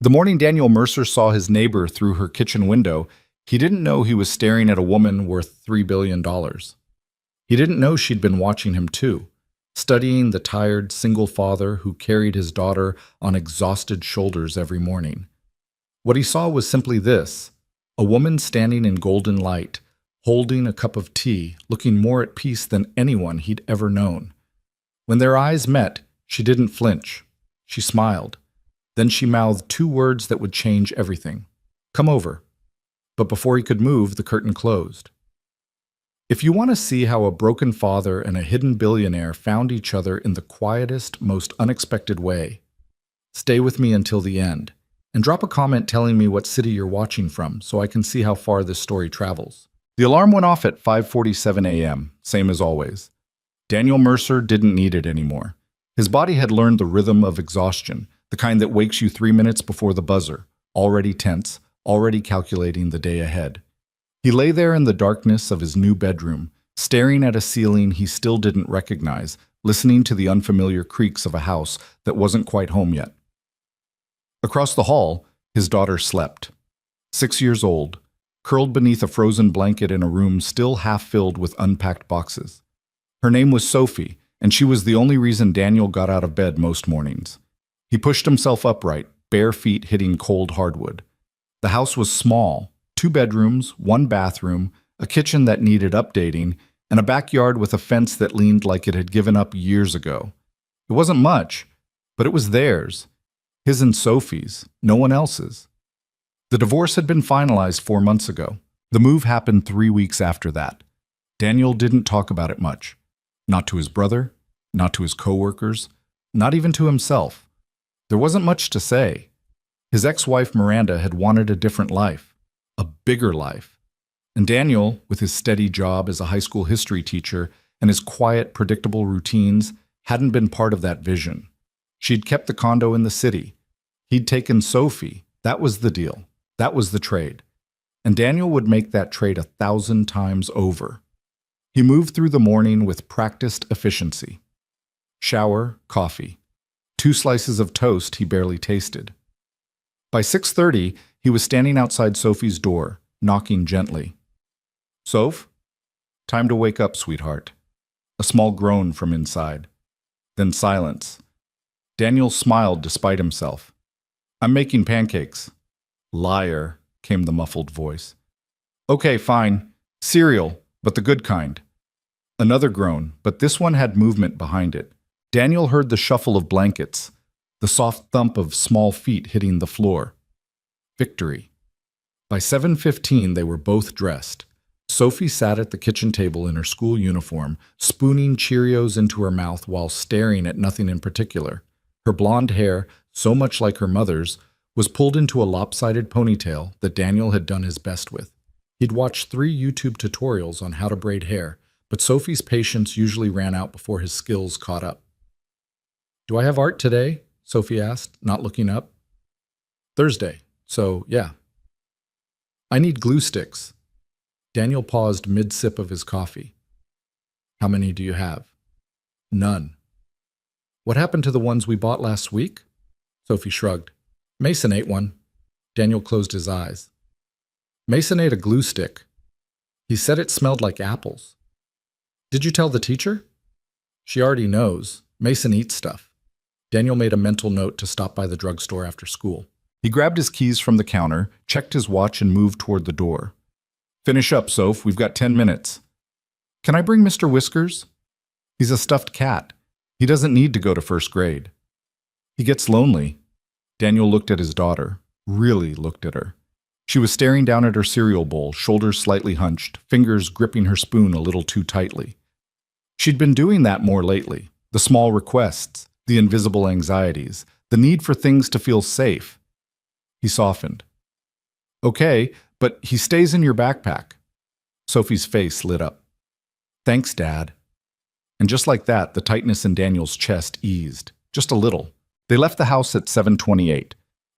The morning Daniel Mercer saw his neighbor through her kitchen window, he didn't know he was staring at a woman worth $3 billion. He didn't know she'd been watching him too, studying the tired single father who carried his daughter on exhausted shoulders every morning. What he saw was simply this: a woman standing in golden light, holding a cup of tea, looking more at peace than anyone he'd ever known. When their eyes met, she didn't flinch. She smiled. Then she mouthed two words that would change everything. "Come over." But before he could move, the curtain closed. If you want to see how a broken father and a hidden billionaire found each other in the quietest, most unexpected way, stay with me until the end, and drop a comment telling me what city you're watching from so I can see how far this story travels. The alarm went off at 5:47 a.m., same as always. Daniel Mercer didn't need it anymore. His body had learned the rhythm of exhaustion, the kind that wakes you 3 minutes before the buzzer, already tense, already calculating the day ahead. He lay there in the darkness of his new bedroom, staring at a ceiling he still didn't recognize, listening to the unfamiliar creaks of a house that wasn't quite home yet. Across the hall, his daughter slept. 6 years old, curled beneath a frozen blanket in a room still half filled with unpacked boxes. Her name was Sophie, and she was the only reason Daniel got out of bed most mornings. He pushed himself upright, bare feet hitting cold hardwood. The house was small: 2 bedrooms, 1 bathroom, a kitchen that needed updating, and a backyard with a fence that leaned like it had given up years ago. It wasn't much, but it was theirs. His and Sophie's, no one else's. The divorce had been finalized 4 months ago. The move happened 3 weeks after that. Daniel didn't talk about it much. Not to his brother, not to his coworkers, not even to himself. There wasn't much to say. His ex-wife Miranda had wanted a different life, a bigger life. And Daniel, with his steady job as a high school history teacher and his quiet, predictable routines, hadn't been part of that vision. She'd kept the condo in the city. He'd taken Sophie. That was the deal. That was the trade. And Daniel would make that trade 1,000 times over. He moved through the morning with practiced efficiency. Shower, coffee. 2 slices of toast he barely tasted. By 6:30, he was standing outside Sophie's door, knocking gently. "Soph? Time to wake up, sweetheart." A small groan from inside. Then silence. Daniel smiled despite himself. "I'm making pancakes." "Liar," came the muffled voice. "Okay, fine. Cereal, but the good kind." Another groan, but this one had movement behind it. Daniel heard the shuffle of blankets, the soft thump of small feet hitting the floor. Victory. By 7:15, they were both dressed. Sophie sat at the kitchen table in her school uniform, spooning Cheerios into her mouth while staring at nothing in particular. Her blonde hair, so much like her mother's, was pulled into a lopsided ponytail that Daniel had done his best with. He'd watched 3 YouTube tutorials on how to braid hair, but Sophie's patience usually ran out before his skills caught up. "Do I have art today?" Sophie asked, not looking up. "Thursday, so yeah." "I need glue sticks." Daniel paused mid-sip of his coffee. "How many do you have?" "None." "What happened to the ones we bought last week?" Sophie shrugged. "Mason ate one." Daniel closed his eyes. "Mason ate a glue stick. He said it smelled like apples." "Did you tell the teacher?" "She already knows. Mason eats stuff." Daniel made a mental note to stop by the drugstore after school. He grabbed his keys from the counter, checked his watch, and moved toward the door. "Finish up, Soph. We've got 10 minutes. "Can I bring Mr. Whiskers?" "He's a stuffed cat. He doesn't need to go to 1st grade." "He gets lonely." Daniel looked at his daughter, really looked at her. She was staring down at her cereal bowl, shoulders slightly hunched, fingers gripping her spoon a little too tightly. She'd been doing that more lately, the small requests, the invisible anxieties, the need for things to feel safe. He softened. "Okay, but he stays in your backpack." Sophie's face lit up. "Thanks, Dad." And just like that, the tightness in Daniel's chest eased, just a little. They left the house at 7:28.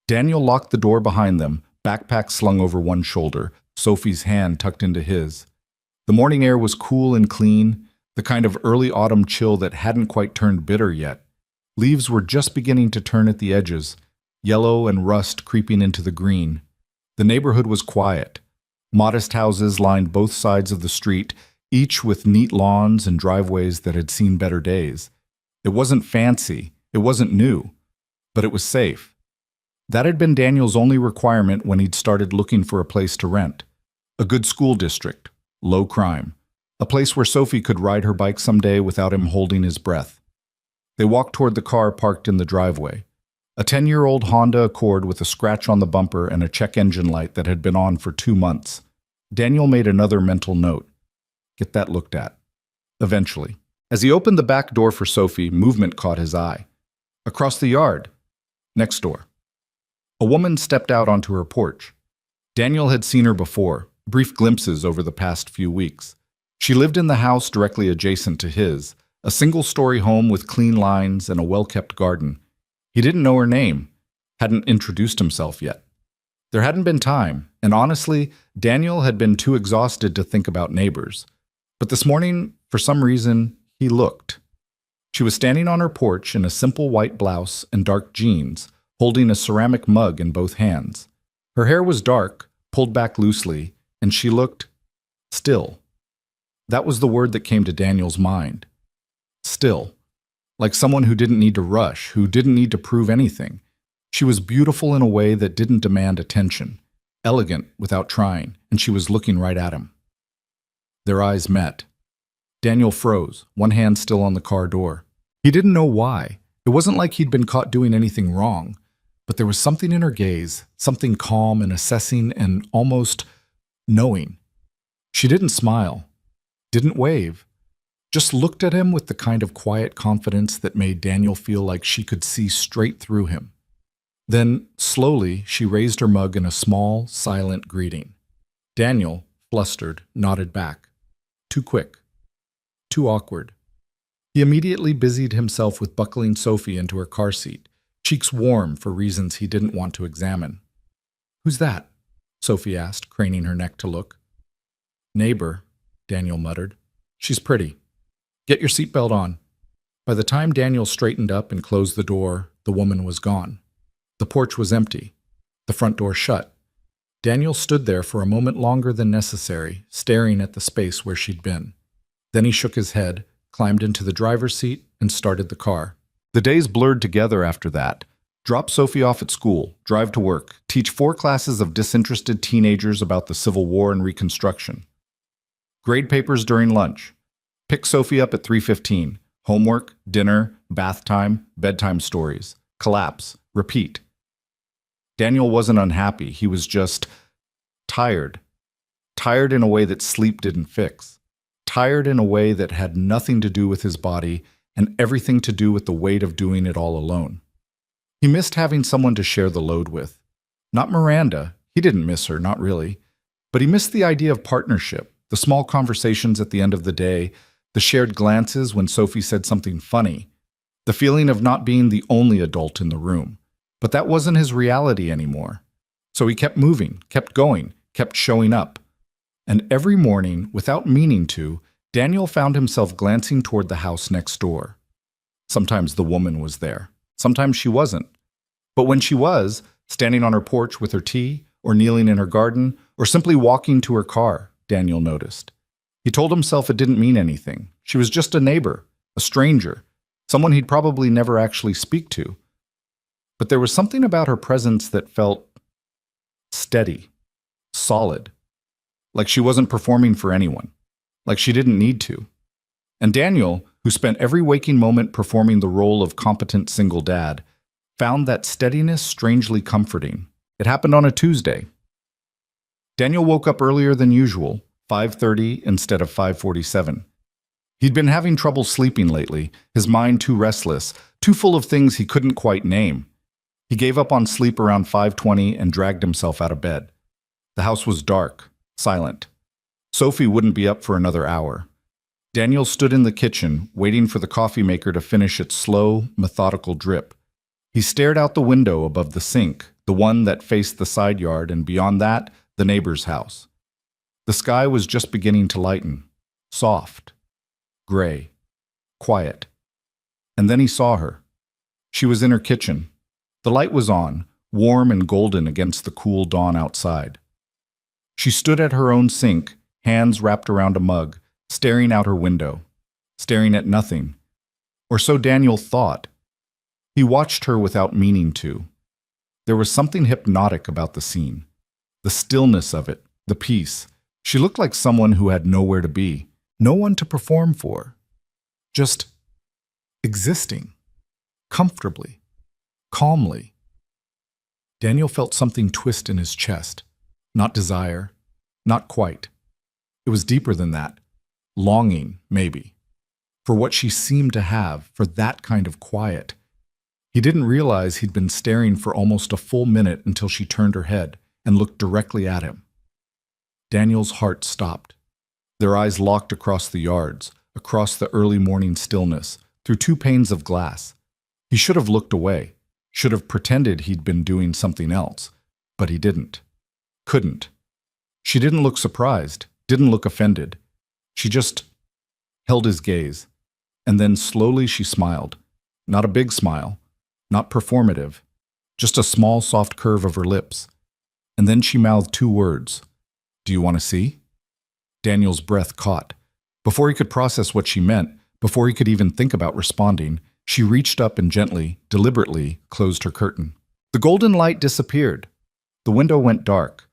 Daniel locked the door behind them, backpack slung over one shoulder, Sophie's hand tucked into his. The morning air was cool and clean, the kind of early autumn chill that hadn't quite turned bitter yet. Leaves were just beginning to turn at the edges, yellow and rust creeping into the green. The neighborhood was quiet. Modest houses lined both sides of the street, each with neat lawns and driveways that had seen better days. It wasn't fancy, it wasn't new, but it was safe. That had been Daniel's only requirement when he'd started looking for a place to rent. A good school district, low crime, a place where Sophie could ride her bike someday without him holding his breath. They walked toward the car parked in the driveway. A 10-year-old Honda Accord with a scratch on the bumper and a check engine light that had been on for 2 months. Daniel made another mental note. Get that looked at. Eventually. As he opened the back door for Sophie, movement caught his eye. Across the yard. Next door. A woman stepped out onto her porch. Daniel had seen her before, brief glimpses over the past few weeks. She lived in the house directly adjacent to his, a single-story home with clean lines and a well-kept garden. He didn't know her name, hadn't introduced himself yet. There hadn't been time, and honestly, Daniel had been too exhausted to think about neighbors. But this morning, for some reason, he looked. She was standing on her porch in a simple white blouse and dark jeans, holding a ceramic mug in both hands. Her hair was dark, pulled back loosely, and she looked still. That was the word that came to Daniel's mind. Still. Like someone who didn't need to rush, who didn't need to prove anything. She was beautiful in a way that didn't demand attention, elegant without trying, and she was looking right at him. Their eyes met. Daniel froze, one hand still on the car door. He didn't know why. It wasn't like he'd been caught doing anything wrong, but there was something in her gaze, something calm and assessing and almost knowing. She didn't smile, didn't wave, just looked at him with the kind of quiet confidence that made Daniel feel like she could see straight through him. Then, slowly, she raised her mug in a small, silent greeting. Daniel, flustered, nodded back. Too quick. Too awkward. He immediately busied himself with buckling Sophie into her car seat, cheeks warm for reasons he didn't want to examine. "Who's that?" Sophie asked, craning her neck to look. "Neighbor," Daniel muttered. "She's pretty. Get your seatbelt on." By the time Daniel straightened up and closed the door, the woman was gone. The porch was empty, the front door shut. Daniel stood there for a moment longer than necessary, staring at the space where she'd been. Then he shook his head, climbed into the driver's seat, and started the car. The days blurred together after that. Drop Sophie off at school, drive to work, teach 4 classes of disinterested teenagers about the Civil War and Reconstruction. Grade papers during lunch. Pick Sophie up at 3:15. Homework, dinner, bath time, bedtime stories. Collapse. Repeat. Daniel wasn't unhappy. He was just tired. Tired in a way that sleep didn't fix. Tired in a way that had nothing to do with his body and everything to do with the weight of doing it all alone. He missed having someone to share the load with. Not Miranda. He didn't miss her, not really. But he missed the idea of partnership, the small conversations at the end of the day, the shared glances when Sophie said something funny, the feeling of not being the only adult in the room. But that wasn't his reality anymore. So he kept moving, kept going, kept showing up. And every morning, without meaning to, Daniel found himself glancing toward the house next door. Sometimes the woman was there. Sometimes she wasn't. But when she was, standing on her porch with her tea, or kneeling in her garden, or simply walking to her car, Daniel noticed. He told himself it didn't mean anything. She was just a neighbor, a stranger, someone he'd probably never actually speak to. But there was something about her presence that felt steady, solid, like she wasn't performing for anyone, like she didn't need to. And Daniel, who spent every waking moment performing the role of competent single dad, found that steadiness strangely comforting. It happened on a Tuesday. Daniel woke up earlier than usual, 5:30 instead of 5:47. He'd been having trouble sleeping lately, his mind too restless, too full of things he couldn't quite name. He gave up on sleep around 5:20 and dragged himself out of bed. The house was dark, silent. Sophie wouldn't be up for another hour. Daniel stood in the kitchen, waiting for the coffee maker to finish its slow, methodical drip. He stared out the window above the sink, the one that faced the side yard, and beyond that, the neighbor's house. The sky was just beginning to lighten, soft, gray, quiet. And then he saw her. She was in her kitchen. The light was on, warm and golden against the cool dawn outside. She stood at her own sink, hands wrapped around a mug, staring out her window, staring at nothing. Or so Daniel thought. He watched her without meaning to. There was something hypnotic about the scene. The stillness of it, the peace. She looked like someone who had nowhere to be, no one to perform for. Just existing, comfortably, calmly. Daniel felt something twist in his chest. Not desire, not quite. It was deeper than that. Longing, maybe. For what she seemed to have, for that kind of quiet. He didn't realize he'd been staring for almost a full minute until she turned her head and looked directly at him. Daniel's heart stopped. Their eyes locked across the yards, across the early morning stillness, through two panes of glass. He should have looked away, should have pretended he'd been doing something else, but he didn't. Couldn't. She didn't look surprised, didn't look offended. She just held his gaze, and then slowly she smiled. Not a big smile, not performative, just a small, soft curve of her lips. And then she mouthed two words. "Do you want to see?" Daniel's breath caught. Before he could process what she meant, before he could even think about responding, she reached up and gently, deliberately closed her curtain. The golden light disappeared. The window went dark.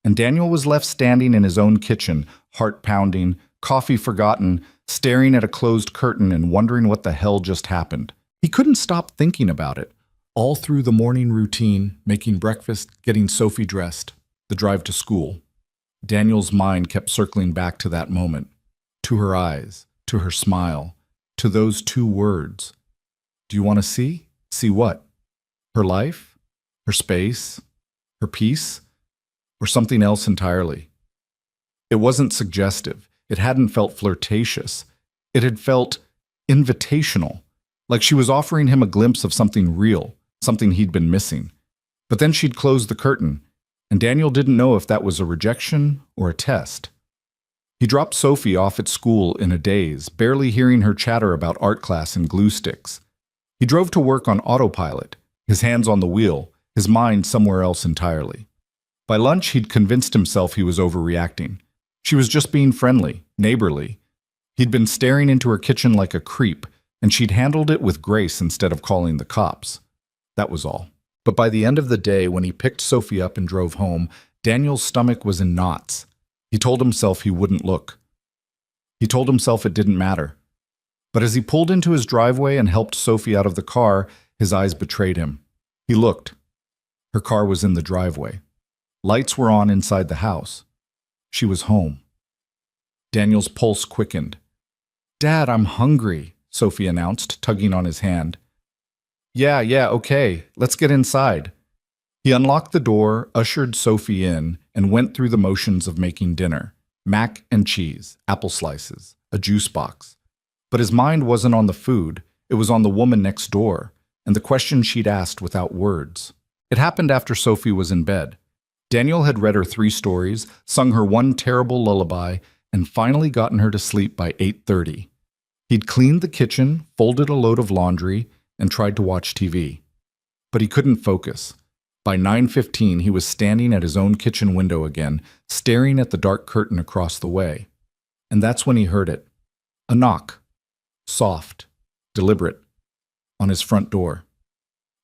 And Daniel was left standing in his own kitchen, heart pounding, coffee forgotten, staring at a closed curtain and wondering what the hell just happened. He couldn't stop thinking about it. All through the morning routine, making breakfast, getting Sophie dressed, the drive to school. Daniel's mind kept circling back to that moment, to her eyes, to her smile, to those two words. Do you want to see? See what? Her life? Her space? Her peace? Or something else entirely? It wasn't suggestive. It hadn't felt flirtatious. It had felt invitational, like she was offering him a glimpse of something real, something he'd been missing. But then she'd closed the curtain, and Daniel didn't know if that was a rejection or a test. He dropped Sophie off at school in a daze, barely hearing her chatter about art class and glue sticks. He drove to work on autopilot, his hands on the wheel, his mind somewhere else entirely. By lunch, he'd convinced himself he was overreacting. She was just being friendly, neighborly. He'd been staring into her kitchen like a creep, and she'd handled it with grace instead of calling the cops. That was all. But by the end of the day, when he picked Sophie up and drove home, Daniel's stomach was in knots. He told himself he wouldn't look. He told himself it didn't matter. But as he pulled into his driveway and helped Sophie out of the car, his eyes betrayed him. He looked. Her car was in the driveway. Lights were on inside the house. She was home. Daniel's pulse quickened. "Dad, I'm hungry," Sophie announced, tugging on his hand. Yeah, okay, let's get inside." He unlocked the door, ushered Sophie in, and went through the motions of making dinner. Mac and cheese, apple slices, a juice box. But his mind wasn't on the food, it was on the woman next door, and the question she'd asked without words. It happened after Sophie was in bed. Daniel had read her 3 stories, sung her one terrible lullaby, and finally gotten her to sleep by 8:30. He'd cleaned the kitchen, folded a load of laundry, and tried to watch TV. But he couldn't focus. By 9:15, he was standing at his own kitchen window again, staring at the dark curtain across the way. And that's when he heard it. A knock. Soft, deliberate, on his front door.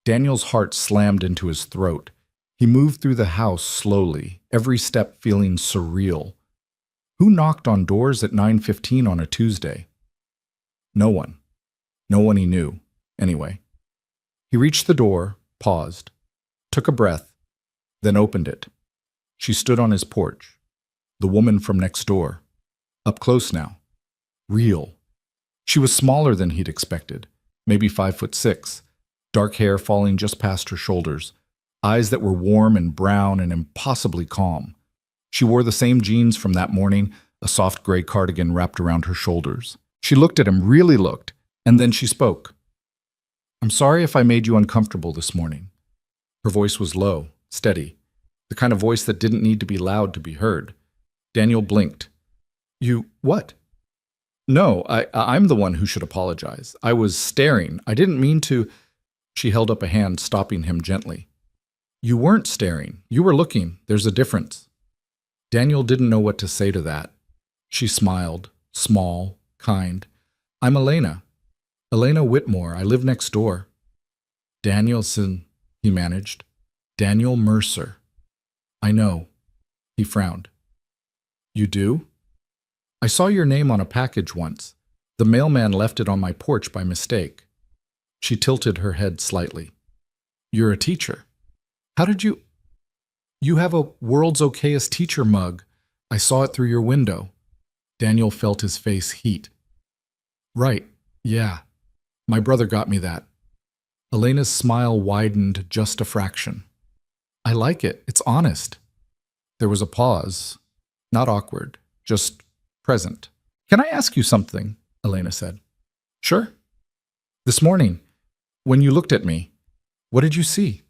Daniel's heart slammed into his throat. He moved through the house slowly, every step feeling surreal. Who knocked on doors at 9:15 on a Tuesday? No one. No one he knew, anyway. He reached the door, paused, took a breath, then opened it. She stood on his porch. The woman from next door. Up close now. Real. She was smaller than he'd expected, maybe 5'6", dark hair falling just past her shoulders, eyes that were warm and brown and impossibly calm. She wore the same jeans from that morning, a soft gray cardigan wrapped around her shoulders. She looked at him, really looked, and then she spoke. "I'm sorry if I made you uncomfortable this morning." Her voice was low, steady, the kind of voice that didn't need to be loud to be heard. Daniel blinked. "You, what?" "No, I'm the one who should apologize. I was staring. I didn't mean to." She held up a hand, stopping him gently. You weren't staring. You were looking. There's a difference. Daniel didn't know what to say to that. She smiled, small, kind. I'm Elena. Elena Whitmore. I live next door. Danielson, he managed. Daniel Mercer. I know. He frowned. You do? I saw your name on a package once. The mailman left it on my porch by mistake. She tilted her head slightly. You're a teacher. How did you... You have a World's Okayest Teacher mug. I saw it through your window. Daniel felt his face heat. Right, yeah. My brother got me that. Elena's smile widened just a fraction. I like it. It's honest. There was a pause. Not awkward, just present. Can I ask you something? Elena said. Sure. This morning, when you looked at me, what did you see?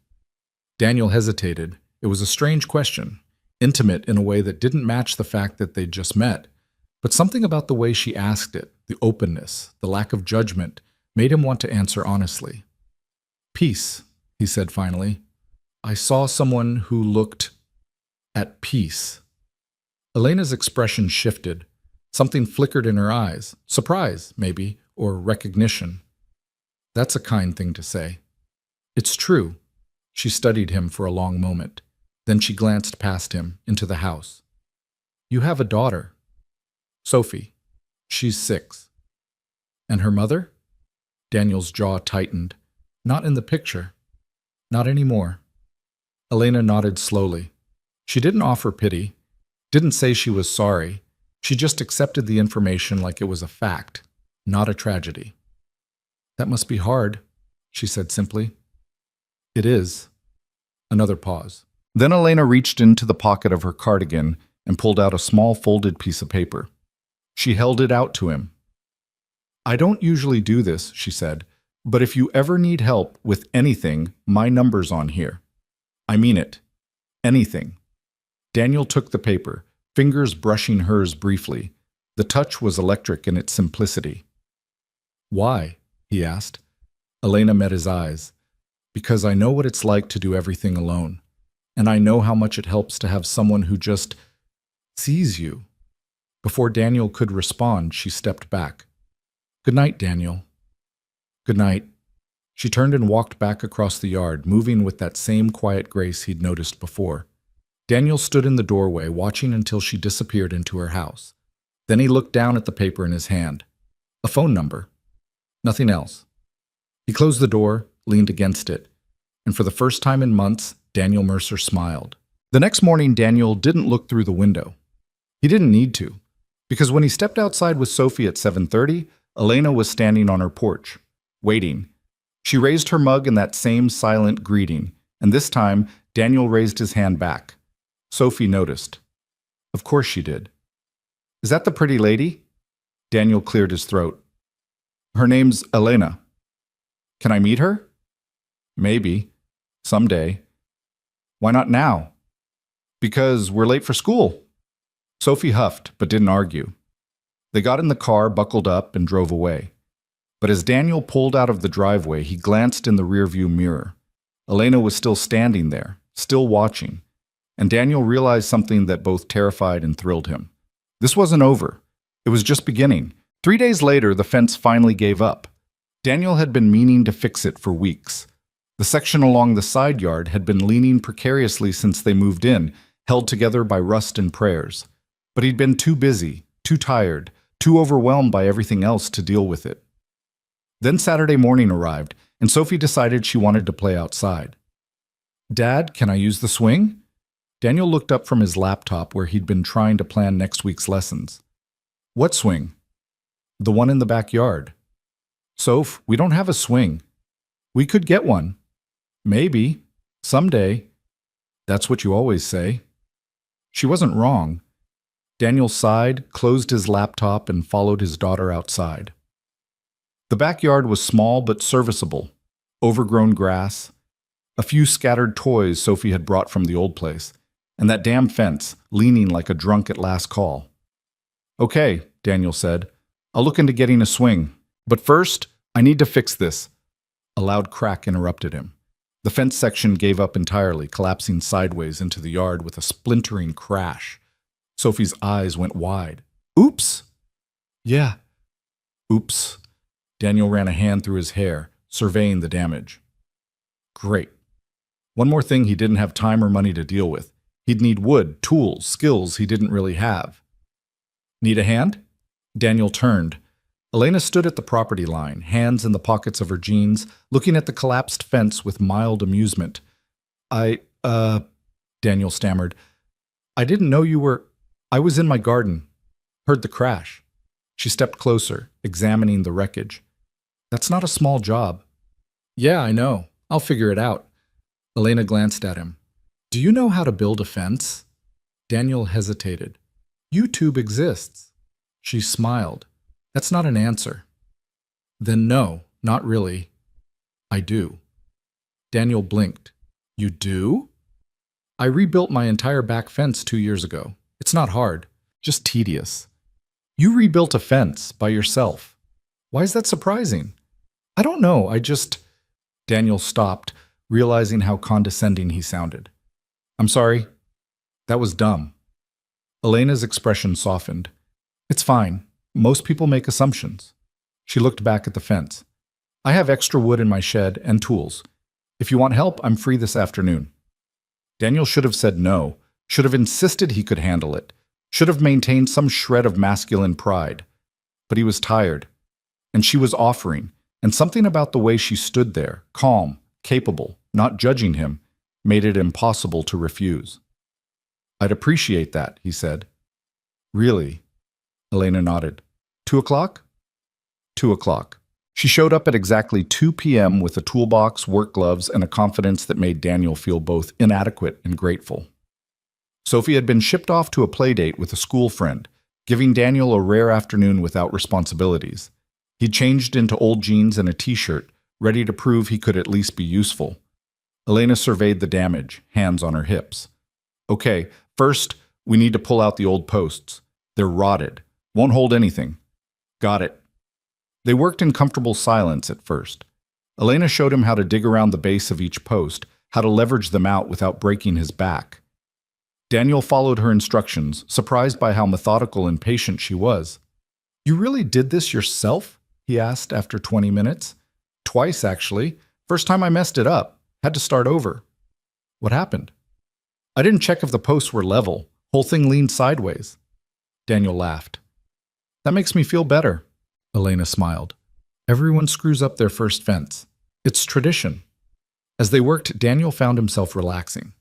Daniel hesitated. It was a strange question, intimate in a way that didn't match the fact that they'd just met. But something about the way she asked it, the openness, the lack of judgment, made him want to answer honestly. Peace, he said finally. I saw someone who looked at peace. Elena's expression shifted. Something flickered in her eyes. Surprise, maybe, or recognition. That's a kind thing to say. It's true. She studied him for a long moment. Then she glanced past him, into the house. You have a daughter. Sophie. She's 6. And her mother? Daniel's jaw tightened. Not in the picture. Not anymore. Elena nodded slowly. She didn't offer pity, didn't say she was sorry. She just accepted the information like it was a fact, not a tragedy. That must be hard, she said simply. It is. Another pause. Then Elena reached into the pocket of her cardigan and pulled out a small folded piece of paper. She held it out to him. I don't usually do this, she said, but if you ever need help with anything, my number's on here. I mean it. Anything. Daniel took the paper, fingers brushing hers briefly. The touch was electric in its simplicity. Why? He asked. Elena met his eyes. Because I know what it's like to do everything alone. And I know how much it helps to have someone who just sees you. Before Daniel could respond, she stepped back. Good night, Daniel. Good night. She turned and walked back across the yard, moving with that same quiet grace he'd noticed before. Daniel stood in the doorway, watching until she disappeared into her house. Then he looked down at the paper in his hand. A phone number. Nothing else. He closed the door, leaned against it, and for the first time in months, Daniel Mercer smiled. The next morning, Daniel didn't look through the window. He didn't need to, because when he stepped outside with Sophie at 7:30, Elena was standing on her porch, waiting. She raised her mug in that same silent greeting, and this time, Daniel raised his hand back. Sophie noticed. Of course she did. Is that the pretty lady? Daniel cleared his throat. Her name's Elena. Can I meet her? Maybe. Someday. Why not now? Because we're late for school. Sophie huffed, but didn't argue. They got in the car, buckled up, and drove away. But as Daniel pulled out of the driveway, he glanced in the rearview mirror. Elena was still standing there, still watching, and Daniel realized something that both terrified and thrilled him. This wasn't over. It was just beginning. 3 days later, the fence finally gave up. Daniel had been meaning to fix it for weeks. The section along the side yard had been leaning precariously since they moved in, held together by rust and prayers. But he'd been too busy, too tired, too overwhelmed by everything else to deal with it. Then Saturday morning arrived, and Sophie decided she wanted to play outside. Dad, can I use the swing? Daniel looked up from his laptop where he'd been trying to plan next week's lessons. What swing? The one in the backyard. Soph, we don't have a swing. We could get one. Maybe. Someday. That's what you always say. She wasn't wrong. Daniel sighed, closed his laptop, and followed his daughter outside. The backyard was small but serviceable. Overgrown grass, a few scattered toys Sophie had brought from the old place, and that damn fence, leaning like a drunk at last call. Okay, Daniel said. I'll look into getting a swing. But first, I need to fix this. A loud crack interrupted him. The fence section gave up entirely, collapsing sideways into the yard with a splintering crash. Sophie's eyes went wide. Oops! Yeah. Oops. Daniel ran a hand through his hair, surveying the damage. Great. One more thing he didn't have time or money to deal with. He'd need wood, tools, skills he didn't really have. Need a hand? Daniel turned. Elena stood at the property line, hands in the pockets of her jeans, looking at the collapsed fence with mild amusement. Daniel stammered. I didn't know you were... I was in my garden. Heard the crash. She stepped closer, examining the wreckage. That's not a small job. Yeah, I know. I'll figure it out. Elena glanced at him. Do you know how to build a fence? Daniel hesitated. YouTube exists. She smiled. That's not an answer. Then no, not really. I do. Daniel blinked. You do? I rebuilt my entire back fence 2 years ago. It's not hard, just tedious. You rebuilt a fence by yourself. Why is that surprising? I don't know, Daniel stopped, realizing how condescending he sounded. I'm sorry. That was dumb. Elena's expression softened. It's fine. Most people make assumptions. She looked back at the fence. I have extra wood in my shed and tools. If you want help, I'm free this afternoon. Daniel should have said no, should have insisted he could handle it, should have maintained some shred of masculine pride. But he was tired, and she was offering, and something about the way she stood there, calm, capable, not judging him, made it impossible to refuse. I'd appreciate that, he said. Really? Elena nodded. 2 o'clock? 2 o'clock. She showed up at exactly 2 p.m. with a toolbox, work gloves, and a confidence that made Daniel feel both inadequate and grateful. Sophie had been shipped off to a play date with a school friend, giving Daniel a rare afternoon without responsibilities. He changed into old jeans and a t-shirt, ready to prove he could at least be useful. Elena surveyed the damage, hands on her hips. Okay, first, we need to pull out the old posts. They're rotted. Won't hold anything. Got it. They worked in comfortable silence at first. Elena showed him how to dig around the base of each post, how to leverage them out without breaking his back. Daniel followed her instructions, surprised by how methodical and patient she was. You really did this yourself? He asked after 20 minutes. Twice, actually. First time I messed it up. Had to start over. What happened? I didn't check if the posts were level. Whole thing leaned sideways. Daniel laughed. That makes me feel better. Elena smiled. Everyone screws up their first fence. It's tradition. As they worked, Daniel found himself relaxing.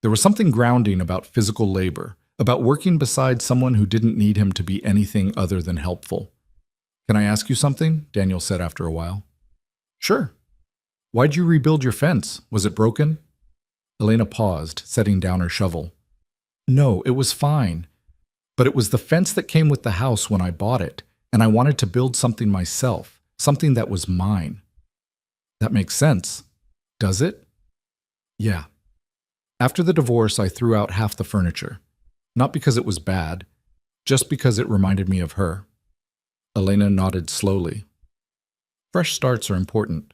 There was something grounding about physical labor, about working beside someone who didn't need him to be anything other than helpful. Can I ask you something? Daniel said after a while. Sure. Why'd you rebuild your fence? Was it broken? Elena paused, setting down her shovel. No, it was fine. But it was the fence that came with the house when I bought it, and I wanted to build something myself, something that was mine. That makes sense. Does it? Yeah. After the divorce, I threw out half the furniture. Not because it was bad, just because it reminded me of her. Elena nodded slowly. Fresh starts are important.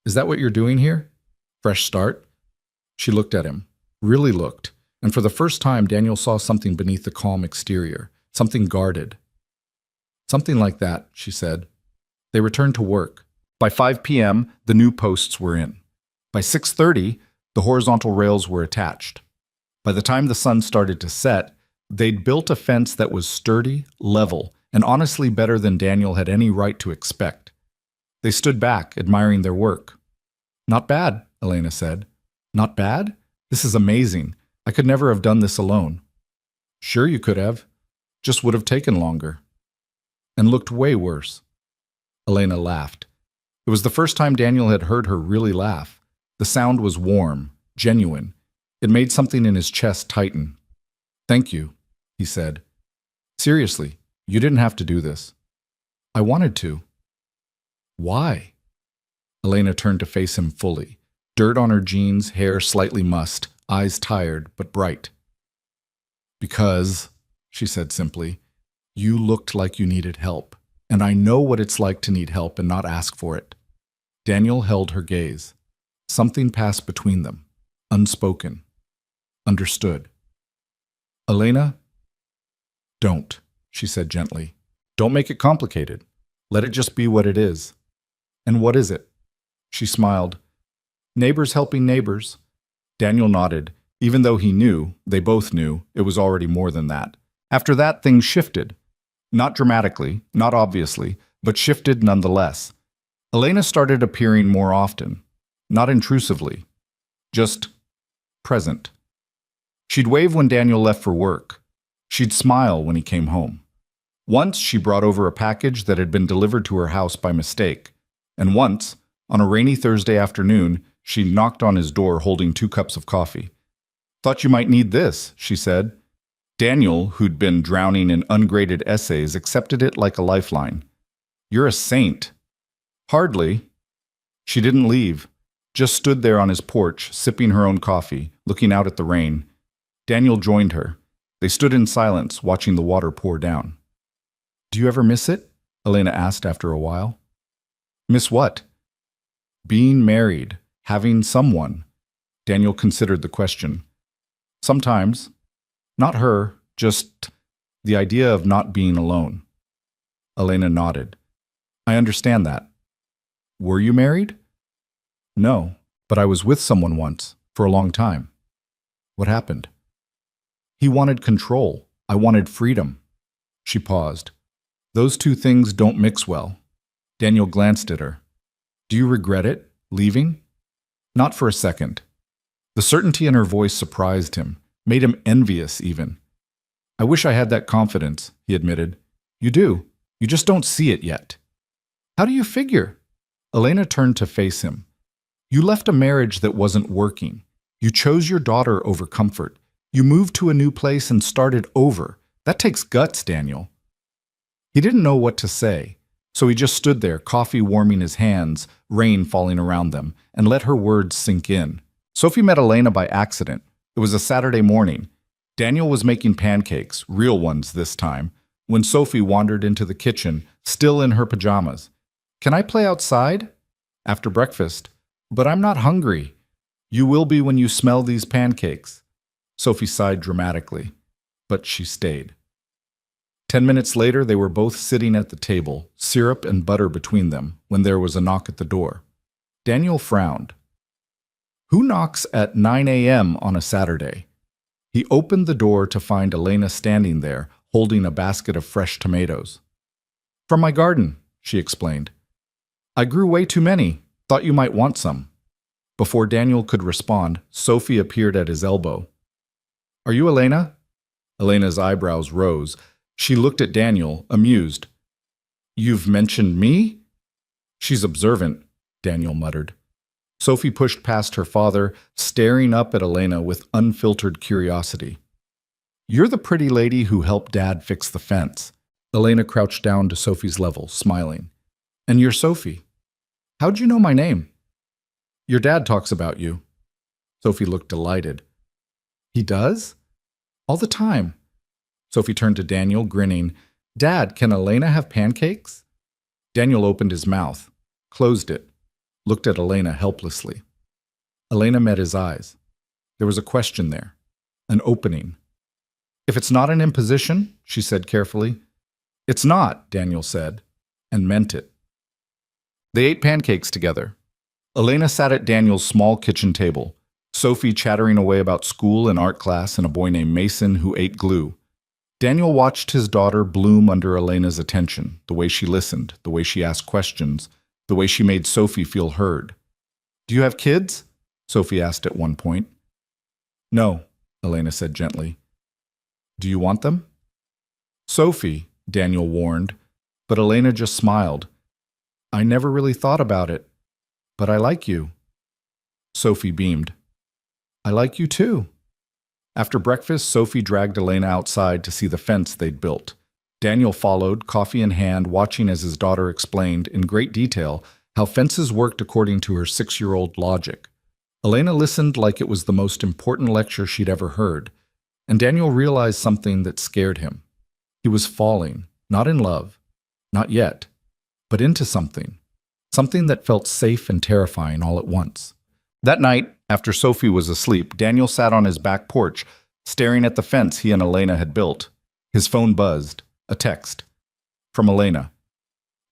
Is that what you're doing here? Fresh start? She looked at him, really looked, and for the first time Daniel saw something beneath the calm exterior, something guarded. Something like that, she said. They returned to work. By 5 p.m., the new posts were in. By 6:30, the horizontal rails were attached. By the time the sun started to set, they'd built a fence that was sturdy, level, and honestly better than Daniel had any right to expect. They stood back, admiring their work. Not bad, Elena said. Not bad? This is amazing. I could never have done this alone. Sure you could have. Just would have taken longer. And looked way worse. Elena laughed. It was the first time Daniel had heard her really laugh. The sound was warm, genuine. It made something in his chest tighten. Thank you, he said. Seriously, you didn't have to do this. I wanted to. Why? Elena turned to face him fully. Dirt on her jeans, hair slightly mussed, eyes tired but bright. Because, she said simply, you looked like you needed help, and I know what it's like to need help and not ask for it. Daniel held her gaze. Something passed between them, unspoken, understood. Elena, don't, she said gently. Don't make it complicated. Let it just be what it is. And what is it? She smiled. Neighbors helping neighbors. Daniel nodded, even though he knew, they both knew, it was already more than that. After that, things shifted. Not dramatically, not obviously, but shifted nonetheless. Elena started appearing more often, not intrusively, just present. She'd wave when Daniel left for work. She'd smile when he came home. Once, she brought over a package that had been delivered to her house by mistake. And once, on a rainy Thursday afternoon, she knocked on his door holding 2 cups of coffee. Thought you might need this, she said. Daniel, who'd been drowning in ungraded essays, accepted it like a lifeline. You're a saint. Hardly. She didn't leave, just stood there on his porch, sipping her own coffee, looking out at the rain. Daniel joined her. They stood in silence, watching the water pour down. Do you ever miss it? Elena asked after a while. Miss what? Being married, having someone. Daniel considered the question. Sometimes. Not her, just the idea of not being alone. Elena nodded. I understand that. Were you married? No, but I was with someone once, for a long time. What happened? He wanted control. I wanted freedom. She paused. Those 2 things don't mix well. Daniel glanced at her. Do you regret it, leaving? Not for a second. The certainty in her voice surprised him, made him envious even. I wish I had that confidence, he admitted. You do. You just don't see it yet. How do you figure? Elena turned to face him. You left a marriage that wasn't working. You chose your daughter over comfort. You moved to a new place and started over. That takes guts, Daniel. He didn't know what to say, so he just stood there, coffee warming his hands, rain falling around them, and let her words sink in. Sophie met Elena by accident. It was a Saturday morning. Daniel was making pancakes, real ones this time, when Sophie wandered into the kitchen, still in her pajamas. Can I play outside? After breakfast. But I'm not hungry. You will be when you smell these pancakes. Sophie sighed dramatically, but she stayed. 10 minutes later, they were both sitting at the table, syrup and butter between them, when there was a knock at the door. Daniel frowned. Who knocks at 9 a.m. on a Saturday? He opened the door to find Elena standing there, holding a basket of fresh tomatoes. From my garden, she explained. I grew way too many. Thought you might want some. Before Daniel could respond, Sophie appeared at his elbow. Are you Elena? Elena's eyebrows rose. She looked at Daniel, amused. You've mentioned me? She's observant, Daniel muttered. Sophie pushed past her father, staring up at Elena with unfiltered curiosity. You're the pretty lady who helped Dad fix the fence. Elena crouched down to Sophie's level, smiling. And you're Sophie. How'd you know my name? Your dad talks about you. Sophie looked delighted. He does? All the time. Sophie turned to Daniel, grinning. Dad, can Elena have pancakes? Daniel opened his mouth, closed it, looked at Elena helplessly. Elena met his eyes. There was a question there, an opening. If it's not an imposition, she said carefully. It's not, Daniel said, and meant it. They ate pancakes together. Elena sat at Daniel's small kitchen table, Sophie chattering away about school and art class and a boy named Mason who ate glue. Daniel watched his daughter bloom under Elena's attention, the way she listened, the way she asked questions, the way she made Sophie feel heard. Do you have kids? Sophie asked at one point. No, Elena said gently. Do you want them? Sophie, Daniel warned, but Elena just smiled. I never really thought about it, but I like you. Sophie beamed. I like you too. After breakfast, Sophie dragged Elena outside to see the fence they'd built. Daniel followed, coffee in hand, watching as his daughter explained in great detail how fences worked according to her 6-year-old logic. Elena listened like it was the most important lecture she'd ever heard, and Daniel realized something that scared him. He was falling, not in love, not yet, but into something that felt safe and terrifying all at once. That night, after Sophie was asleep, Daniel sat on his back porch, staring at the fence he and Elena had built. His phone buzzed. A text. From Elena.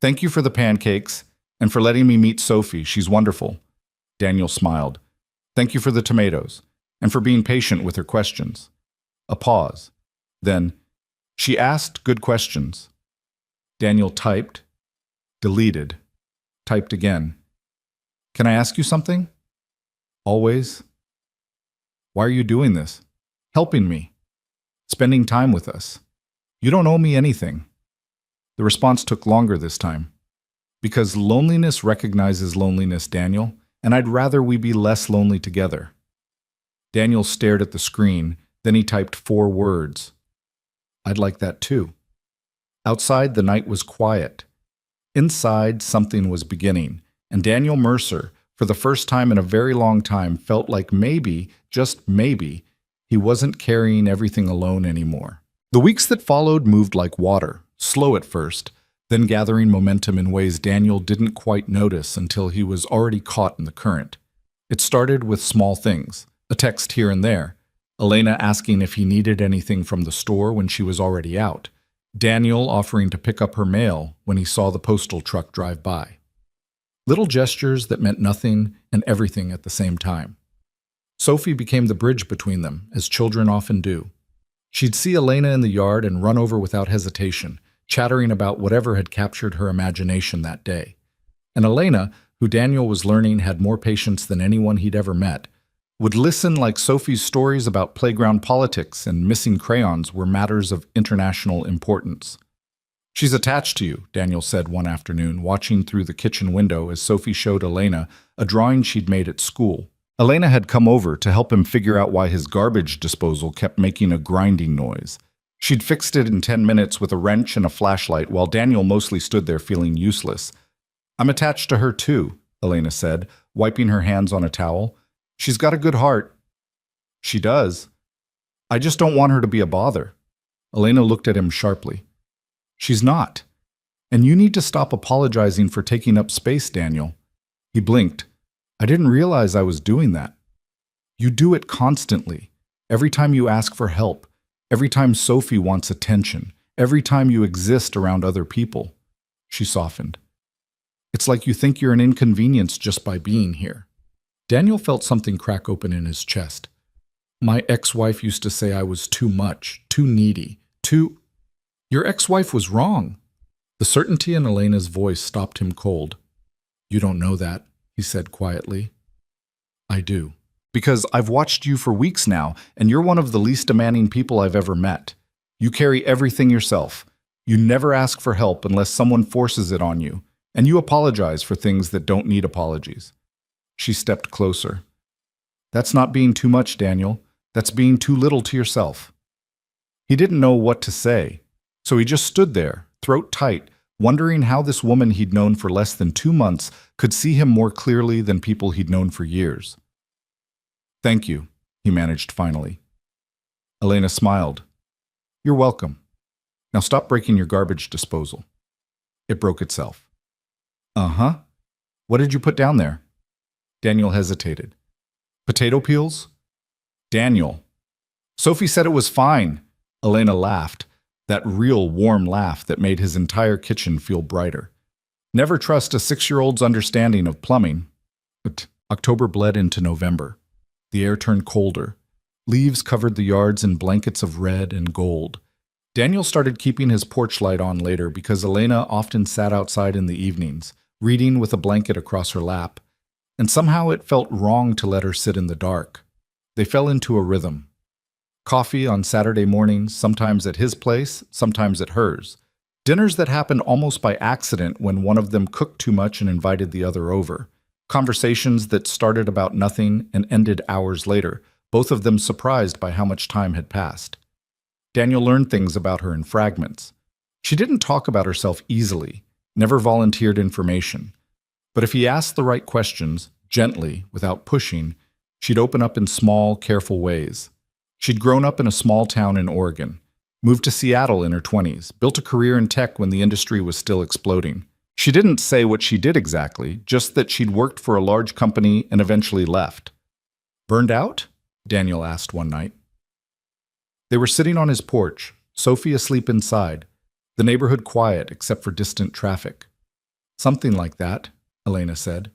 "Thank you for the pancakes and for letting me meet Sophie. She's wonderful." Daniel smiled. "Thank you for the tomatoes and for being patient with her questions." A pause. Then, "She asked good questions." Daniel typed, deleted, typed again. "Can I ask you something?" "Always." "Why are you doing this?" "Helping me. Spending time with us. You don't owe me anything." The response took longer this time. "Because loneliness recognizes loneliness, Daniel, and I'd rather we be less lonely together." Daniel stared at the screen, then he typed 4 words. "I'd like that too." Outside, the night was quiet. Inside, something was beginning, and Daniel Mercer, for the first time in a very long time, felt like maybe, just maybe, he wasn't carrying everything alone anymore. The weeks that followed moved like water, slow at first, then gathering momentum in ways Daniel didn't quite notice until he was already caught in the current. It started with small things, a text here and there, Elena asking if he needed anything from the store when she was already out, Daniel offering to pick up her mail when he saw the postal truck drive by. Little gestures that meant nothing and everything at the same time. Sophie became the bridge between them, as children often do. She'd see Elena in the yard and run over without hesitation, chattering about whatever had captured her imagination that day. And Elena, who Daniel was learning had more patience than anyone he'd ever met, would listen like Sophie's stories about playground politics and missing crayons were matters of international importance. "She's attached to you," Daniel said one afternoon, watching through the kitchen window as Sophie showed Elena a drawing she'd made at school. Elena had come over to help him figure out why his garbage disposal kept making a grinding noise. She'd fixed it in 10 minutes with a wrench and a flashlight, while Daniel mostly stood there feeling useless. "I'm attached to her too," Elena said, wiping her hands on a towel. "She's got a good heart." "She does. I just don't want her to be a bother." Elena looked at him sharply. "She's not. And you need to stop apologizing for taking up space, Daniel." He blinked. "I didn't realize I was doing that." "You do it constantly. Every time you ask for help, every time Sophie wants attention, every time you exist around other people." She softened. "It's like you think you're an inconvenience just by being here." Daniel felt something crack open in his chest. "My ex-wife used to say I was too much, too needy, too—" "Your ex-wife was wrong." The certainty in Elena's voice stopped him cold. "You don't know that," he said quietly. "I do. Because I've watched you for weeks now, and you're one of the least demanding people I've ever met. You carry everything yourself. You never ask for help unless someone forces it on you, and you apologize for things that don't need apologies." She stepped closer. "That's not being too much, Daniel. That's being too little to yourself." He didn't know what to say, so he just stood there, throat tight, wondering how this woman he'd known for less than 2 months could see him more clearly than people he'd known for years. "Thank you," he managed finally. Elena smiled. "You're welcome. Now stop breaking your garbage disposal." It broke itself. "Uh-huh. What did you put down there?" Daniel hesitated. "Potato peels?" "Daniel." "Sophie said it was fine." Elena laughed, that real warm laugh that made his entire kitchen feel brighter. Never trust a 6-year-old's understanding of plumbing. But October bled into November. The air turned colder. Leaves covered the yards in blankets of red and gold. Daniel started keeping his porch light on later because Elena often sat outside in the evenings, reading with a blanket across her lap. And somehow it felt wrong to let her sit in the dark. They fell into a rhythm. Coffee on Saturday mornings, sometimes at his place, sometimes at hers. Dinners that happened almost by accident when one of them cooked too much and invited the other over. Conversations that started about nothing and ended hours later, both of them surprised by how much time had passed. Daniel learned things about her in fragments. She didn't talk about herself easily, never volunteered information. But if he asked the right questions, gently, without pushing, she'd open up in small, careful ways. She'd grown up in a small town in Oregon, moved to Seattle in her 20s, built a career in tech when the industry was still exploding. She didn't say what she did exactly, just that she'd worked for a large company and eventually left. Burned out? Daniel asked one night. They were sitting on his porch, Sophie asleep inside, the neighborhood quiet except for distant traffic. Something like that, Elena said.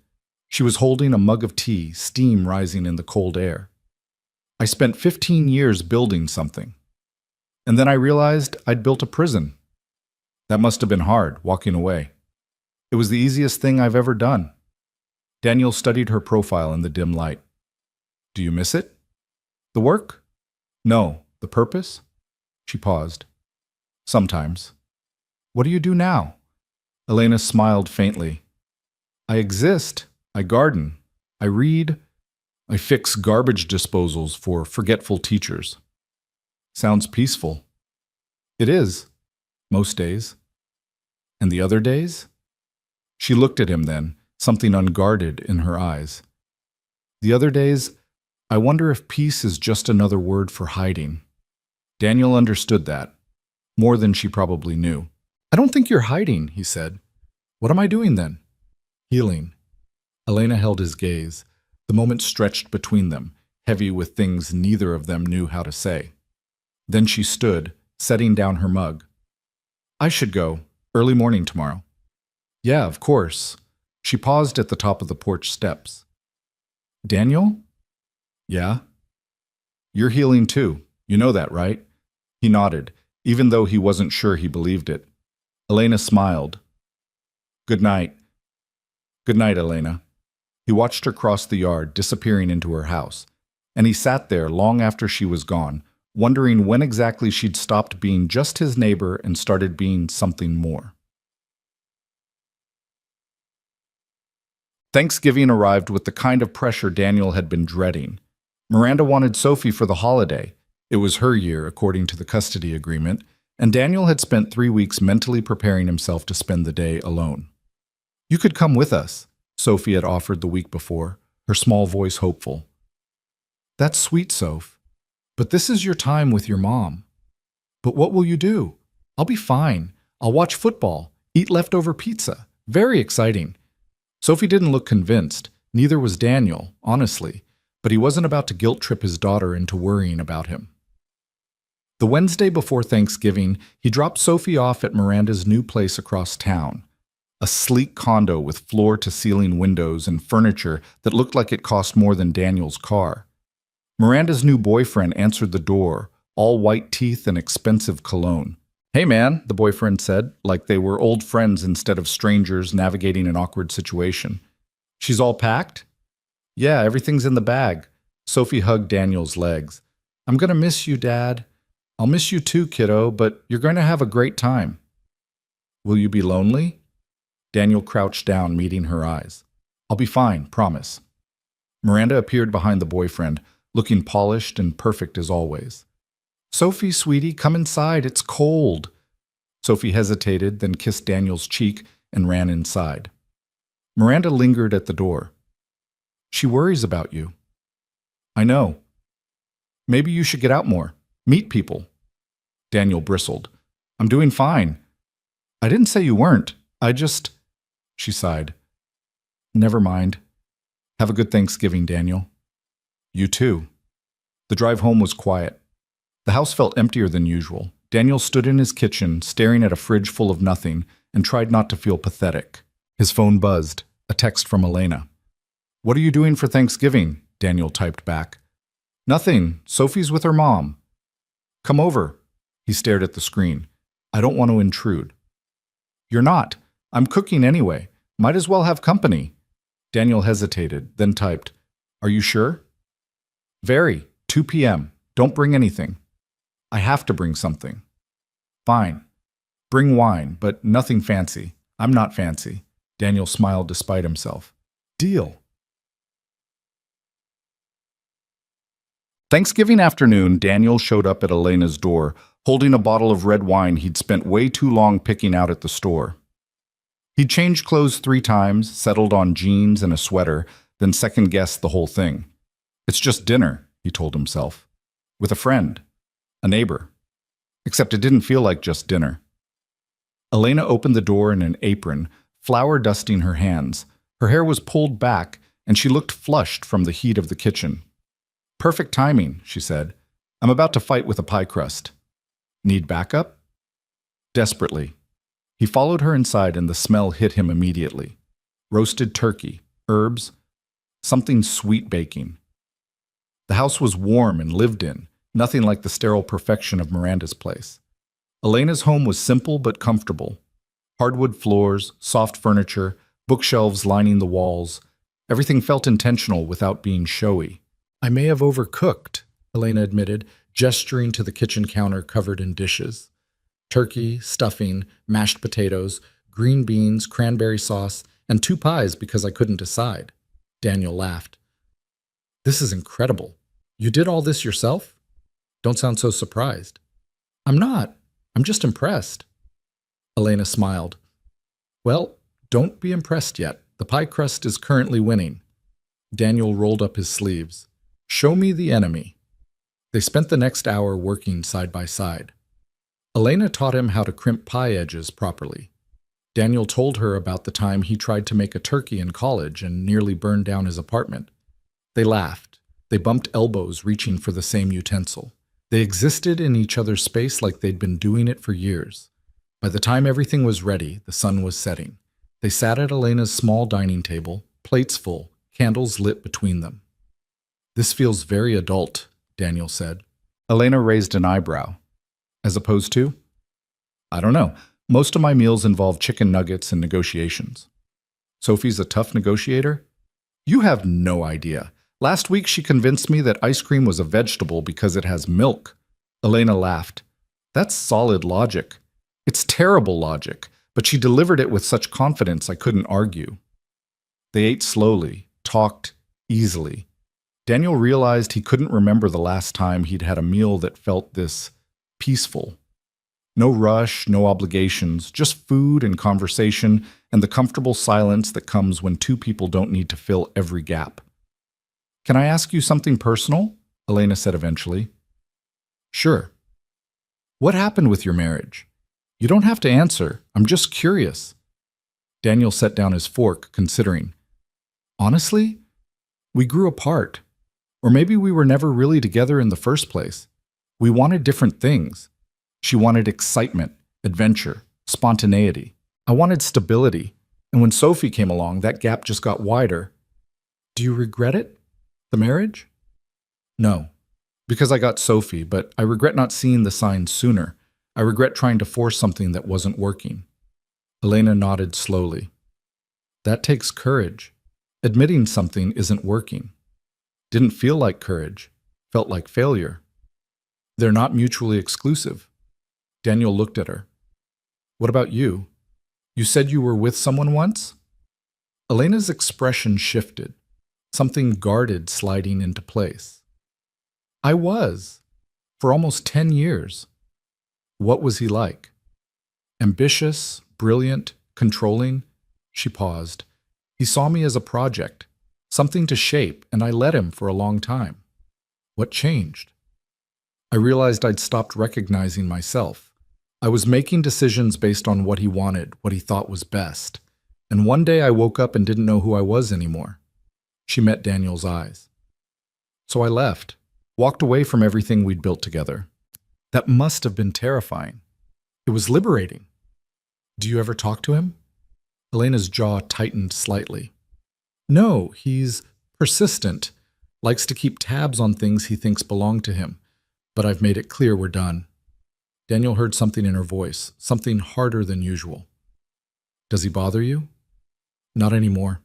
She was holding a mug of tea, steam rising in the cold air. I spent 15 years building something. And then I realized I'd built a prison. That must have been hard, walking away. It was the easiest thing I've ever done. Daniel studied her profile in the dim light. Do you miss it? The work? No. The purpose? She paused. Sometimes. What do you do now? Elena smiled faintly. I exist. I garden. I read. I fix garbage disposals for forgetful teachers. Sounds peaceful. It is. Most days. And the other days? She looked at him then, something unguarded in her eyes. The other days, I wonder if peace is just another word for hiding. Daniel understood that, more than she probably knew. I don't think you're hiding, he said. What am I doing then? Healing. Elena held his gaze. The moment stretched between them, heavy with things neither of them knew how to say. Then she stood, setting down her mug. I should go. Early morning tomorrow. Yeah, of course. She paused at the top of the porch steps. Daniel? Yeah? You're healing too. You know that, right? He nodded, even though he wasn't sure he believed it. Elena smiled. Good night. Good night, Elena. He watched her cross the yard, disappearing into her house, and he sat there long after she was gone, wondering when exactly she'd stopped being just his neighbor and started being something more. Thanksgiving arrived with the kind of pressure Daniel had been dreading. Miranda wanted Sophie for the holiday. It was her year, according to the custody agreement, and Daniel had spent 3 weeks mentally preparing himself to spend the day alone. You could come with us, Sophie had offered the week before, her small voice hopeful. That's sweet, Soph. But this is your time with your mom. But what will you do? I'll be fine. I'll watch football, eat leftover pizza. Very exciting. Sophie didn't look convinced. Neither was Daniel, honestly, but he wasn't about to guilt-trip his daughter into worrying about him. The Wednesday before Thanksgiving, he dropped Sophie off at Miranda's new place across town, a sleek condo with floor-to-ceiling windows and furniture that looked like it cost more than Daniel's car. Miranda's new boyfriend answered the door, all white teeth and expensive cologne. Hey man, the boyfriend said, like they were old friends instead of strangers navigating an awkward situation. She's all packed? Yeah, everything's in the bag. Sophie hugged Daniel's legs. I'm gonna miss you, Dad. I'll miss you too, kiddo, but you're going to have a great time. Will you be lonely? Daniel crouched down, meeting her eyes. I'll be fine, promise. Miranda appeared behind the boyfriend, looking polished and perfect as always. Sophie, sweetie, come inside. It's cold. Sophie hesitated, then kissed Daniel's cheek and ran inside. Miranda lingered at the door. She worries about you. I know. Maybe you should get out more. Meet people. Daniel bristled. I'm doing fine. I didn't say you weren't. She sighed. Never mind. Have a good Thanksgiving, Daniel. You too. The drive home was quiet. The house felt emptier than usual. Daniel stood in his kitchen, staring at a fridge full of nothing, and tried not to feel pathetic. His phone buzzed, a text from Elena. What are you doing for Thanksgiving? Daniel typed back. Nothing. Sophie's with her mom. Come over. He stared at the screen. I don't want to intrude. You're not. I'm cooking anyway. Might as well have company. Daniel hesitated, then typed, Are you sure? Very. 2 p.m. Don't bring anything. I have to bring something. Fine. Bring wine, but nothing fancy. I'm not fancy. Daniel smiled despite himself. Deal. Thanksgiving afternoon, Daniel showed up at Elena's door, holding a bottle of red wine he'd spent way too long picking out at the store. He'd changed clothes 3 times, settled on jeans and a sweater, then second-guessed the whole thing. It's just dinner, he told himself. With a friend. A neighbor. Except it didn't feel like just dinner. Elena opened the door in an apron, flour dusting her hands. Her hair was pulled back, and she looked flushed from the heat of the kitchen. "Perfect timing," she said. "I'm about to fight with a pie crust." "Need backup?" Desperately. He followed her inside, and the smell hit him immediately. Roasted turkey, herbs, something sweet baking. The house was warm and lived in, nothing like the sterile perfection of Miranda's place. Elena's home was simple but comfortable. Hardwood floors, soft furniture, bookshelves lining the walls. Everything felt intentional without being showy. "I may have overcooked," Elena admitted, gesturing to the kitchen counter covered in dishes. Turkey, stuffing, mashed potatoes, green beans, cranberry sauce, and 2 pies because I couldn't decide. Daniel laughed. "This is incredible. You did all this yourself? Don't sound so surprised." "I'm not. I'm just impressed." Elena smiled. "Well, don't be impressed yet. The pie crust is currently winning." Daniel rolled up his sleeves. "Show me the enemy." They spent the next hour working side by side. Elena taught him how to crimp pie edges properly. Daniel told her about the time he tried to make a turkey in college and nearly burned down his apartment. They laughed. They bumped elbows, reaching for the same utensil. They existed in each other's space like they'd been doing it for years. By the time everything was ready, the sun was setting. They sat at Elena's small dining table, plates full, candles lit between them. "This feels very adult," Daniel said. Elena raised an eyebrow. "As opposed to?" "I don't know. Most of my meals involve chicken nuggets and negotiations." "Sophie's a tough negotiator?" "You have no idea. Last week she convinced me that ice cream was a vegetable because it has milk." Elena laughed. "That's solid logic." "It's terrible logic, but she delivered it with such confidence I couldn't argue." They ate slowly, talked easily. Daniel realized he couldn't remember the last time he'd had a meal that felt this peaceful. No rush, no obligations, just food and conversation and the comfortable silence that comes when 2 people don't need to fill every gap. "Can I ask you something personal?" Elena said eventually. "Sure." "What happened with your marriage?" "You don't have to answer. I'm just curious." Daniel set down his fork, considering. "Honestly, we grew apart. Or maybe we were never really together in the first place. We wanted different things. She wanted excitement, adventure, spontaneity. I wanted stability. And when Sophie came along, that gap just got wider." "Do you regret it? The marriage?" "No, because I got Sophie, but I regret not seeing the signs sooner. I regret trying to force something that wasn't working." Elena nodded slowly. "That takes courage. Admitting something isn't working." "Didn't feel like courage. Felt like failure." "They're not mutually exclusive." Daniel looked at her. "What about you? You said you were with someone once?" Elena's expression shifted, something guarded sliding into place. "I was. For almost 10 years. "What was he like?" "Ambitious, brilliant, controlling." She paused. "He saw me as a project, something to shape, and I let him for a long time." "What changed?" "I realized I'd stopped recognizing myself. I was making decisions based on what he wanted, what he thought was best. And one day I woke up and didn't know who I was anymore." She met Daniel's eyes. "So I left, walked away from everything we'd built together." "That must have been terrifying." "It was liberating." "Do you ever talk to him?" Elena's jaw tightened slightly. "No, he's persistent, likes to keep tabs on things he thinks belong to him. But I've made it clear we're done." Daniel heard something in her voice, something harder than usual. "Does he bother you?" "Not anymore.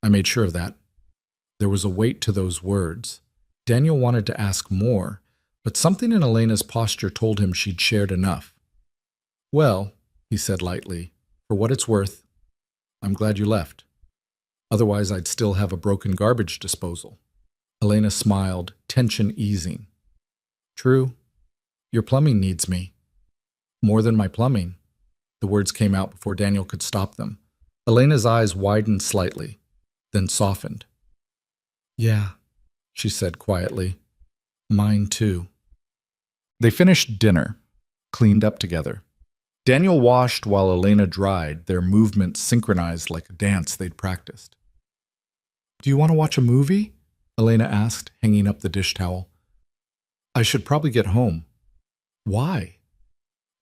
I made sure of that." There was a weight to those words. Daniel wanted to ask more, but something in Elena's posture told him she'd shared enough. "Well," he said lightly, "for what it's worth, I'm glad you left. Otherwise, I'd still have a broken garbage disposal." Elena smiled, tension easing. "True. Your plumbing needs me." "More than my plumbing." The words came out before Daniel could stop them. Elena's eyes widened slightly, then softened. "Yeah," she said quietly. "Mine too." They finished dinner, cleaned up together. Daniel washed while Elena dried, their movements synchronized like a dance they'd practiced. "Do you want to watch a movie?" Elena asked, hanging up the dish towel. "I should probably get home." "Why?"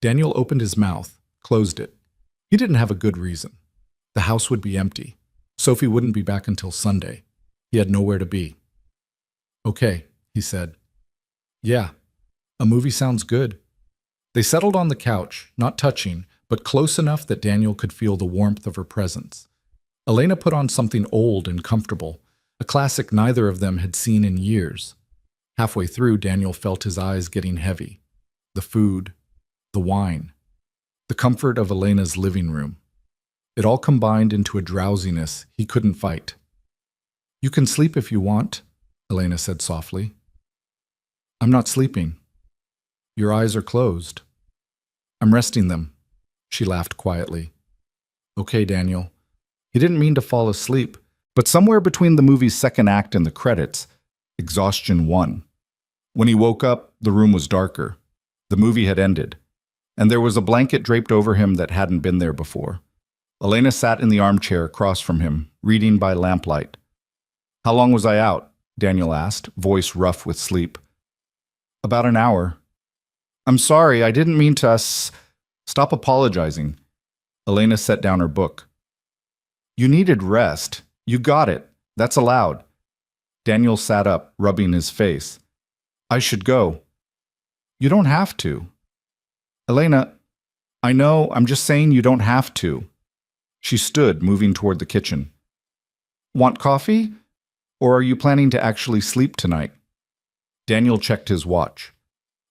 Daniel opened his mouth, closed it. He didn't have a good reason. The house would be empty. Sophie wouldn't be back until Sunday. He had nowhere to be. "Okay," he said. "Yeah, a movie sounds good." They settled on the couch, not touching, but close enough that Daniel could feel the warmth of her presence. Elena put on something old and comfortable, a classic neither of them had seen in years. Halfway through, Daniel felt his eyes getting heavy. The food, the wine, the comfort of Elena's living room. It all combined into a drowsiness he couldn't fight. "You can sleep if you want," Elena said softly. "I'm not sleeping. Your eyes are closed." "I'm resting them," she laughed quietly. "Okay, Daniel." He didn't mean to fall asleep, but somewhere between the movie's second act and the credits, exhaustion won. When he woke up, the room was darker. The movie had ended, and there was a blanket draped over him that hadn't been there before. Elena sat in the armchair across from him, reading by lamplight. "How long was I out?" Daniel asked, voice rough with sleep. "About an hour." "I'm sorry, I didn't mean to Stop apologizing." Elena set down her book. "You needed rest. You got it. That's allowed." Daniel sat up, rubbing his face. "I should go." "You don't have to." "Elena, I know, I'm just saying you don't have to." She stood, moving toward the kitchen. "Want coffee? Or are you planning to actually sleep tonight?" Daniel checked his watch.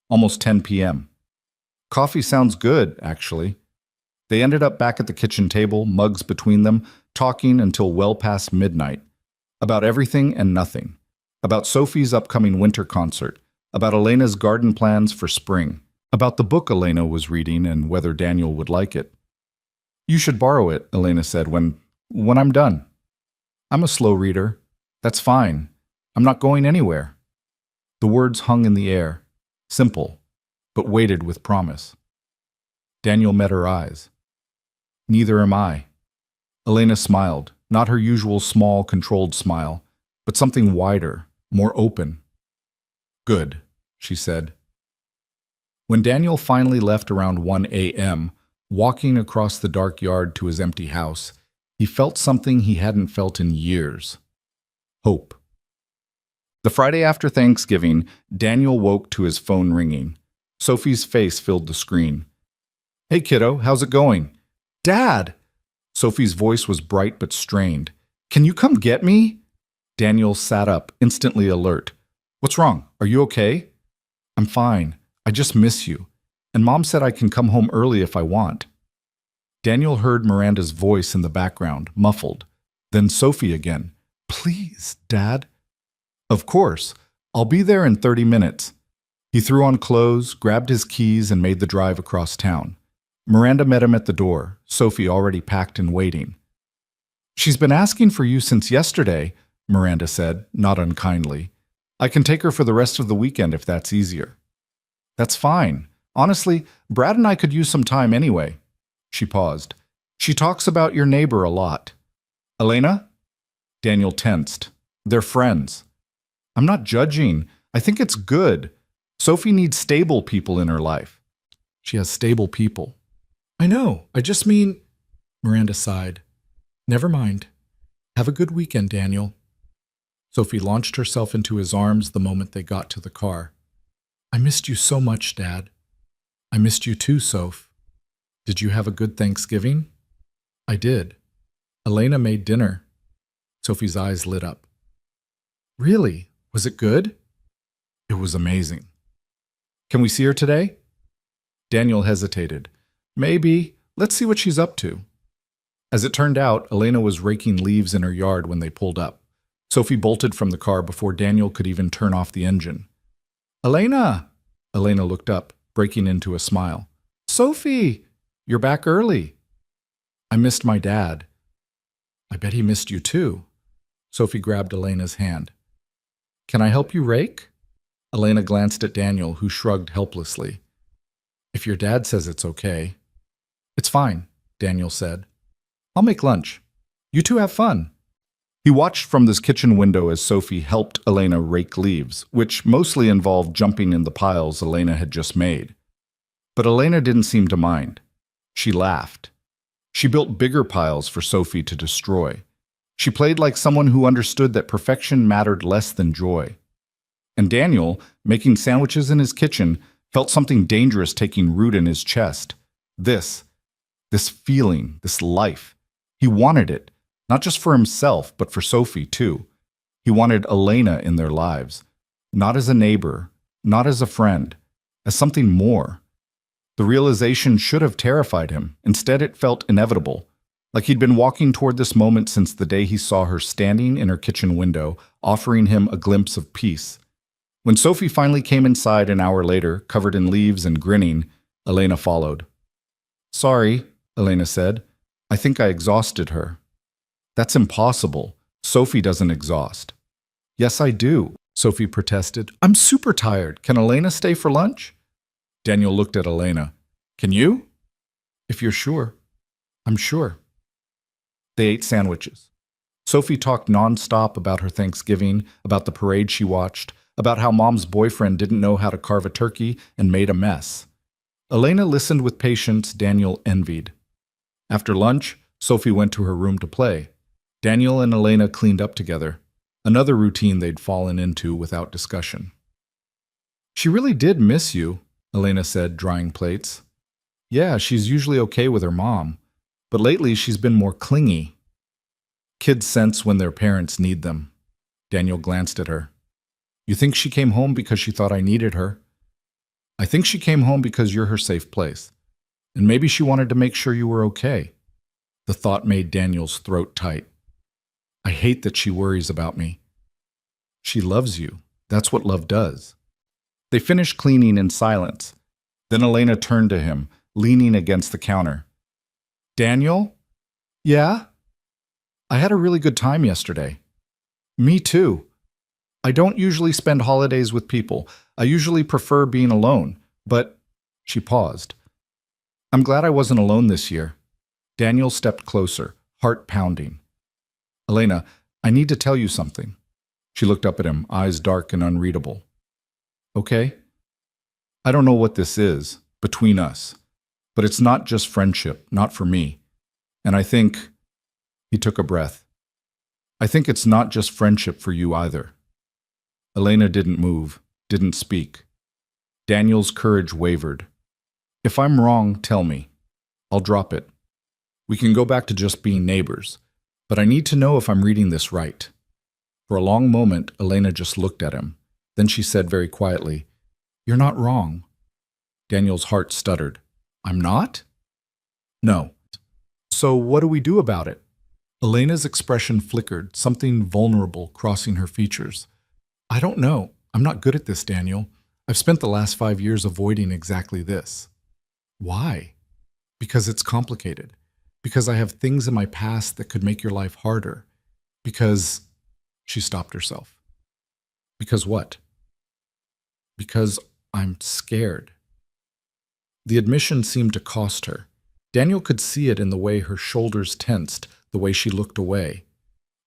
Almost 10 p.m. "Coffee sounds good, actually." They ended up back at the kitchen table, mugs between them, talking until well past midnight. About everything and nothing. About Sophie's upcoming winter concert. About Elena's garden plans for spring. About the book Elena was reading and whether Daniel would like it. "You should borrow it," Elena said, when I'm done." "I'm a slow reader." "That's fine. I'm not going anywhere." The words hung in the air, simple, but weighted with promise. Daniel met her eyes. "Neither am I." Elena smiled, not her usual small, controlled smile, but something wider, more open. "Good," she said. When Daniel finally left around 1 a.m., walking across the dark yard to his empty house, he felt something he hadn't felt in years. Hope. The Friday after Thanksgiving, Daniel woke to his phone ringing. Sophie's face filled the screen. "Hey, kiddo, how's it going?" "Dad!" Sophie's voice was bright but strained. "Can you come get me?" Daniel sat up, instantly alert. "What's wrong? Are you okay?" "I'm fine. I just miss you. And Mom said I can come home early if I want." Daniel heard Miranda's voice in the background, muffled. Then Sophie again. "Please, Dad." "Of course. I'll be there in 30 minutes. He threw on clothes, grabbed his keys, and made the drive across town. Miranda met him at the door, Sophie already packed and waiting. "She's been asking for you since yesterday," Miranda said, not unkindly. "I can take her for the rest of the weekend if that's easier." "That's fine. Honestly, Brad and I could use some time anyway." She paused. "She talks about your neighbor a lot." "Elena?" Daniel tensed. "They're friends." "I'm not judging. I think it's good. Sophie needs stable people in her life." "She has stable people." "I know. I just mean—" Miranda sighed. "Never mind. Have a good weekend, Daniel." Sophie launched herself into his arms the moment they got to the car. "I missed you so much, Dad." "I missed you too, Soph." "Did you have a good Thanksgiving?" "I did. Elena made dinner." Sophie's eyes lit up. "Really? Was it good?" "It was amazing." "Can we see her today?" Daniel hesitated. "Maybe. Let's see what she's up to." As it turned out, Elena was raking leaves in her yard when they pulled up. Sophie bolted from the car before Daniel could even turn off the engine. "Elena!" Elena looked up, breaking into a smile. "Sophie! You're back early." "I missed my dad." "I bet he missed you too." Sophie grabbed Elena's hand. "Can I help you rake?" Elena glanced at Daniel, who shrugged helplessly. "If your dad says it's okay." It's fine, Daniel said. I'll make lunch. You two have fun. He watched from this kitchen window as Sophie helped Elena rake leaves, which mostly involved jumping in the piles Elena had just made. But Elena didn't seem to mind. She laughed. She built bigger piles for Sophie to destroy. She played like someone who understood that perfection mattered less than joy. And Daniel, making sandwiches in his kitchen, felt something dangerous taking root in his chest. This feeling, this life. He wanted it, not just for himself, but for Sophie too. He wanted Elena in their lives, not as a neighbor, not as a friend, as something more. The realization should have terrified him. Instead, it felt inevitable, like he'd been walking toward this moment since the day he saw her standing in her kitchen window, offering him a glimpse of peace. When Sophie finally came inside an hour later, covered in leaves and grinning, Elena followed. Sorry, Elena said. I think I exhausted her. That's impossible. Sophie doesn't exhaust. Yes, I do, Sophie protested. I'm super tired. Can Elena stay for lunch? Daniel looked at Elena. Can you? If you're sure. I'm sure. They ate sandwiches. Sophie talked nonstop about her Thanksgiving, about the parade she watched, about how Mom's boyfriend didn't know how to carve a turkey and made a mess. Elena listened with patience Daniel envied. After lunch, Sophie went to her room to play. Daniel and Elena cleaned up together, another routine they'd fallen into without discussion. She really did miss you, Elena said, drying plates. Yeah, she's usually okay with her mom, but lately she's been more clingy. Kids sense when their parents need them. Daniel glanced at her. You think she came home because she thought I needed her? I think she came home because you're her safe place. And maybe she wanted to make sure you were okay. The thought made Daniel's throat tight. I hate that she worries about me. She loves you. That's what love does. They finished cleaning in silence. Then Elena turned to him, leaning against the counter. Daniel? Yeah? I had a really good time yesterday. Me too. I don't usually spend holidays with people. I usually prefer being alone, but she paused. I'm glad I wasn't alone this year. Daniel stepped closer, heart pounding. Elena, I need to tell you something. She looked up at him, eyes dark and unreadable. Okay? I don't know what this is, between us, but it's not just friendship, not for me. And I think, he took a breath, I think it's not just friendship for you either. Elena didn't move, didn't speak. Daniel's courage wavered. If I'm wrong, tell me. I'll drop it. We can go back to just being neighbors, but I need to know if I'm reading this right. For a long moment, Elena just looked at him. Then she said very quietly, You're not wrong. Daniel's heart stuttered. I'm not? No. So what do we do about it? Elena's expression flickered, something vulnerable crossing her features. I don't know. I'm not good at this, Daniel. I've spent the last 5 years avoiding exactly this. Why? Because it's complicated. Because I have things in my past that could make your life harder. Because... She stopped herself. Because what? Because I'm scared. The admission seemed to cost her. Daniel could see it in the way her shoulders tensed, the way she looked away.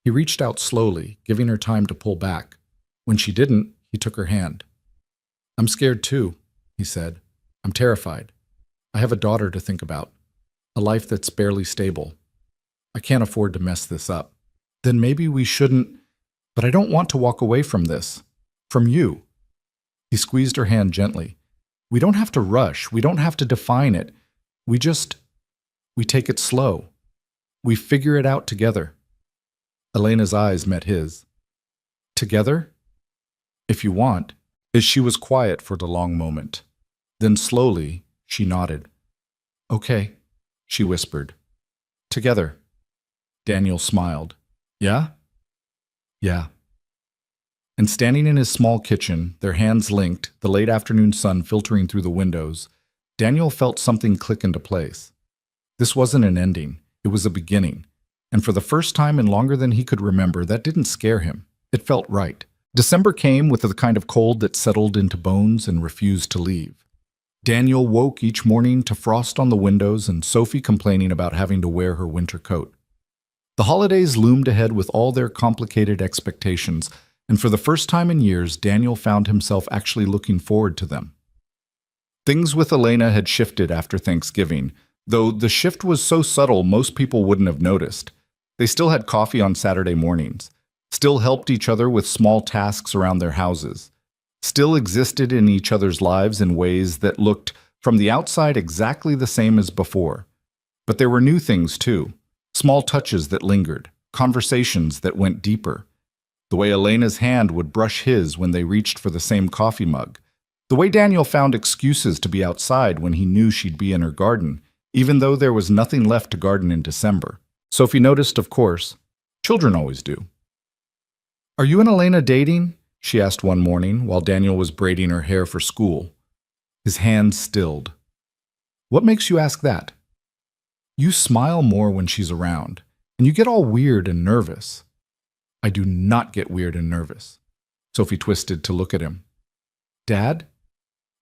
He reached out slowly, giving her time to pull back. When she didn't, he took her hand. I'm scared too, he said. I'm terrified. I have a daughter to think about. A life that's barely stable. I can't afford to mess this up. Then maybe we shouldn't... But I don't want to walk away from this. From you. He squeezed her hand gently. We don't have to rush. We don't have to define it. We take it slow. We figure it out together. Elena's eyes met his. Together? If you want. She was quiet for the long moment. Then slowly, she nodded. Okay, she whispered. Together. Daniel smiled. Yeah? Yeah. And standing in his small kitchen, their hands linked, the late afternoon sun filtering through the windows, Daniel felt something click into place. This wasn't an ending. It was a beginning. And for the first time in longer than he could remember, that didn't scare him. It felt right. December came with the kind of cold that settled into bones and refused to leave. Daniel woke each morning to frost on the windows and Sophie complaining about having to wear her winter coat. The holidays loomed ahead with all their complicated expectations, and for the first time in years, Daniel found himself actually looking forward to them. Things with Elena had shifted after Thanksgiving, though the shift was so subtle most people wouldn't have noticed. They still had coffee on Saturday mornings, still helped each other with small tasks around their houses, still existed in each other's lives in ways that looked, from the outside, exactly the same as before. But there were new things, too. Small touches that lingered, conversations that went deeper. The way Elena's hand would brush his when they reached for the same coffee mug. The way Daniel found excuses to be outside when he knew she'd be in her garden, even though there was nothing left to garden in December. Sophie noticed, of course. Children always do. "Are you and Elena dating?" she asked one morning while Daniel was braiding her hair for school. His hand stilled. "What makes you ask that?" "You smile more when she's around, and you get all weird and nervous." "I do not get weird and nervous." Sophie twisted to look at him. "Dad,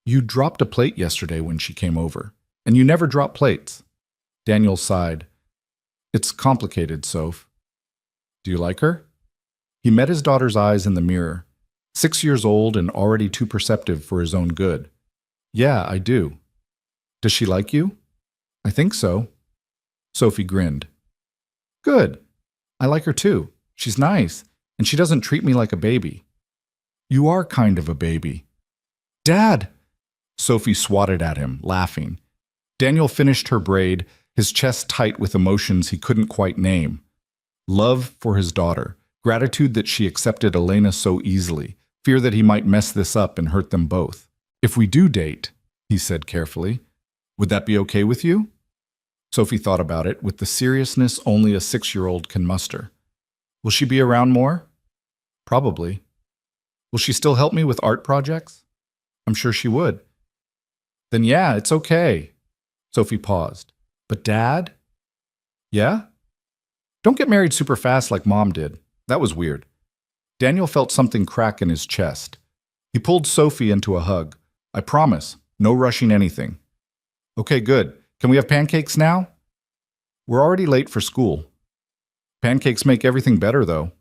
you dropped a plate yesterday when she came over, and you never drop plates." Daniel sighed. "It's complicated, Soph." "Do you like her?" He met his daughter's eyes in the mirror, 6 years old and already too perceptive for his own good. "Yeah, I do." "Does she like you?" "I think so." Sophie grinned. "Good. I like her too. She's nice, and she doesn't treat me like a baby." "You are kind of a baby." "Dad!" Sophie swatted at him, laughing. Daniel finished her braid, his chest tight with emotions he couldn't quite name. Love for his daughter, gratitude that she accepted Elena so easily, fear that he might mess this up and hurt them both. "If we do date," he said carefully, "would that be okay with you?" Sophie thought about it with the seriousness only a 6-year-old can muster. "Will she be around more?" "Probably." "Will she still help me with art projects?" "I'm sure she would." "Then yeah, it's okay." Sophie paused. "But Dad?" "Yeah?" "Don't get married super fast like Mom did. That was weird." Daniel felt something crack in his chest. He pulled Sophie into a hug. "I promise, no rushing anything." "Okay, good. Can we have pancakes now?" "We're already late for school." "Pancakes make everything better, though."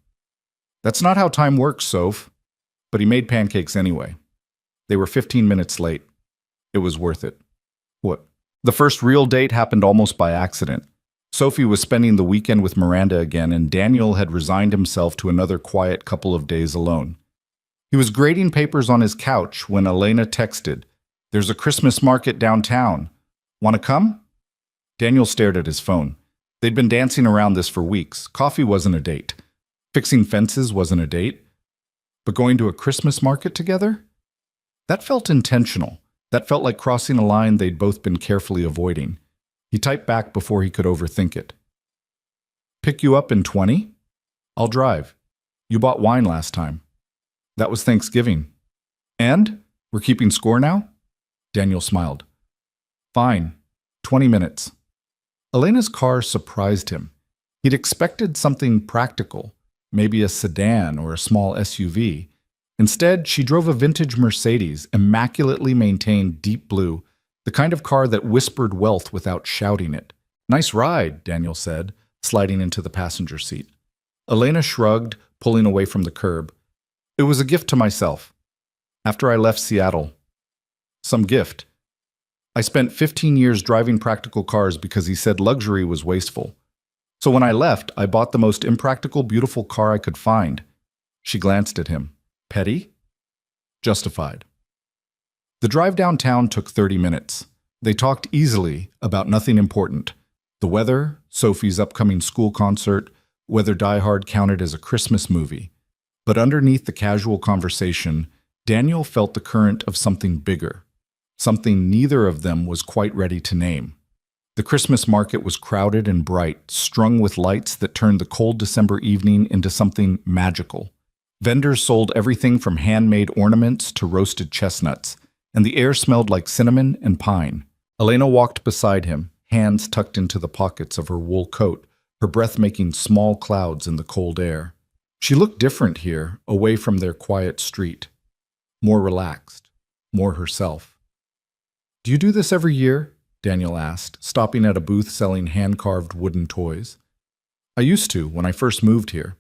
"That's not how time works, Soph." But he made pancakes anyway. They were 15 minutes late. It was worth it. What? The first real date happened almost by accident. Sophie was spending the weekend with Miranda again, and Daniel had resigned himself to another quiet couple of days alone. He was grading papers on his couch when Elena texted, "There's a Christmas market downtown. Want to come?" Daniel stared at his phone. They'd been dancing around this for weeks. Coffee wasn't a date. Fixing fences wasn't a date. But going to a Christmas market together? That felt intentional. That felt like crossing a line they'd both been carefully avoiding. He typed back before he could overthink it. "Pick you up in 20? I'll drive. You bought wine last time." "That was Thanksgiving." "And? We're keeping score now?" Daniel smiled. "Fine. 20 minutes. Elena's car surprised him. He'd expected something practical, maybe a sedan or a small SUV. Instead, she drove a vintage Mercedes, immaculately maintained deep blue, the kind of car that whispered wealth without shouting it. "Nice ride," Daniel said, sliding into the passenger seat. Elena shrugged, pulling away from the curb. "It was a gift to myself. After I left Seattle." "Some gift." "I spent 15 years driving practical cars because he said luxury was wasteful. So when I left, I bought the most impractical, beautiful car I could find." She glanced at him. "Petty?" "Justified." The drive downtown took 30 minutes. They talked easily about nothing important. The weather, Sophie's upcoming school concert, whether Die Hard counted as a Christmas movie. But underneath the casual conversation, Daniel felt the current of something bigger. Something neither of them was quite ready to name. The Christmas market was crowded and bright, strung with lights that turned the cold December evening into something magical. Vendors sold everything from handmade ornaments to roasted chestnuts, and the air smelled like cinnamon and pine. Elena walked beside him, hands tucked into the pockets of her wool coat, her breath making small clouds in the cold air. She looked different here, away from their quiet street. More relaxed, more herself. Do you do this every year? Daniel asked, stopping at a booth selling hand-carved wooden toys. I used to when I first moved here.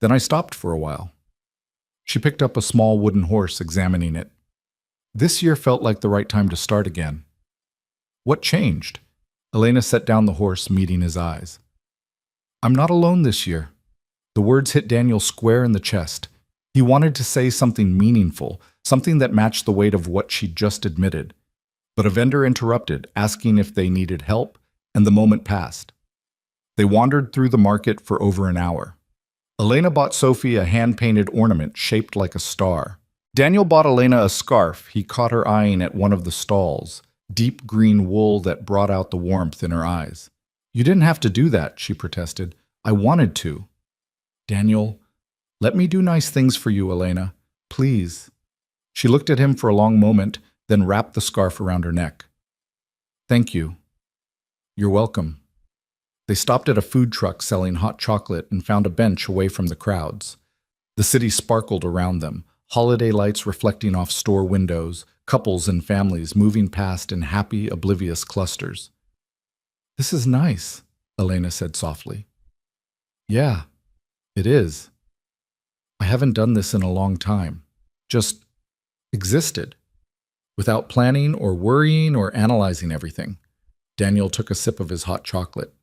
Then I stopped for a while. She picked up a small wooden horse, examining it. This year felt like the right time to start again. What changed? Elena set down the horse, meeting his eyes. I'm not alone this year. The words hit Daniel square in the chest. He wanted to say something meaningful, something that matched the weight of what she'd just admitted. But a vendor interrupted, asking if they needed help, and the moment passed. They wandered through the market for over an hour. Elena bought Sophie a hand-painted ornament shaped like a star. Daniel bought Elena a scarf he caught her eyeing at one of the stalls, deep green wool that brought out the warmth in her eyes. You didn't have to do that, she protested. I wanted to. Daniel, let me do nice things for you, Elena. Please. She looked at him for a long moment, then wrapped the scarf around her neck. Thank you. You're welcome. They stopped at a food truck selling hot chocolate and found a bench away from the crowds. The city sparkled around them, holiday lights reflecting off store windows, couples and families moving past in happy, oblivious clusters. This is nice, Elena said softly. Yeah, it is. I haven't done this in a long time. Just existed. Without planning or worrying or analyzing everything. Daniel took a sip of his hot chocolate.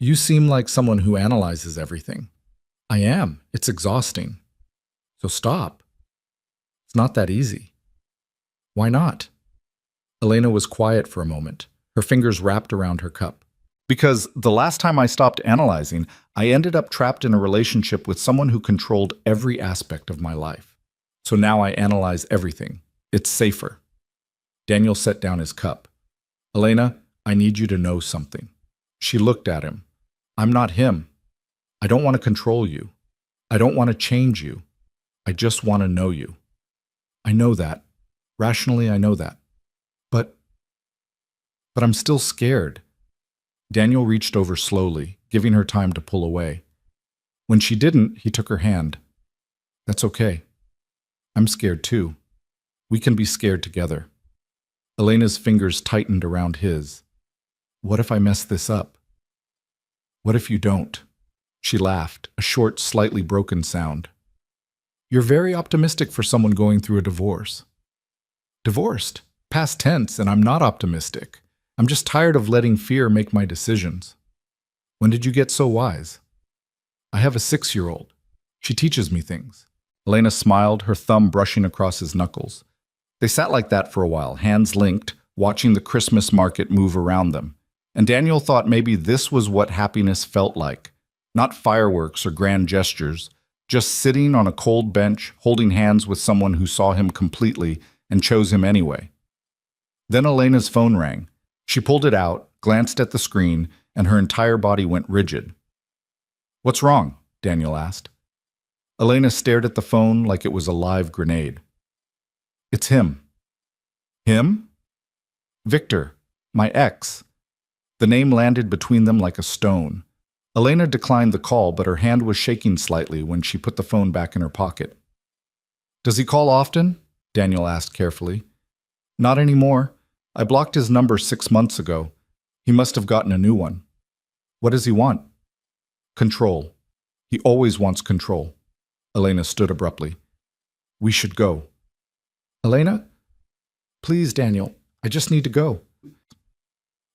You seem like someone who analyzes everything. I am. It's exhausting. So stop. It's not that easy. Why not? Elena was quiet for a moment, her fingers wrapped around her cup. Because the last time I stopped analyzing, I ended up trapped in a relationship with someone who controlled every aspect of my life. So now I analyze everything. It's safer. Daniel set down his cup. Elena, I need you to know something. She looked at him. I'm not him. I don't want to control you. I don't want to change you. I just want to know you. I know that. Rationally, I know that. But I'm still scared. Daniel reached over slowly, giving her time to pull away. When she didn't, he took her hand. That's okay. I'm scared too. We can be scared together. Elena's fingers tightened around his. What if I mess this up? What if you don't? She laughed, a short, slightly broken sound. You're very optimistic for someone going through a divorce. Divorced? Past tense, and I'm not optimistic. I'm just tired of letting fear make my decisions. When did you get so wise? I have a 6-year-old. She teaches me things. Elena smiled, her thumb brushing across his knuckles. They sat like that for a while, hands linked, watching the Christmas market move around them. And Daniel thought maybe this was what happiness felt like. Not fireworks or grand gestures, just sitting on a cold bench, holding hands with someone who saw him completely and chose him anyway. Then Elena's phone rang. She pulled it out, glanced at the screen, and her entire body went rigid. What's wrong? Daniel asked. Elena stared at the phone like it was a live grenade. It's him. Him? Victor, my ex. The name landed between them like a stone. Elena declined the call, but her hand was shaking slightly when she put the phone back in her pocket. Does he call often? Daniel asked carefully. Not anymore. I blocked his number 6 months ago. He must have gotten a new one. What does he want? Control. He always wants control. Elena stood abruptly. We should go. Elena? Please, Daniel. I just need to go.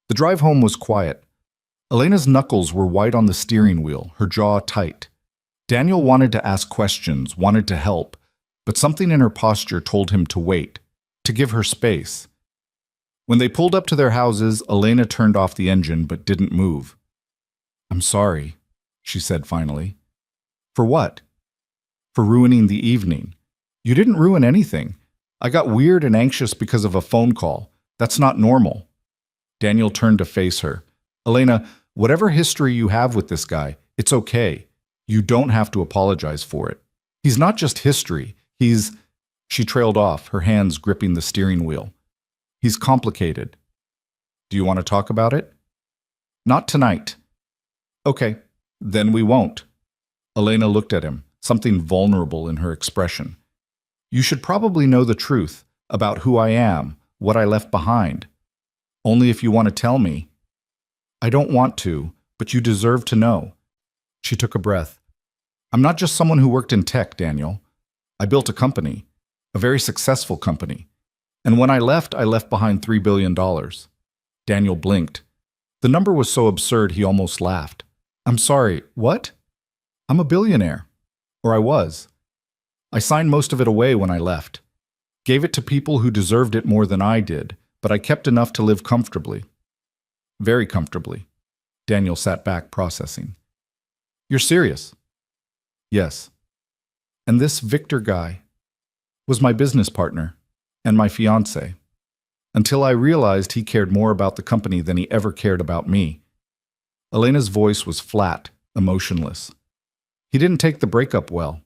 The drive home was quiet. Elena's knuckles were white on the steering wheel, her jaw tight. Daniel wanted to ask questions, wanted to help, but something in her posture told him to wait, to give her space. When they pulled up to their houses, Elena turned off the engine but didn't move. I'm sorry, she said finally. For what? For ruining the evening. You didn't ruin anything. I got weird and anxious because of a phone call. That's not normal. Daniel turned to face her. Elena, whatever history you have with this guy, it's okay. You don't have to apologize for it. He's not just history. She trailed off, her hands gripping the steering wheel. He's complicated. Do you want to talk about it? Not tonight. Okay, then we won't. Elena looked at him, something vulnerable in her expression. You should probably know the truth about who I am, what I left behind. Only if you want to tell me. I don't want to, but you deserve to know. She took a breath. I'm not just someone who worked in tech, Daniel. I built a company, a very successful company. And when I left behind $3 billion. Daniel blinked. The number was so absurd he almost laughed. I'm sorry, what? I'm a billionaire. Or I was. I signed most of it away when I left. Gave it to people who deserved it more than I did, but I kept enough to live comfortably. Very comfortably. Daniel sat back, processing. You're serious? Yes. And this Victor guy was my business partner and my fiancé, until I realized he cared more about the company than he ever cared about me. Elena's voice was flat, emotionless. He didn't take the breakup well,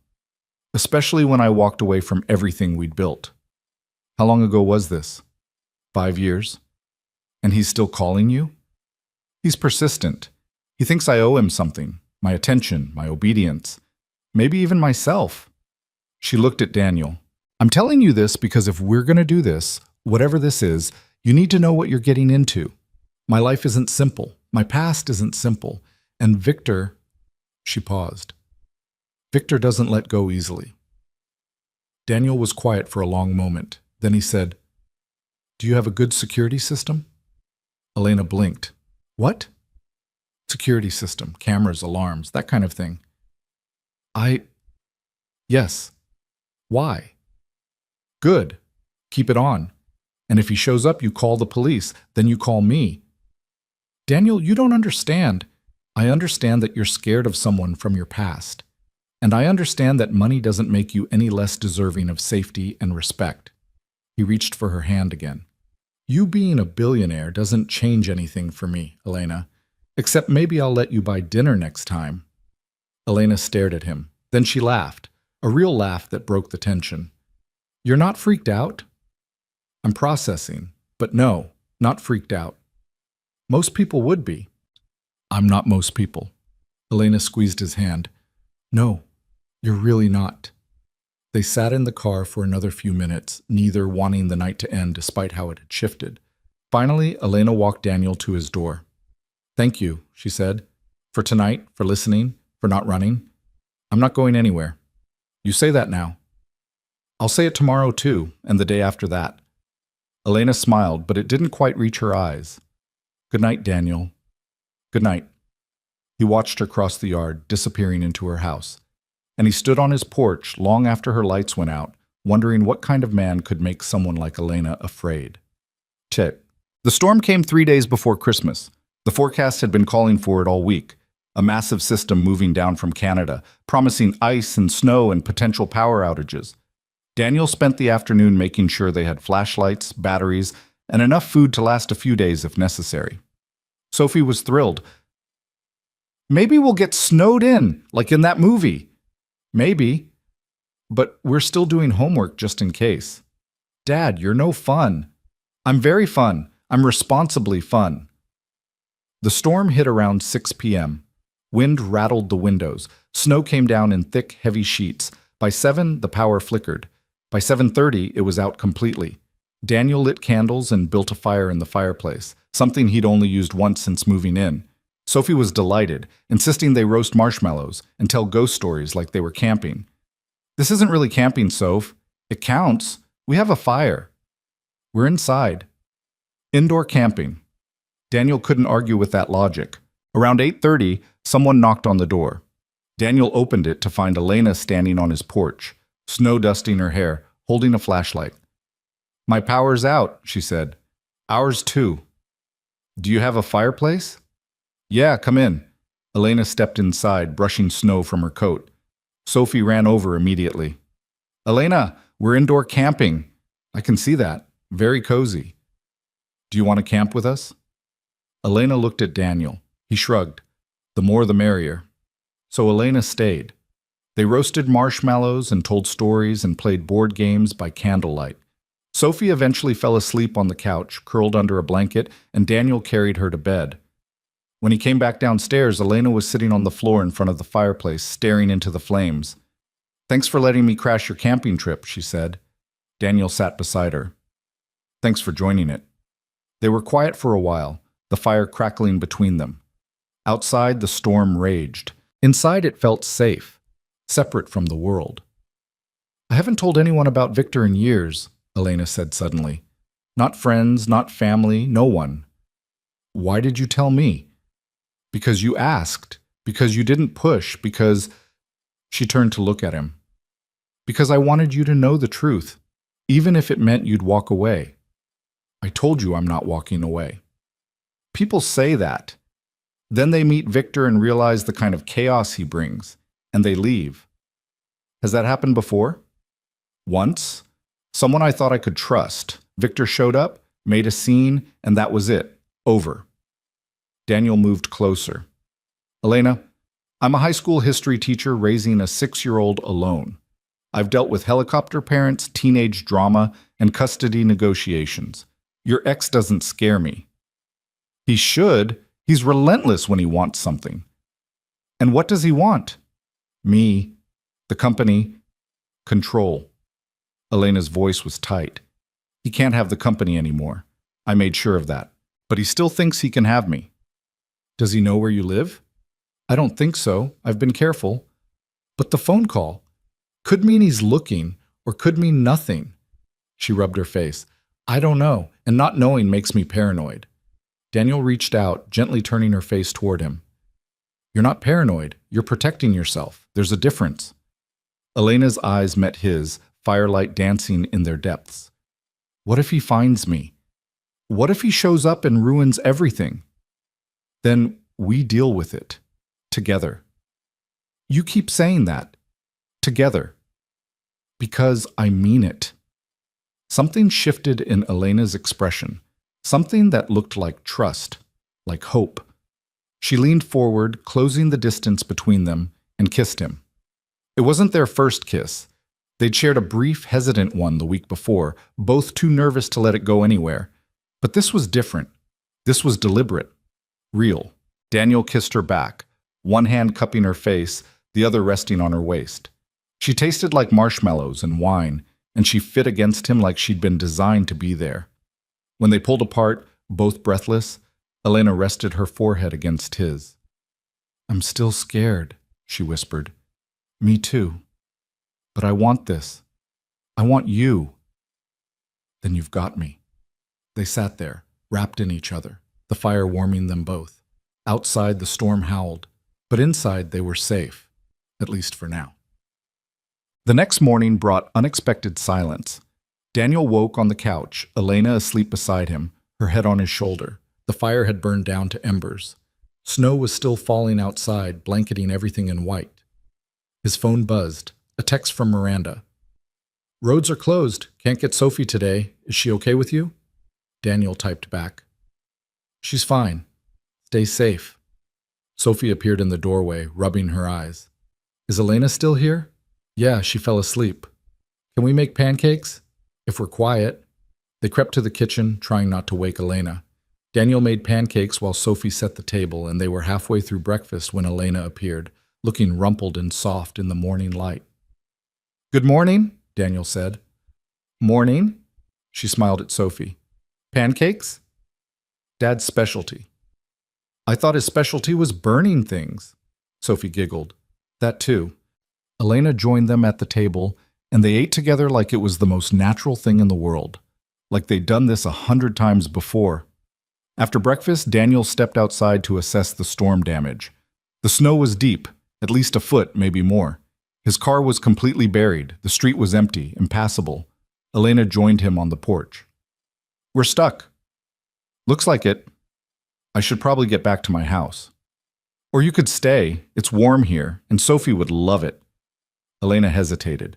especially when I walked away from everything we'd built. How long ago was this? 5 years? And he's still calling you? He's persistent. He thinks I owe him something, my attention, my obedience, maybe even myself. She looked at Daniel. I'm telling you this because if we're going to do this, whatever this is, you need to know what you're getting into. My life isn't simple. My past isn't simple. And Victor, she paused. Victor doesn't let go easily. Daniel was quiet for a long moment. Then he said, Do you have a good security system? Elena blinked. What? Security system, cameras, alarms, that kind of thing. Yes. Why? Good. Keep it on. And if he shows up, you call the police. Then you call me. Daniel, you don't understand. I understand that you're scared of someone from your past. And I understand that money doesn't make you any less deserving of safety and respect. He reached for her hand again. You being a billionaire doesn't change anything for me, Elena. Except maybe I'll let you buy dinner next time. Elena stared at him. Then she laughed. A real laugh that broke the tension. You're not freaked out? I'm processing. But no, not freaked out. Most people would be. I'm not most people. Elena squeezed his hand. No, you're really not. They sat in the car for another few minutes, neither wanting the night to end despite how it had shifted. Finally, Elena walked Daniel to his door. Thank you, she said, for tonight, for listening, for not running. I'm not going anywhere. You say that now. I'll say it tomorrow too, and the day after that. Elena smiled, but it didn't quite reach her eyes. Good night, Daniel. Good night. He watched her cross the yard, disappearing into her house. And he stood on his porch long after her lights went out, wondering what kind of man could make someone like Elena afraid. Check. The storm came 3 days before Christmas. The forecast had been calling for it all week. A massive system moving down from Canada, promising ice and snow and potential power outages. Daniel spent the afternoon making sure they had flashlights, batteries, and enough food to last a few days if necessary. Sophie was thrilled. Maybe we'll get snowed in, like in that movie. Maybe. But we're still doing homework just in case. Dad, you're no fun. I'm very fun. I'm responsibly fun. The storm hit around 6 p.m. Wind rattled the windows. Snow came down in thick, heavy sheets. By 7, the power flickered. By 7:30, it was out completely. Daniel lit candles and built a fire in the fireplace, something he'd only used once since moving in. Sophie was delighted, insisting they roast marshmallows and tell ghost stories like they were camping. This isn't really camping, Soph. It counts. We have a fire. We're inside. Indoor camping. Daniel couldn't argue with that logic. Around 8:30, someone knocked on the door. Daniel opened it to find Elena standing on his porch, snow dusting her hair, holding a flashlight. My power's out, she said. Ours too. Do you have a fireplace? Yeah, come in. Elena stepped inside, brushing snow from her coat. Sophie ran over immediately. Elena, we're indoor camping. I can see that. Very cozy. Do you want to camp with us? Elena looked at Daniel. He shrugged. The more the merrier. So Elena stayed. They roasted marshmallows and told stories and played board games by candlelight. Sophie eventually fell asleep on the couch, curled under a blanket, and Daniel carried her to bed. When he came back downstairs, Elena was sitting on the floor in front of the fireplace, staring into the flames. Thanks for letting me crash your camping trip, she said. Daniel sat beside her. Thanks for joining it. They were quiet for a while, the fire crackling between them. Outside, the storm raged. Inside, it felt safe, separate from the world. I haven't told anyone about Victor in years, Elena said suddenly. Not friends, not family, no one. Why did you tell me? Because you asked, because you didn't push, because... She turned to look at him. Because I wanted you to know the truth, even if it meant you'd walk away. I told you I'm not walking away. People say that. Then they meet Victor and realize the kind of chaos he brings, and they leave. Has that happened before? Once. Someone I thought I could trust. Victor showed up, made a scene, and that was it. Over. Daniel moved closer. Elena, I'm a high school history teacher raising a 6-year-old alone. I've dealt with helicopter parents, teenage drama, and custody negotiations. Your ex doesn't scare me. He should. He's relentless when he wants something. And what does he want? Me, the company, control. Elena's voice was tight. He can't have the company anymore. I made sure of that. But he still thinks he can have me. Does he know where you live? I don't think so. I've been careful. But the phone call could mean he's looking, or could mean nothing. She rubbed her face. I don't know, and not knowing makes me paranoid. Daniel reached out, gently turning her face toward him. You're not paranoid. You're protecting yourself. There's a difference. Elena's eyes met his, firelight dancing in their depths. What if he finds me? What if he shows up and ruins everything? Then we deal with it. Together. You keep saying that. Together. Because I mean it. Something shifted in Elena's expression. Something that looked like trust, like hope. She leaned forward, closing the distance between them, and kissed him. It wasn't their first kiss. They'd shared a brief, hesitant one the week before, both too nervous to let it go anywhere. But this was different. This was deliberate. Real. Daniel kissed her back, one hand cupping her face, the other resting on her waist. She tasted like marshmallows and wine, and she fit against him like she'd been designed to be there. When they pulled apart, both breathless, Elena rested her forehead against his. I'm still scared, she whispered. Me too. But I want this. I want you. Then you've got me. They sat there, wrapped in each other, the fire warming them both. Outside, the storm howled, but inside they were safe, at least for now. The next morning brought unexpected silence. Daniel woke on the couch, Elena asleep beside him, her head on his shoulder. The fire had burned down to embers. Snow was still falling outside, blanketing everything in white. His phone buzzed, a text from Miranda. Roads are closed. Can't get Sophie today. Is she okay with you? Daniel typed back. She's fine. Stay safe. Sophie appeared in the doorway, rubbing her eyes. Is Elena still here? Yeah, she fell asleep. Can we make pancakes? If we're quiet. They crept to the kitchen, trying not to wake Elena. Daniel made pancakes while Sophie set the table, and they were halfway through breakfast when Elena appeared, looking rumpled and soft in the morning light. Good morning, Daniel said. Morning? She smiled at Sophie. Pancakes? Dad's specialty. I thought his specialty was burning things. Sophie giggled. That too. Elena joined them at the table, and they ate together like it was the most natural thing in the world, like they'd done this 100 times before. After breakfast, Daniel stepped outside to assess the storm damage. The snow was deep, at least a foot, maybe more. His car was completely buried. The street was empty, impassable. Elena joined him on the porch. We're stuck. Looks like it. I should probably get back to my house. Or you could stay. It's warm here, and Sophie would love it. Elena hesitated.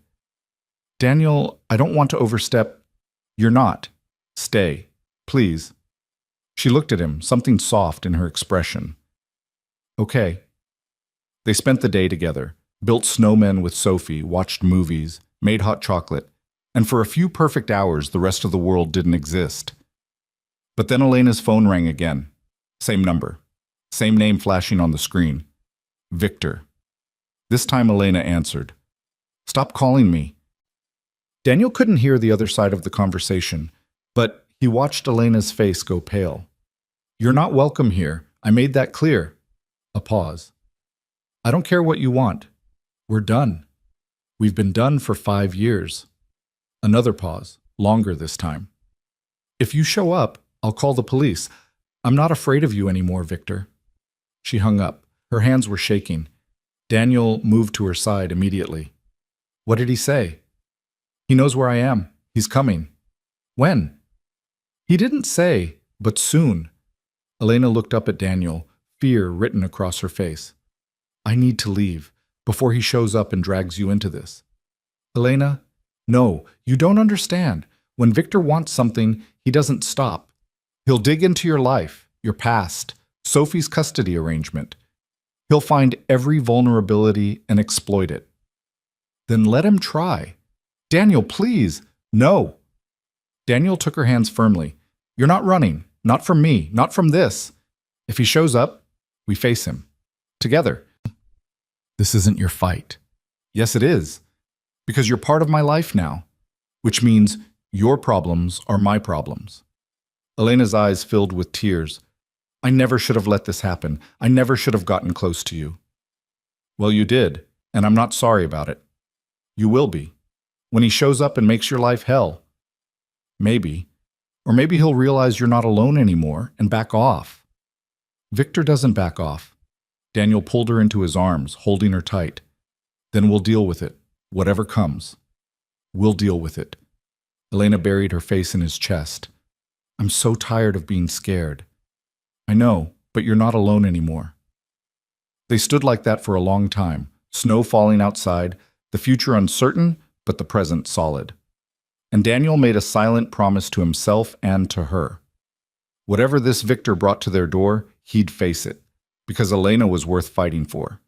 Daniel, I don't want to overstep. You're not. Stay. Please. She looked at him, something soft in her expression. Okay. They spent the day together, built snowmen with Sophie, watched movies, made hot chocolate, and for a few perfect hours the rest of the world didn't exist. But then Elena's phone rang again. Same number. Same name flashing on the screen. Victor. This time Elena answered. Stop calling me. Daniel couldn't hear the other side of the conversation, but He watched Elena's face go pale. You're not welcome here. I made that clear. A pause. I don't care what you want. We're done. We've been done for 5 years. Another pause, longer this time. If you show up, I'll call the police. I'm not afraid of you anymore, Victor. She hung up. Her hands were shaking. Daniel moved to her side immediately. What did he say? He knows where I am. He's coming. When? He didn't say, but soon. Elena looked up at Daniel, fear written across her face. I need to leave before he shows up and drags you into this. Elena, no, you don't understand. When Victor wants something, he doesn't stop. He'll dig into your life, your past, Sophie's custody arrangement. He'll find every vulnerability and exploit it. Then let him try. Daniel, please. No. Daniel took her hands firmly. You're not running. Not from me. Not from this. If he shows up, we face him. Together. This isn't your fight. Yes, it is. Because you're part of my life now. Which means your problems are my problems. Elena's eyes filled with tears. I never should have let this happen. I never should have gotten close to you. Well, you did, and I'm not sorry about it. You will be. When he shows up and makes your life hell. Maybe. Or maybe he'll realize you're not alone anymore and back off. Victor doesn't back off. Daniel pulled her into his arms, holding her tight. Then we'll deal with it, whatever comes. We'll deal with it. Elena buried her face in his chest. I'm so tired of being scared. I know, but you're not alone anymore. They stood like that for a long time, snow falling outside, the future uncertain, but the present solid. And Daniel made a silent promise to himself and to her. Whatever this Victor brought to their door, he'd face it, because Elena was worth fighting for.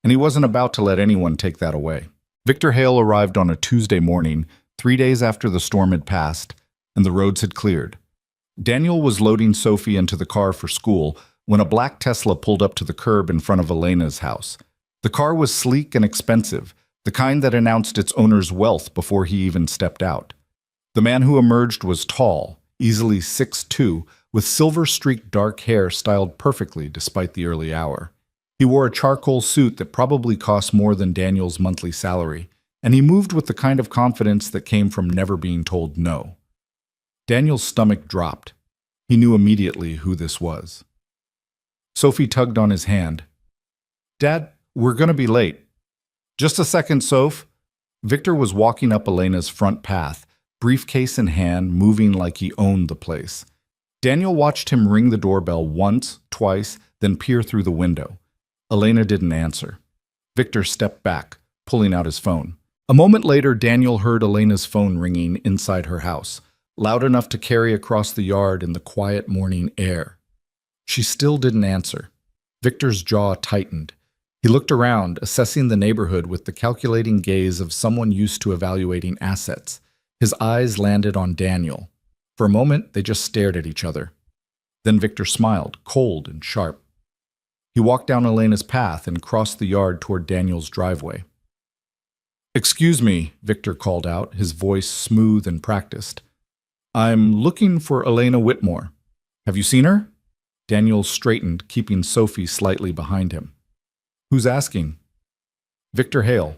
And he wasn't about to let anyone take that away. Victor Hale arrived on a Tuesday morning, 3 days after the storm had passed, and the roads had cleared. Daniel was loading Sophie into the car for school when a black Tesla pulled up to the curb in front of Elena's house. The car was sleek and expensive, the kind that announced its owner's wealth before he even stepped out. The man who emerged was tall, easily 6'2", with silver-streaked dark hair styled perfectly despite the early hour. He wore a charcoal suit that probably cost more than Daniel's monthly salary, and he moved with the kind of confidence that came from never being told no. Daniel's stomach dropped. He knew immediately who this was. Sophie tugged on his hand. Dad, we're gonna be late. Just a second, Soph. Victor was walking up Elena's front path, briefcase in hand, moving like he owned the place. Daniel watched him ring the doorbell once, twice, then peer through the window. Elena didn't answer. Victor stepped back, pulling out his phone. A moment later, Daniel heard Elena's phone ringing inside her house, loud enough to carry across the yard in the quiet morning air. She still didn't answer. Victor's jaw tightened. He looked around, assessing the neighborhood with the calculating gaze of someone used to evaluating assets. His eyes landed on Daniel. For a moment, they just stared at each other. Then Victor smiled, cold and sharp. He walked down Elena's path and crossed the yard toward Daniel's driveway. Excuse me, Victor called out, his voice smooth and practiced. I'm looking for Elena Whitmore. Have you seen her? Daniel straightened, keeping Sophie slightly behind him. Who's asking? Victor Hale.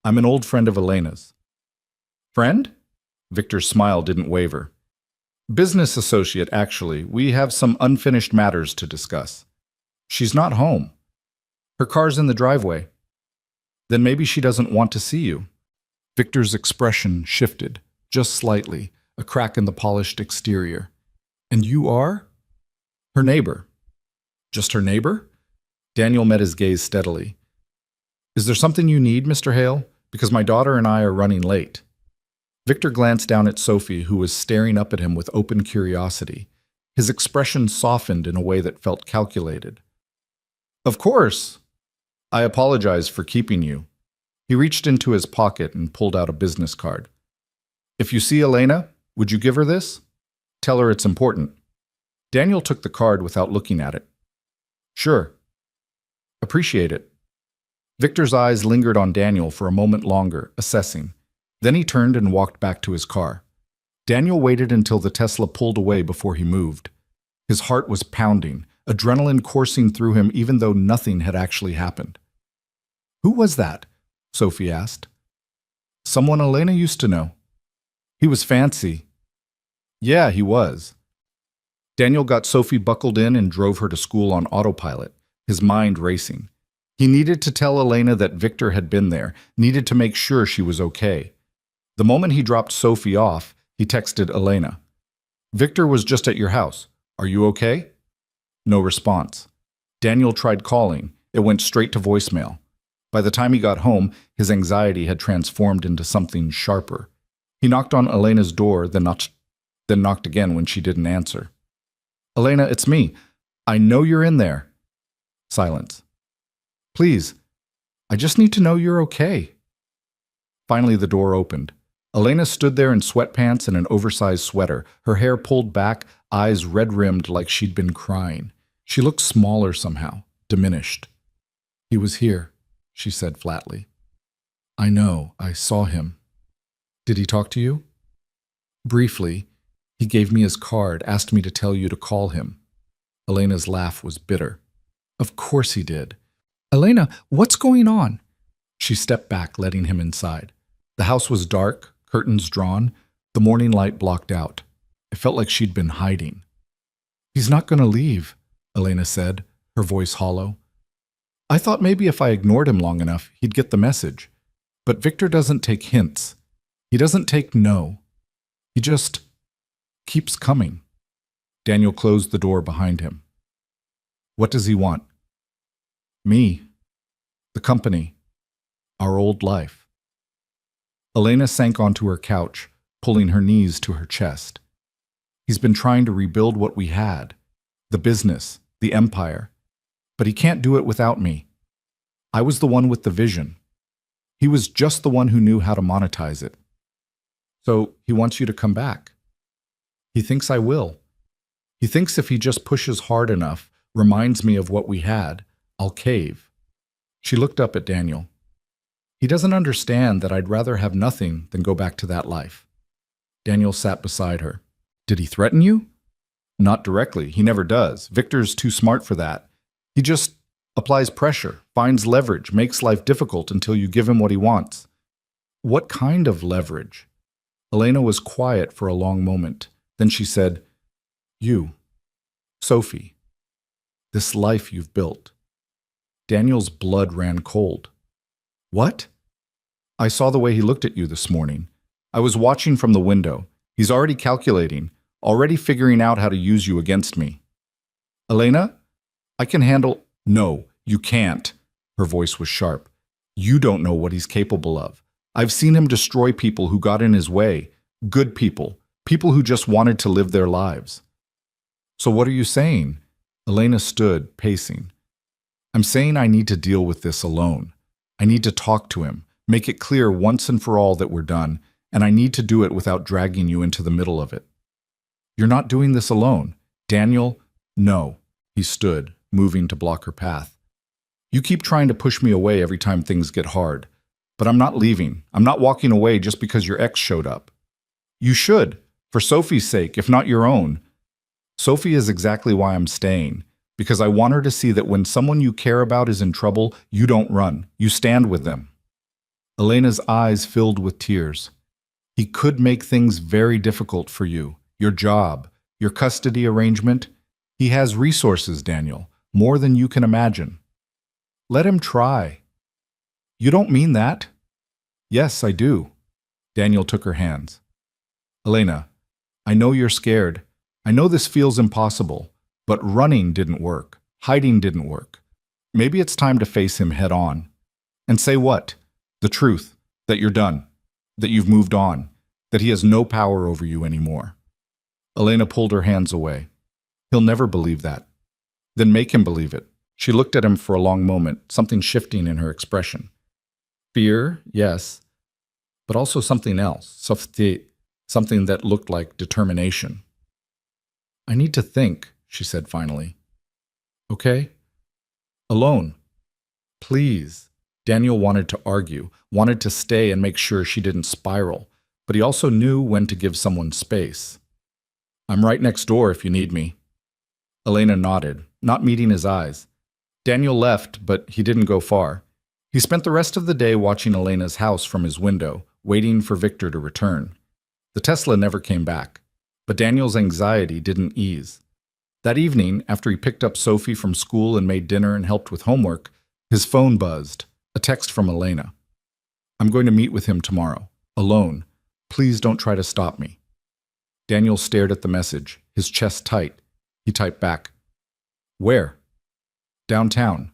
I'm an old friend of Elena's. Friend? Victor's smile didn't waver. Business associate, actually. We have some unfinished matters to discuss. She's not home. Her car's in the driveway. Then maybe she doesn't want to see you. Victor's expression shifted, just slightly, a crack in the polished exterior. And you are? Her neighbor. Just her neighbor? Daniel met his gaze steadily. Is there something you need, Mr. Hale? Because my daughter and I are running late. Victor glanced down at Sophie, who was staring up at him with open curiosity. His expression softened in a way that felt calculated. Of course. I apologize for keeping you. He reached into his pocket and pulled out a business card. If you see Elena, would you give her this? Tell her it's important. Daniel took the card without looking at it. Sure. Appreciate it. Victor's eyes lingered on Daniel for a moment longer, assessing. Then he turned and walked back to his car. Daniel waited until the Tesla pulled away before he moved. His heart was pounding, adrenaline coursing through him even though nothing had actually happened. "Who was that?" Sophie asked. "Someone Elena used to know." "He was fancy." "Yeah, he was." Daniel got Sophie buckled in and drove her to school on autopilot, his mind racing. He needed to tell Elena that Victor had been there, needed to make sure she was okay. The moment he dropped Sophie off, he texted Elena. "Victor was just at your house. Are you okay?" No response. Daniel tried calling. It went straight to voicemail. By the time he got home, his anxiety had transformed into something sharper. He knocked on Elena's door, then knocked again when she didn't answer. "Elena, it's me. I know you're in there." Silence. "Please, I just need to know you're okay." Finally, the door opened. Elena stood there in sweatpants and an oversized sweater, her hair pulled back, eyes red-rimmed like she'd been crying. She looked smaller somehow, diminished. "He was here," she said flatly. "I know, I saw him." "Did he talk to you?" "Briefly. He gave me his card, asked me to tell you to call him." Elena's laugh was bitter. "Of course he did." "Elena, what's going on?" She stepped back, letting him inside. The house was dark, curtains drawn, the morning light blocked out. It felt like she'd been hiding. "He's not going to leave," Elena said, her voice hollow. "I thought maybe if I ignored him long enough, he'd get the message. But Victor doesn't take hints. He doesn't take no. He just keeps coming." Daniel closed the door behind him. "What does he want?" "Me. The company. Our old life." Elena sank onto her couch, pulling her knees to her chest. "He's been trying to rebuild what we had. The business, the empire. But he can't do it without me. I was the one with the vision. He was just the one who knew how to monetize it. So he wants you to come back. He thinks I will. He thinks if he just pushes hard enough, reminds me of what we had, I'll cave." She looked up at Daniel. "He doesn't understand that I'd rather have nothing than go back to that life." Daniel sat beside her. "Did he threaten you?" "Not directly. He never does. Victor's too smart for that. He just applies pressure, finds leverage, makes life difficult until you give him what he wants." "What kind of leverage?" Elena was quiet for a long moment. Then she said, "You, Sophie, this life you've built." Daniel's blood ran cold. "What?" "I saw the way he looked at you this morning. I was watching from the window. He's already calculating, already figuring out how to use you against me." "Elena, I can handle—" "No, you can't." Her voice was sharp. "You don't know what he's capable of. I've seen him destroy people who got in his way. Good people. People who just wanted to live their lives." "So what are you saying?" Elena stood, pacing. "I'm saying I need to deal with this alone. I need to talk to him, make it clear once and for all that we're done, and I need to do it without dragging you into the middle of it." "You're not doing this alone." "Daniel, no." He stood, moving to block her path. "You keep trying to push me away every time things get hard. But I'm not leaving. I'm not walking away just because your ex showed up." "You should, for Sophie's sake, if not your own." "Sophie is exactly why I'm staying. Because I want her to see that when someone you care about is in trouble, you don't run. You stand with them." Elena's eyes filled with tears. "He could make things very difficult for you. Your job, your custody arrangement. He has resources, Daniel, more than you can imagine. Let him try." "You don't mean that." "Yes, I do." Daniel took her hands. "Elena, I know you're scared. I know this feels impossible. But running didn't work. Hiding didn't work. Maybe it's time to face him head on. And say what? The truth. That you're done. That you've moved on. That he has no power over you anymore." Elena pulled her hands away. "He'll never believe that." "Then make him believe it." She looked at him for a long moment, something shifting in her expression. Fear, yes, but also something else. Something that looked like determination. "I need to think," she said finally. "Okay? Alone. Please." Daniel wanted to argue, wanted to stay and make sure she didn't spiral, but he also knew when to give someone space. I'm right next door if you need me. Elena nodded, not meeting his eyes. Daniel left, but he didn't go far. He spent the rest of the day watching Elena's house from his window, waiting for Victor to return. The Tesla never came back, but Daniel's anxiety didn't ease. That evening, after he picked up Sophie from school and made dinner and helped with homework, his phone buzzed, a text from Elena. I'm going to meet with him tomorrow, alone. Please don't try to stop me. Daniel stared at the message, his chest tight. He typed back. Where? Downtown.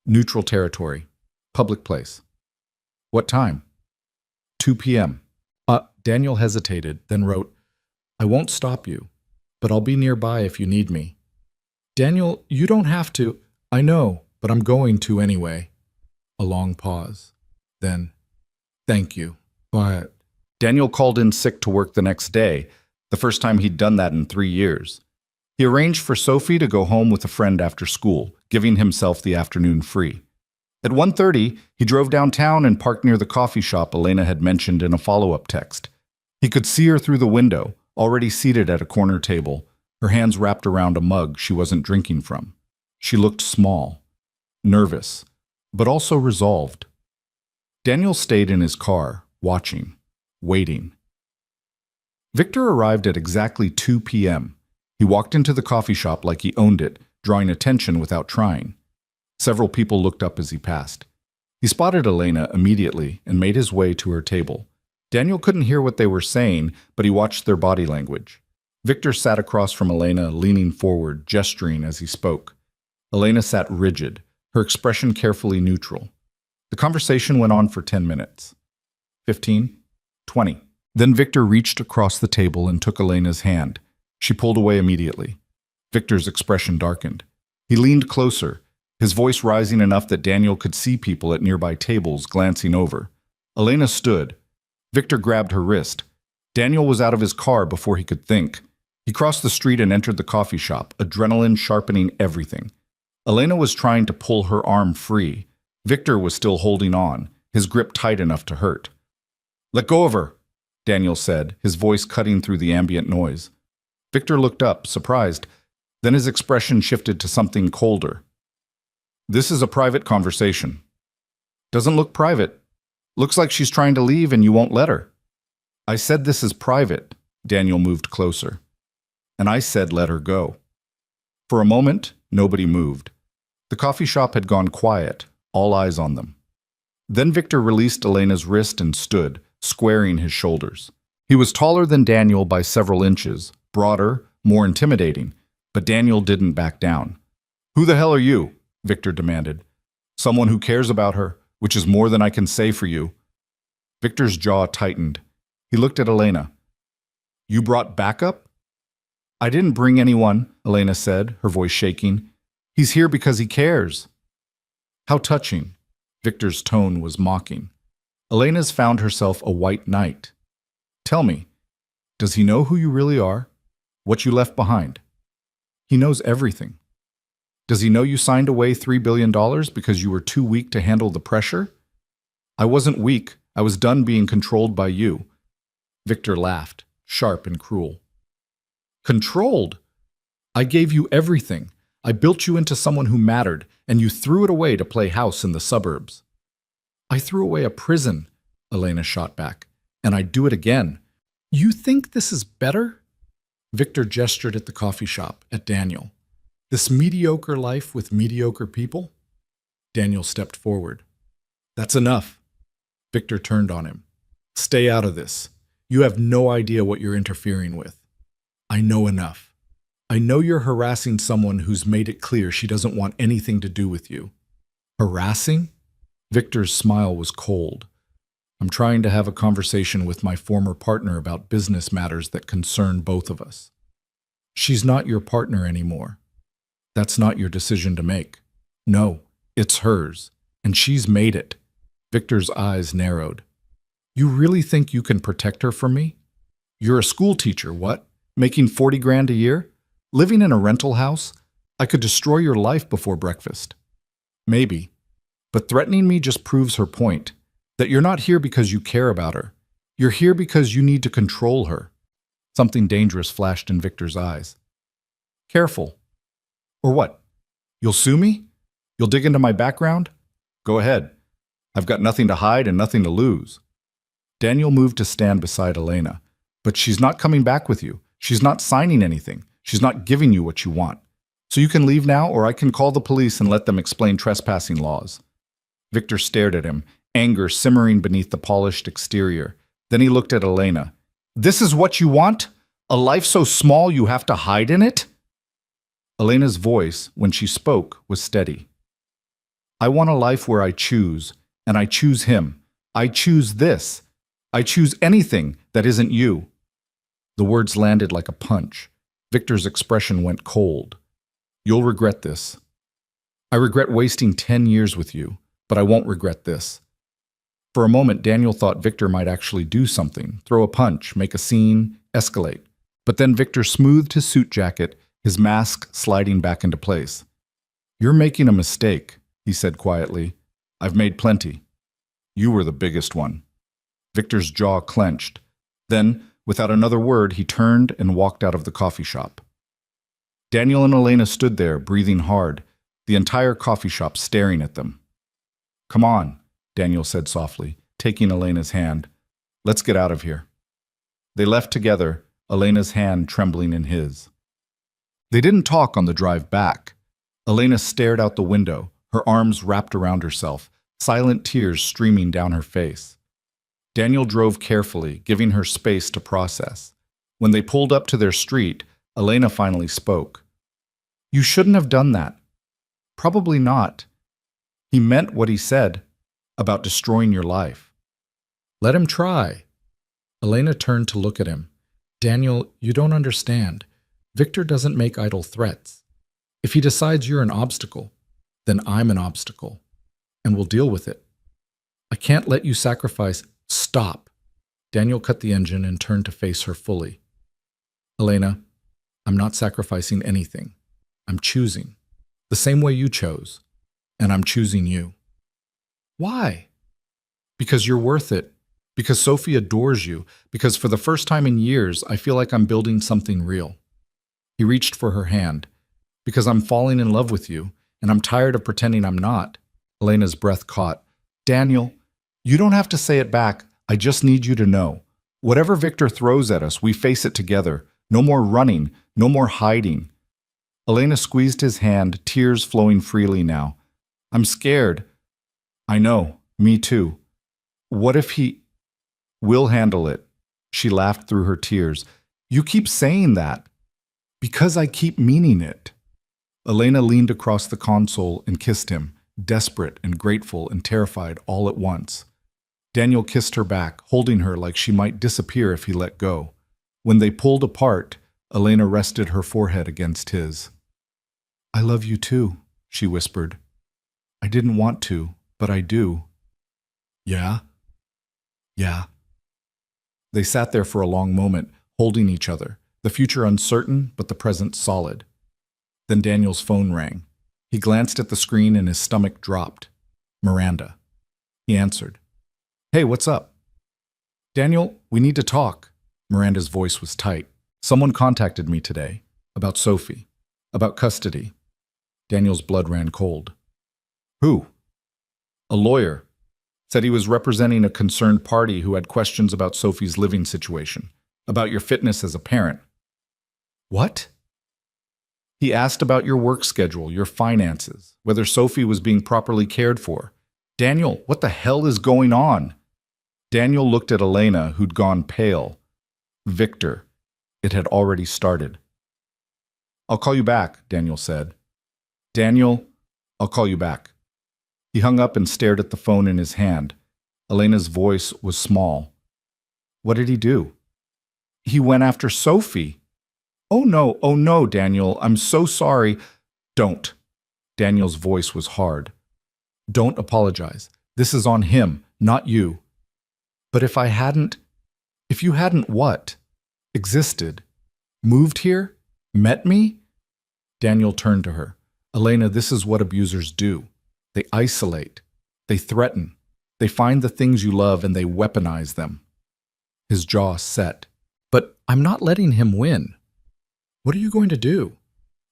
Neutral territory. Public place. What time? 2 p.m. Daniel hesitated, then wrote, I won't stop you, but I'll be nearby if you need me. Daniel, you don't have to. I know, but I'm going to anyway. A long pause. Then, thank you. But Daniel called in sick to work the next day, the first time he'd done that in 3 years. He arranged for Sophie to go home with a friend after school, giving himself the afternoon free. At 1:30, he drove downtown and parked near the coffee shop Elena had mentioned in a follow-up text. He could see her through the window, already seated at a corner table, her hands wrapped around a mug she wasn't drinking from. She looked small, nervous, but also resolved. Daniel stayed in his car, watching, waiting. Victor arrived at exactly 2 p.m. He walked into the coffee shop like he owned it, drawing attention without trying. Several people looked up as he passed. He spotted Elena immediately and made his way to her table. Daniel couldn't hear what they were saying, but he watched their body language. Victor sat across from Elena, leaning forward, gesturing as he spoke. Elena sat rigid, her expression carefully neutral. The conversation went on for 10 minutes. 15, 20. Then Victor reached across the table and took Elena's hand. She pulled away immediately. Victor's expression darkened. He leaned closer, his voice rising enough that Daniel could see people at nearby tables glancing over. Elena stood. Victor grabbed her wrist. Daniel was out of his car before he could think. He crossed the street and entered the coffee shop, adrenaline sharpening everything. Elena was trying to pull her arm free. Victor was still holding on, his grip tight enough to hurt. Let go of her, Daniel said, his voice cutting through the ambient noise. Victor looked up, surprised. Then his expression shifted to something colder. This is a private conversation. Doesn't look private. Looks like she's trying to leave and you won't let her. I said this is private. Daniel moved closer. And I said let her go. For a moment, nobody moved. The coffee shop had gone quiet, all eyes on them. Then Victor released Elena's wrist and stood, squaring his shoulders. He was taller than Daniel by several inches, broader, more intimidating, but Daniel didn't back down. Who the hell are you? Victor demanded. Someone who cares about her, which is more than I can say for you. Victor's jaw tightened. He looked at Elena. You brought backup? I didn't bring anyone, Elena said, her voice shaking. He's here because he cares. How touching. Victor's tone was mocking. Elena's found herself a white knight. Tell me, does he know who you really are? What you left behind? He knows everything. Does he know you signed away $3 billion because you were too weak to handle the pressure? I wasn't weak. I was done being controlled by you. Victor laughed, sharp and cruel. Controlled? I gave you everything. I built you into someone who mattered, and you threw it away to play house in the suburbs. I threw away a prison, Elena shot back, and I'd do it again. You think this is better? Victor gestured at the coffee shop, at Daniel. This mediocre life with mediocre people? Daniel stepped forward. That's enough. Victor turned on him. Stay out of this. You have no idea what you're interfering with. I know enough. I know you're harassing someone who's made it clear she doesn't want anything to do with you. Harassing? Victor's smile was cold. I'm trying to have a conversation with my former partner about business matters that concern both of us. She's not your partner anymore. That's not your decision to make. No, it's hers, and she's made it. Victor's eyes narrowed. You really think you can protect her from me? You're a school teacher, what? Making 40 grand a year? Living in a rental house? I could destroy your life before breakfast. Maybe. But threatening me just proves her point, that you're not here because you care about her. You're here because you need to control her. Something dangerous flashed in Victor's eyes. Careful. Or what? You'll sue me? You'll dig into my background? Go ahead. I've got nothing to hide and nothing to lose. Daniel moved to stand beside Elena. But she's not coming back with you. She's not signing anything. She's not giving you what you want. So you can leave now, or I can call the police and let them explain trespassing laws. Victor stared at him, anger simmering beneath the polished exterior. Then he looked at Elena. This is what you want? A life so small you have to hide in it? Elena's voice, when she spoke, was steady. I want a life where I choose, and I choose him. I choose this. I choose anything that isn't you. The words landed like a punch. Victor's expression went cold. You'll regret this. I regret wasting 10 years with you, but I won't regret this. For a moment, Daniel thought Victor might actually do something, throw a punch, make a scene, escalate. But then Victor smoothed his suit jacket, his mask sliding back into place. You're making a mistake, he said quietly. I've made plenty. You were the biggest one. Victor's jaw clenched. Then, without another word, he turned and walked out of the coffee shop. Daniel and Elena stood there, breathing hard, the entire coffee shop staring at them. Come on, Daniel said softly, taking Elena's hand. Let's get out of here. They left together, Elena's hand trembling in his. They didn't talk on the drive back. Elena stared out the window, her arms wrapped around herself, silent tears streaming down her face. Daniel drove carefully, giving her space to process. When they pulled up to their street, Elena finally spoke. You shouldn't have done that. Probably not. He meant what he said about destroying your life. Let him try. Elena turned to look at him. Daniel, you don't understand. Victor doesn't make idle threats. If he decides you're an obstacle, then I'm an obstacle, and we'll deal with it. I can't let you sacrifice. Stop. Daniel cut the engine and turned to face her fully. Elena, I'm not sacrificing anything. I'm choosing. The same way you chose. And I'm choosing you. Why? Because you're worth it. Because Sophie adores you. Because for the first time in years, I feel like I'm building something real. He reached for her hand. Because I'm falling in love with you, and I'm tired of pretending I'm not. Elena's breath caught. Daniel, you don't have to say it back. I just need you to know. Whatever Victor throws at us, we face it together. No more running. No more hiding. Elena squeezed his hand, tears flowing freely now. I'm scared. I know. Me too. What if he... We'll handle it. She laughed through her tears. You keep saying that. Because I keep meaning it. Elena leaned across the console and kissed him, desperate and grateful and terrified all at once. Daniel kissed her back, holding her like she might disappear if he let go. When they pulled apart, Elena rested her forehead against his. I love you too, she whispered. I didn't want to, but I do. Yeah? Yeah. They sat there for a long moment, holding each other, the future uncertain, but the present solid. Then Daniel's phone rang. He glanced at the screen and his stomach dropped. Miranda. He answered. Hey, what's up? Daniel, we need to talk. Miranda's voice was tight. Someone contacted me today. About Sophie. About custody. Daniel's blood ran cold. Who? A lawyer. Said he was representing a concerned party who had questions about Sophie's living situation. About your fitness as a parent. What? He asked about your work schedule, your finances, whether Sophie was being properly cared for. Daniel, what the hell is going on? Daniel looked at Elena, who'd gone pale. Victor. It had already started. I'll call you back, Daniel said. Daniel, I'll call you back. He hung up and stared at the phone in his hand. Elena's voice was small. What did he do? He went after Sophie. Oh no, Daniel, I'm so sorry. Don't. Daniel's voice was hard. Don't apologize. This is on him, not you. But if you hadn't what? Existed? Moved here? Met me? Daniel turned to her. Elena, this is what abusers do. They isolate. They threaten. They find the things you love and they weaponize them. His jaw set. But I'm not letting him win. What are you going to do?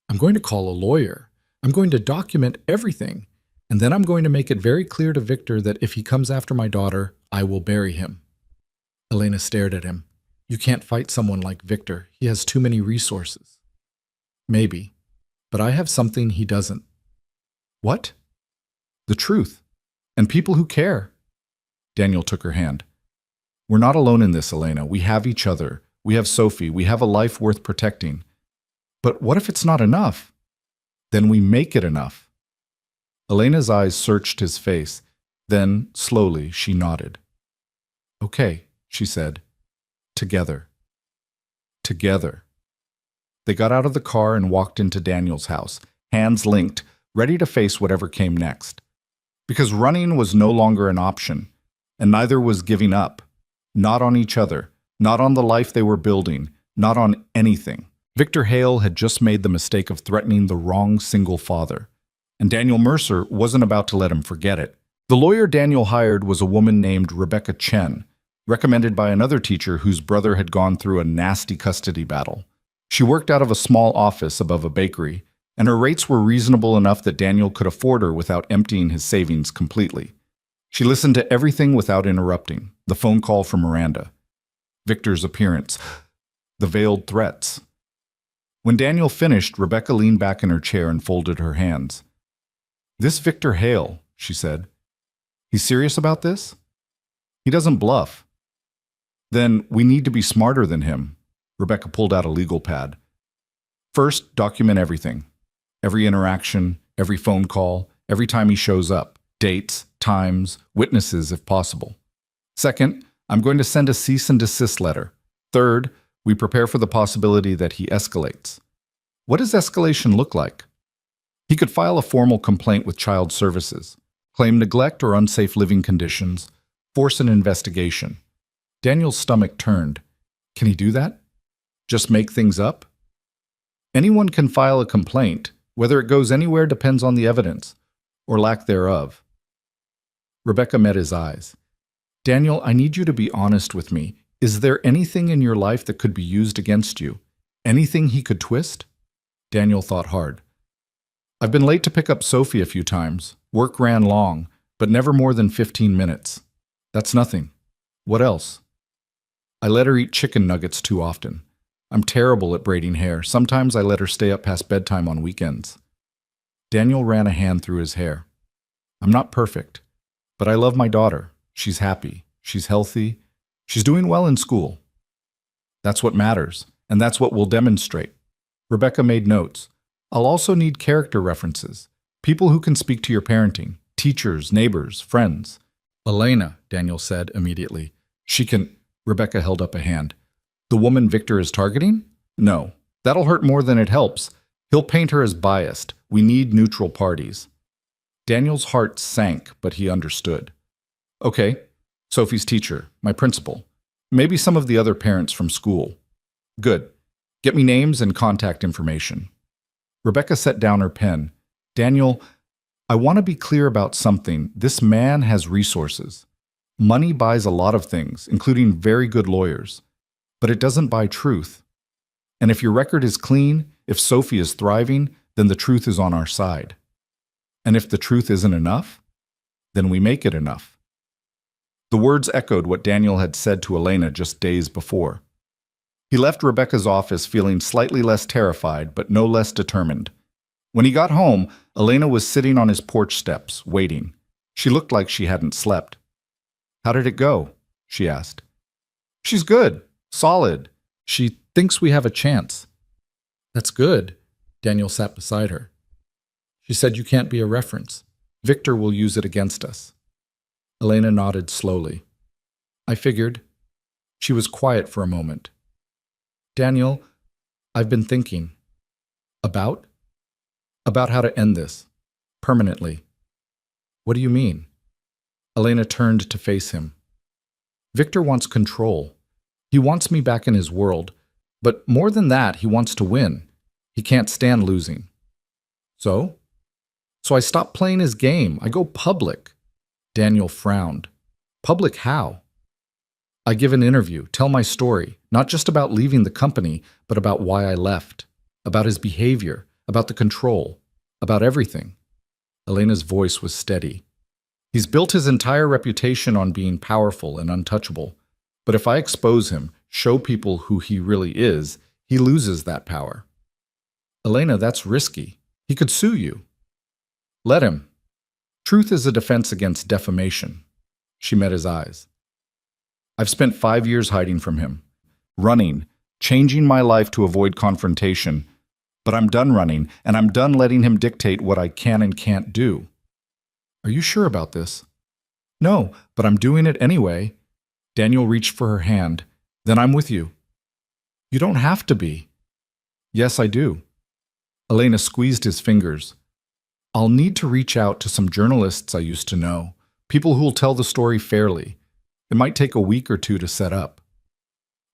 I'm going to call a lawyer. I'm going to document everything. And then I'm going to make it very clear to Victor that if he comes after my daughter, I will bury him. Elena stared at him. You can't fight someone like Victor. He has too many resources. Maybe. But I have something he doesn't. What? The truth. And people who care. Daniel took her hand. We're not alone in this, Elena. We have each other. We have Sophie. We have a life worth protecting. But what if it's not enough? Then we make it enough. Elena's eyes searched his face. Then, slowly, she nodded. Okay, she said. Together. Together. They got out of the car and walked into Daniel's house, hands linked, ready to face whatever came next. Because running was no longer an option, and neither was giving up. Not on each other, not on the life they were building, not on anything. Victor Hale had just made the mistake of threatening the wrong single father, and Daniel Mercer wasn't about to let him forget it. The lawyer Daniel hired was a woman named Rebecca Chen, recommended by another teacher whose brother had gone through a nasty custody battle. She worked out of a small office above a bakery, and her rates were reasonable enough that Daniel could afford her without emptying his savings completely. She listened to everything without interrupting. The phone call from Miranda, Victor's appearance, the veiled threats. When Daniel finished, Rebecca leaned back in her chair and folded her hands. This Victor Hale, she said. He's serious about this? He doesn't bluff. Then we need to be smarter than him. Rebecca pulled out a legal pad. First, document everything. Every interaction, every phone call, every time he shows up. Dates, times, witnesses if possible. Second, I'm going to send a cease and desist letter. Third, we prepare for the possibility that he escalates. What does escalation look like? He could file a formal complaint with Child Services, claim neglect or unsafe living conditions, force an investigation. Daniel's stomach turned. Can he do that? Just make things up? Anyone can file a complaint. Whether it goes anywhere depends on the evidence, or lack thereof. Rebecca met his eyes. Daniel, I need you to be honest with me. Is there anything in your life that could be used against you? Anything he could twist? Daniel thought hard. I've been late to pick up Sophie a few times. Work ran long, but never more than 15 minutes. That's nothing. What else? I let her eat chicken nuggets too often. I'm terrible at braiding hair. Sometimes I let her stay up past bedtime on weekends. Daniel ran a hand through his hair. I'm not perfect, but I love my daughter. She's happy. She's healthy. She's doing well in school. That's what matters, and that's what we'll demonstrate. Rebecca made notes. I'll also need character references. People who can speak to your parenting. Teachers, neighbors, friends. Elena, Daniel said immediately. She can... Rebecca held up a hand. The woman Victor is targeting? No. That'll hurt more than it helps. He'll paint her as biased. We need neutral parties. Daniel's heart sank, but he understood. Okay, Sophie's teacher, my principal. Maybe some of the other parents from school. Good. Get me names and contact information. Rebecca set down her pen. Daniel, I want to be clear about something. This man has resources. Money buys a lot of things, including very good lawyers. But it doesn't buy truth. And if your record is clean, if Sophie is thriving, then the truth is on our side. And if the truth isn't enough, then we make it enough. The words echoed what Daniel had said to Elena just days before. He left Rebecca's office feeling slightly less terrified, but no less determined. When he got home, Elena was sitting on his porch steps, waiting. She looked like she hadn't slept. How did it go? She asked. She's good. Solid. She thinks we have a chance. That's good. Daniel sat beside her. She said you can't be a reference. Victor will use it against us. Elena nodded slowly. I figured. She was quiet for a moment. Daniel, I've been thinking. About? About how to end this. Permanently. What do you mean? Elena turned to face him. Victor wants control. He wants me back in his world. But more than that, he wants to win. He can't stand losing. So? So I stop playing his game. I go public. Daniel frowned. Public how? I give an interview, tell my story, not just about leaving the company, but about why I left, about his behavior, about the control, about everything. Elena's voice was steady. He's built his entire reputation on being powerful and untouchable. But if I expose him, show people who he really is, he loses that power. Elena, that's risky. He could sue you. Let him. Truth is a defense against defamation. She met his eyes. I've spent 5 years hiding from him, running, changing my life to avoid confrontation. But I'm done running, and I'm done letting him dictate what I can and can't do. Are you sure about this? No, but I'm doing it anyway. Daniel reached for her hand. Then I'm with you. You don't have to be. Yes, I do. Elena squeezed his fingers. I'll need to reach out to some journalists I used to know, people who'll tell the story fairly. It might take a week or two to set up.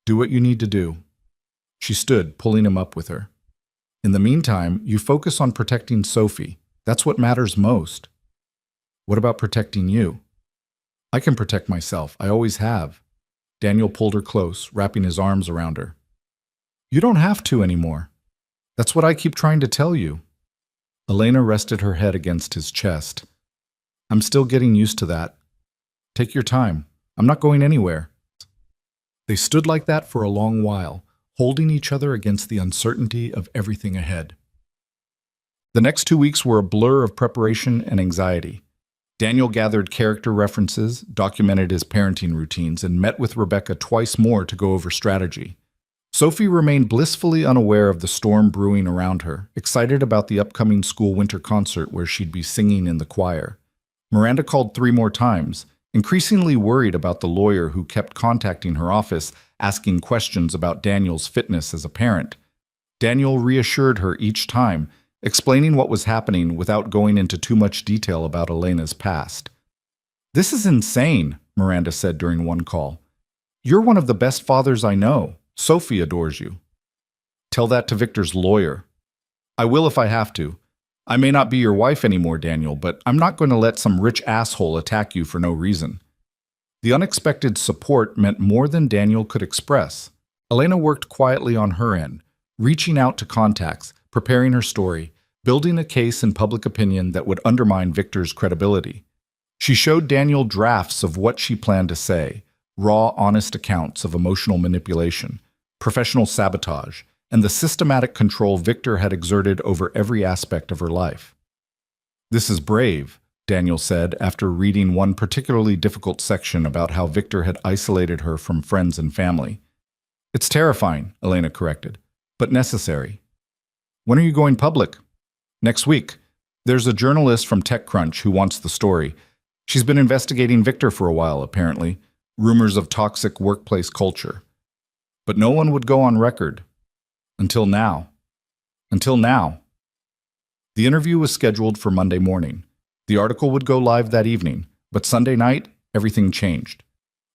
Do what you need to do. She stood, pulling him up with her. In the meantime, you focus on protecting Sophie. That's what matters most. What about protecting you? I can protect myself. I always have. Daniel pulled her close, wrapping his arms around her. You don't have to anymore. That's what I keep trying to tell you. Elena rested her head against his chest. I'm still getting used to that. Take your time. I'm not going anywhere. They stood like that for a long while, holding each other against the uncertainty of everything ahead. The next 2 weeks were a blur of preparation and anxiety. Daniel gathered character references, documented his parenting routines, and met with Rebecca twice more to go over strategy. Sophie remained blissfully unaware of the storm brewing around her, excited about the upcoming school winter concert where she'd be singing in the choir. Miranda called 3 more times, increasingly worried about the lawyer who kept contacting her office, asking questions about Daniel's fitness as a parent. Daniel reassured her each time, explaining what was happening without going into too much detail about Elena's past. This is insane, Miranda said during one call. You're one of the best fathers I know. Sophie adores you. Tell that to Victor's lawyer. I will if I have to. I may not be your wife anymore, Daniel, but I'm not going to let some rich asshole attack you for no reason. The unexpected support meant more than Daniel could express. Elena worked quietly on her end, reaching out to contacts, preparing her story, building a case in public opinion that would undermine Victor's credibility. She showed Daniel drafts of what she planned to say, raw, honest accounts of emotional manipulation, professional sabotage, and the systematic control Victor had exerted over every aspect of her life. This is brave, Daniel said after reading one particularly difficult section about how Victor had isolated her from friends and family. It's terrifying, Elena corrected, but necessary. When are you going public? Next week. There's a journalist from TechCrunch who wants the story. She's been investigating Victor for a while, apparently. Rumors of toxic workplace culture. But no one would go on record. Until now. Until now. The interview was scheduled for Monday morning. The article would go live that evening, but Sunday night, everything changed.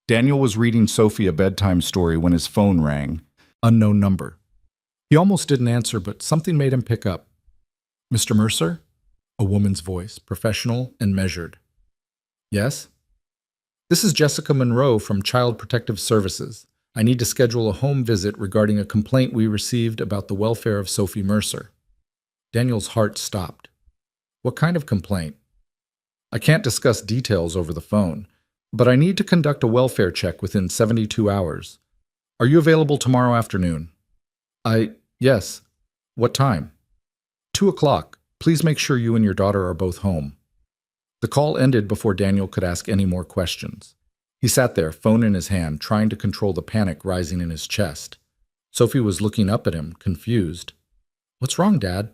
Daniel was reading Sophie a bedtime story when his phone rang. Unknown number. He almost didn't answer, but something made him pick up. Mr. Mercer? A woman's voice, professional and measured. Yes? This is Jessica Monroe from Child Protective Services. I need to schedule a home visit regarding a complaint we received about the welfare of Sophie Mercer. Daniel's heart stopped. What kind of complaint? I can't discuss details over the phone, but I need to conduct a welfare check within 72 hours. Are you available tomorrow afternoon? Yes. What time? 2 o'clock. Please make sure you and your daughter are both home. The call ended before Daniel could ask any more questions. He sat there, phone in his hand, trying to control the panic rising in his chest. Sophie was looking up at him, confused. What's wrong, Dad?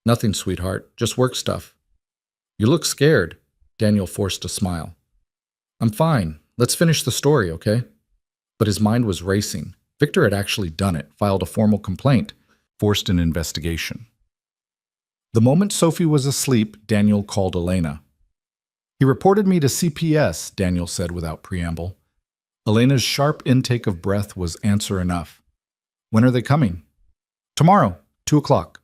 Nothing, sweetheart. Just work stuff. You look scared. Daniel forced a smile. I'm fine. Let's finish the story, okay? But his mind was racing. Victor had actually done it, filed a formal complaint, forced an investigation. The moment Sophie was asleep, Daniel called Elena. He reported me to CPS, Daniel said without preamble. Elena's sharp intake of breath was answer enough. When are they coming? Tomorrow, 2 o'clock.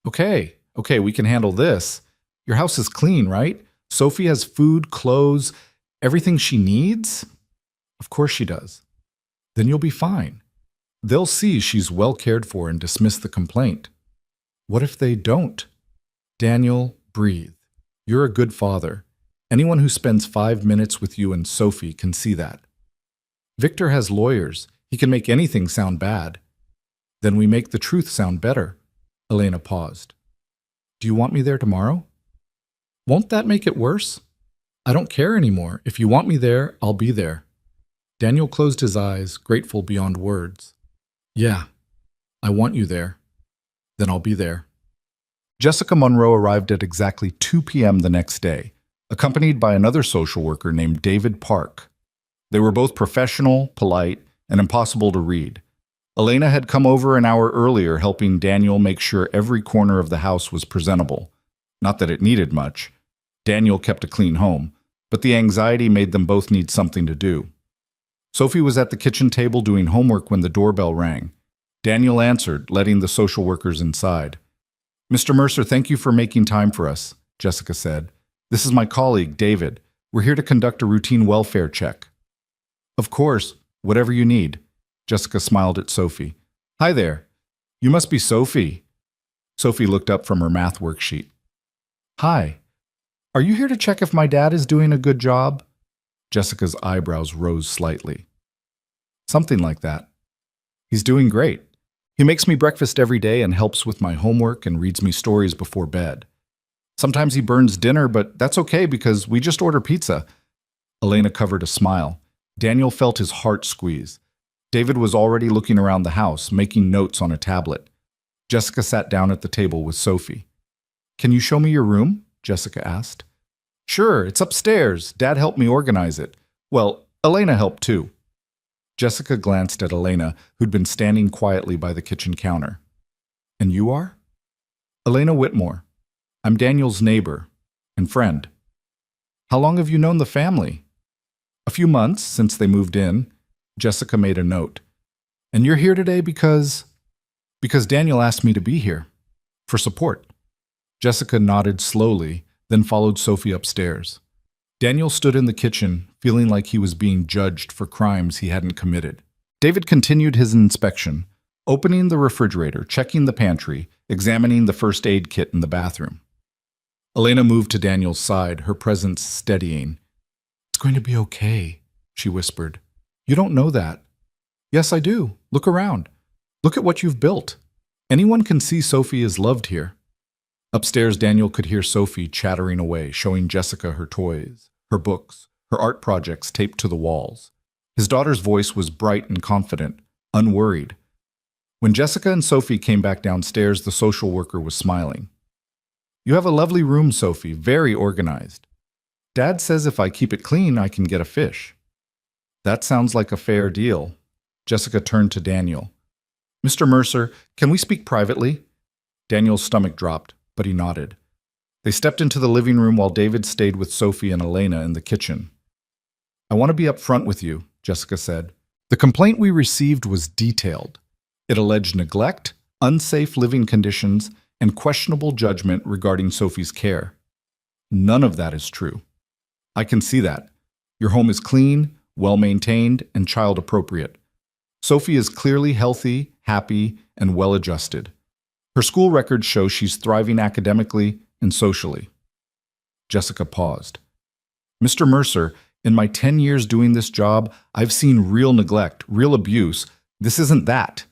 Okay, we can handle this. Your house is clean, right? Sophie has food, clothes, everything she needs? Of course she does. Then you'll be fine. They'll see she's well cared for and dismiss the complaint. What if they don't? Daniel, breathe. You're a good father. Anyone who spends 5 minutes with you and Sophie can see that. Victor has lawyers. He can make anything sound bad. Then we make the truth sound better. Elena paused. Do you want me there tomorrow? Won't that make it worse? I don't care anymore. If you want me there, I'll be there. Daniel closed his eyes, grateful beyond words. Yeah, I want you there. Then I'll be there. Jessica Monroe arrived at exactly 2 p.m. the next day, accompanied by another social worker named David Park. They were both professional, polite, and impossible to read. Elena had come over an hour earlier, helping Daniel make sure every corner of the house was presentable. Not that it needed much. Daniel kept a clean home, but the anxiety made them both need something to do. Sophie was at the kitchen table doing homework when the doorbell rang. Daniel answered, letting the social workers inside. Mr. Mercer, thank you for making time for us, Jessica said. This is my colleague, David. We're here to conduct a routine welfare check. Of course, whatever you need. Jessica smiled at Sophie. Hi there. You must be Sophie. Sophie looked up from her math worksheet. Hi. Are you here to check if my dad is doing a good job? Jessica's eyebrows rose slightly. Something like that. He's doing great. He makes me breakfast every day and helps with my homework and reads me stories before bed. Sometimes he burns dinner, but that's okay because we just order pizza. Elena covered a smile. Daniel felt his heart squeeze. David was already looking around the house, making notes on a tablet. Jessica sat down at the table with Sophie. Can you show me your room? Jessica asked. Sure, it's upstairs. Dad helped me organize it. Well, Elena helped too. Jessica glanced at Elena, who'd been standing quietly by the kitchen counter. And you are? Elena Whitmore. I'm Daniel's neighbor and friend. How long have you known the family? A few months since they moved in. Jessica made a note. And you're here today because Daniel asked me to be here. For support. Jessica nodded slowly, then followed Sophie upstairs. Daniel stood in the kitchen, feeling like he was being judged for crimes he hadn't committed. David continued his inspection, opening the refrigerator, checking the pantry, examining the first aid kit in the bathroom. Elena moved to Daniel's side, her presence steadying. It's going to be okay, she whispered. You don't know that. Yes, I do. Look around. Look at what you've built. Anyone can see Sophie is loved here. Upstairs, Daniel could hear Sophie chattering away, showing Jessica her toys, her books, her art projects taped to the walls. His daughter's voice was bright and confident, unworried. When Jessica and Sophie came back downstairs, the social worker was smiling. You have a lovely room, Sophie, very organized. Dad says if I keep it clean, I can get a fish. That sounds like a fair deal. Jessica turned to Daniel. Mr. Mercer, can we speak privately? Daniel's stomach dropped, but he nodded. They stepped into the living room while David stayed with Sophie and Elena in the kitchen. I want to be upfront with you, Jessica said. The complaint we received was detailed. It alleged neglect, unsafe living conditions, and questionable judgment regarding Sophie's care. None of that is true. I can see that. Your home is clean, well-maintained, and child-appropriate. Sophie is clearly healthy, happy, and well-adjusted. Her school records show she's thriving academically and socially. Jessica paused. Mr. Mercer, in my 10 years doing this job, I've seen real neglect, real abuse. This isn't that.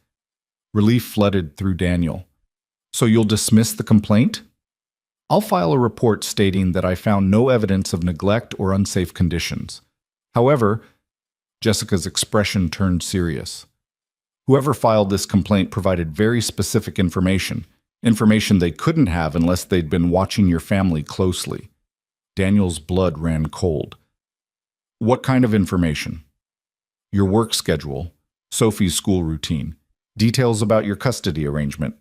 Relief flooded through Daniel. So you'll dismiss the complaint? I'll file a report stating that I found no evidence of neglect or unsafe conditions. However, Jessica's expression turned serious. Whoever filed this complaint provided very specific information they couldn't have unless they'd been watching your family closely. Daniel's blood ran cold. What kind of information? Your work schedule, Sophie's school routine, details about your custody arrangement.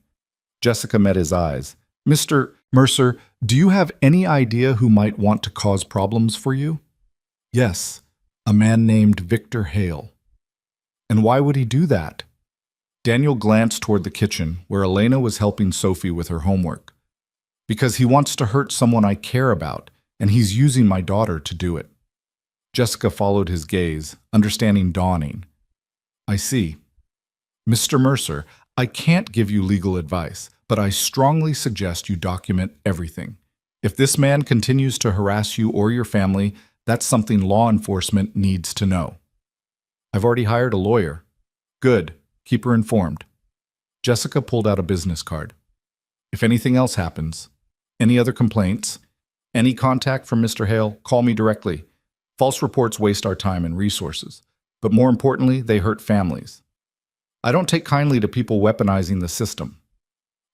Jessica met his eyes. Mr. Mercer, do you have any idea who might want to cause problems for you? Yes, a man named Victor Hale. And why would he do that? Daniel glanced toward the kitchen, where Elena was helping Sophie with her homework. Because he wants to hurt someone I care about, and he's using my daughter to do it. Jessica followed his gaze, understanding dawning. I see. Mr. Mercer, I can't give you legal advice, but I strongly suggest you document everything. If this man continues to harass you or your family, that's something law enforcement needs to know. I've already hired a lawyer. Good. Keep her informed. Jessica pulled out a business card. If anything else happens, any other complaints, any contact from Mr. Hale, call me directly. False reports waste our time and resources, but more importantly, they hurt families. I don't take kindly to people weaponizing the system.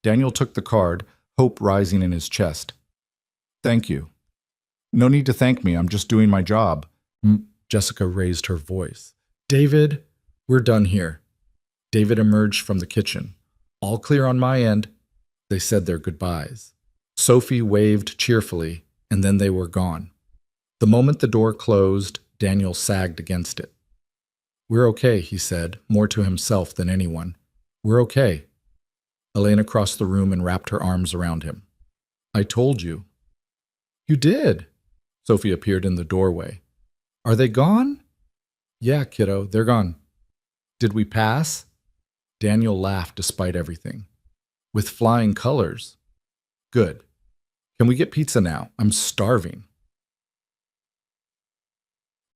Daniel took the card, hope rising in his chest. Thank you. No need to thank me, I'm just doing my job. Jessica raised her voice. David, we're done here. David emerged from the kitchen. All clear on my end. They said their goodbyes. Sophie waved cheerfully, and then they were gone. The moment the door closed, Daniel sagged against it. We're okay, he said, more to himself than anyone. We're okay. Elena crossed the room and wrapped her arms around him. I told you. You did. Sophie appeared in the doorway. Are they gone? Yeah, kiddo, they're gone. Did we pass? Daniel laughed despite everything. With flying colors. Good. Can we get pizza now? I'm starving.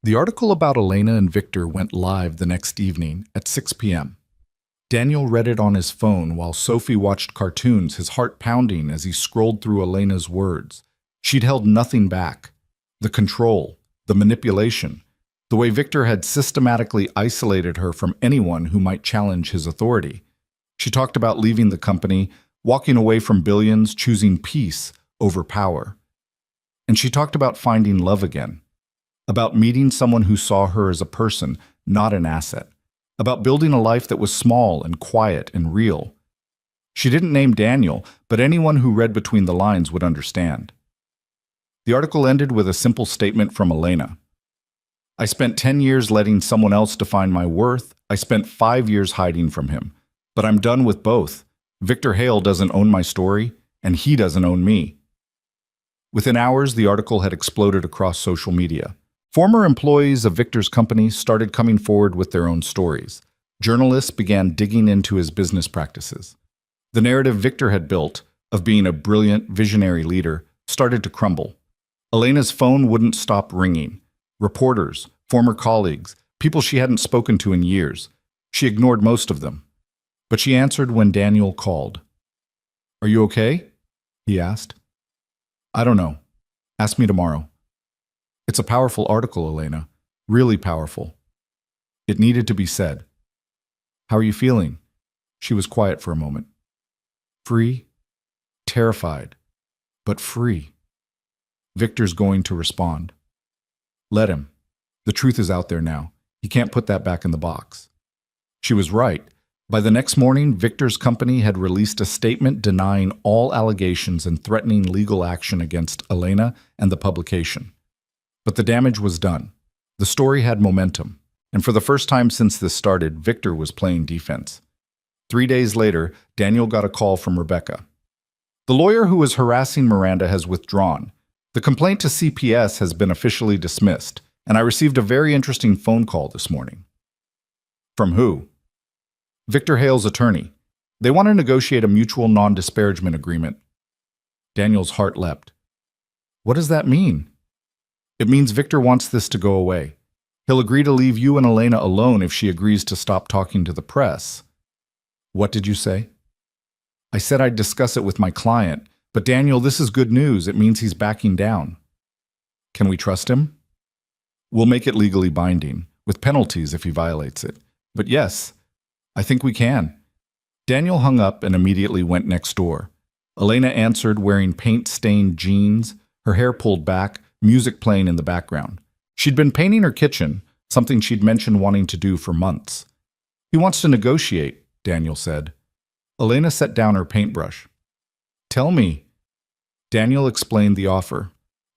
The article about Elena and Victor went live the next evening at 6 p.m. Daniel read it on his phone while Sophie watched cartoons, his heart pounding as he scrolled through Elena's words. She'd held nothing back. The control, the manipulation, the way Victor had systematically isolated her from anyone who might challenge his authority. She talked about leaving the company, walking away from billions, choosing peace over power. And she talked about finding love again, about meeting someone who saw her as a person, not an asset, about building a life that was small and quiet and real. She didn't name Daniel, but anyone who read between the lines would understand. The article ended with a simple statement from Elena. I spent 10 years letting someone else define my worth. I spent 5 years hiding from him. But I'm done with both. Victor Hale doesn't own my story, and he doesn't own me. Within hours, the article had exploded across social media. Former employees of Victor's company started coming forward with their own stories. Journalists began digging into his business practices. The narrative Victor had built, of being a brilliant, visionary leader, started to crumble. Elena's phone wouldn't stop ringing. Reporters, former colleagues, people she hadn't spoken to in years. She ignored most of them. But she answered when Daniel called. Are you okay? He asked. I don't know. Ask me tomorrow. It's a powerful article, Elena. Really powerful. It needed to be said. How are you feeling? She was quiet for a moment. Free? Terrified. But free. Victor's going to respond. Let him. The truth is out there now. He can't put that back in the box. She was right. By the next morning, Victor's company had released a statement denying all allegations and threatening legal action against Elena and the publication. But the damage was done. The story had momentum, and for the first time since this started, Victor was playing defense. 3 days later, Daniel got a call from Rebecca. The lawyer who was harassing Miranda has withdrawn. The complaint to CPS has been officially dismissed, and I received a very interesting phone call this morning. From who? Victor Hale's attorney. They want to negotiate a mutual non-disparagement agreement. Daniel's heart leapt. What does that mean? It means Victor wants this to go away. He'll agree to leave you and Elena alone if she agrees to stop talking to the press. What did you say? I said I'd discuss it with my client, but Daniel, this is good news. It means he's backing down. Can we trust him? We'll make it legally binding, with penalties if he violates it. But yes, I think we can. Daniel hung up and immediately went next door. Elena answered wearing paint-stained jeans, her hair pulled back, music playing in the background. She'd been painting her kitchen, something she'd mentioned wanting to do for months. He wants to negotiate, Daniel said. Elena set down her paintbrush. Tell me. Daniel explained the offer.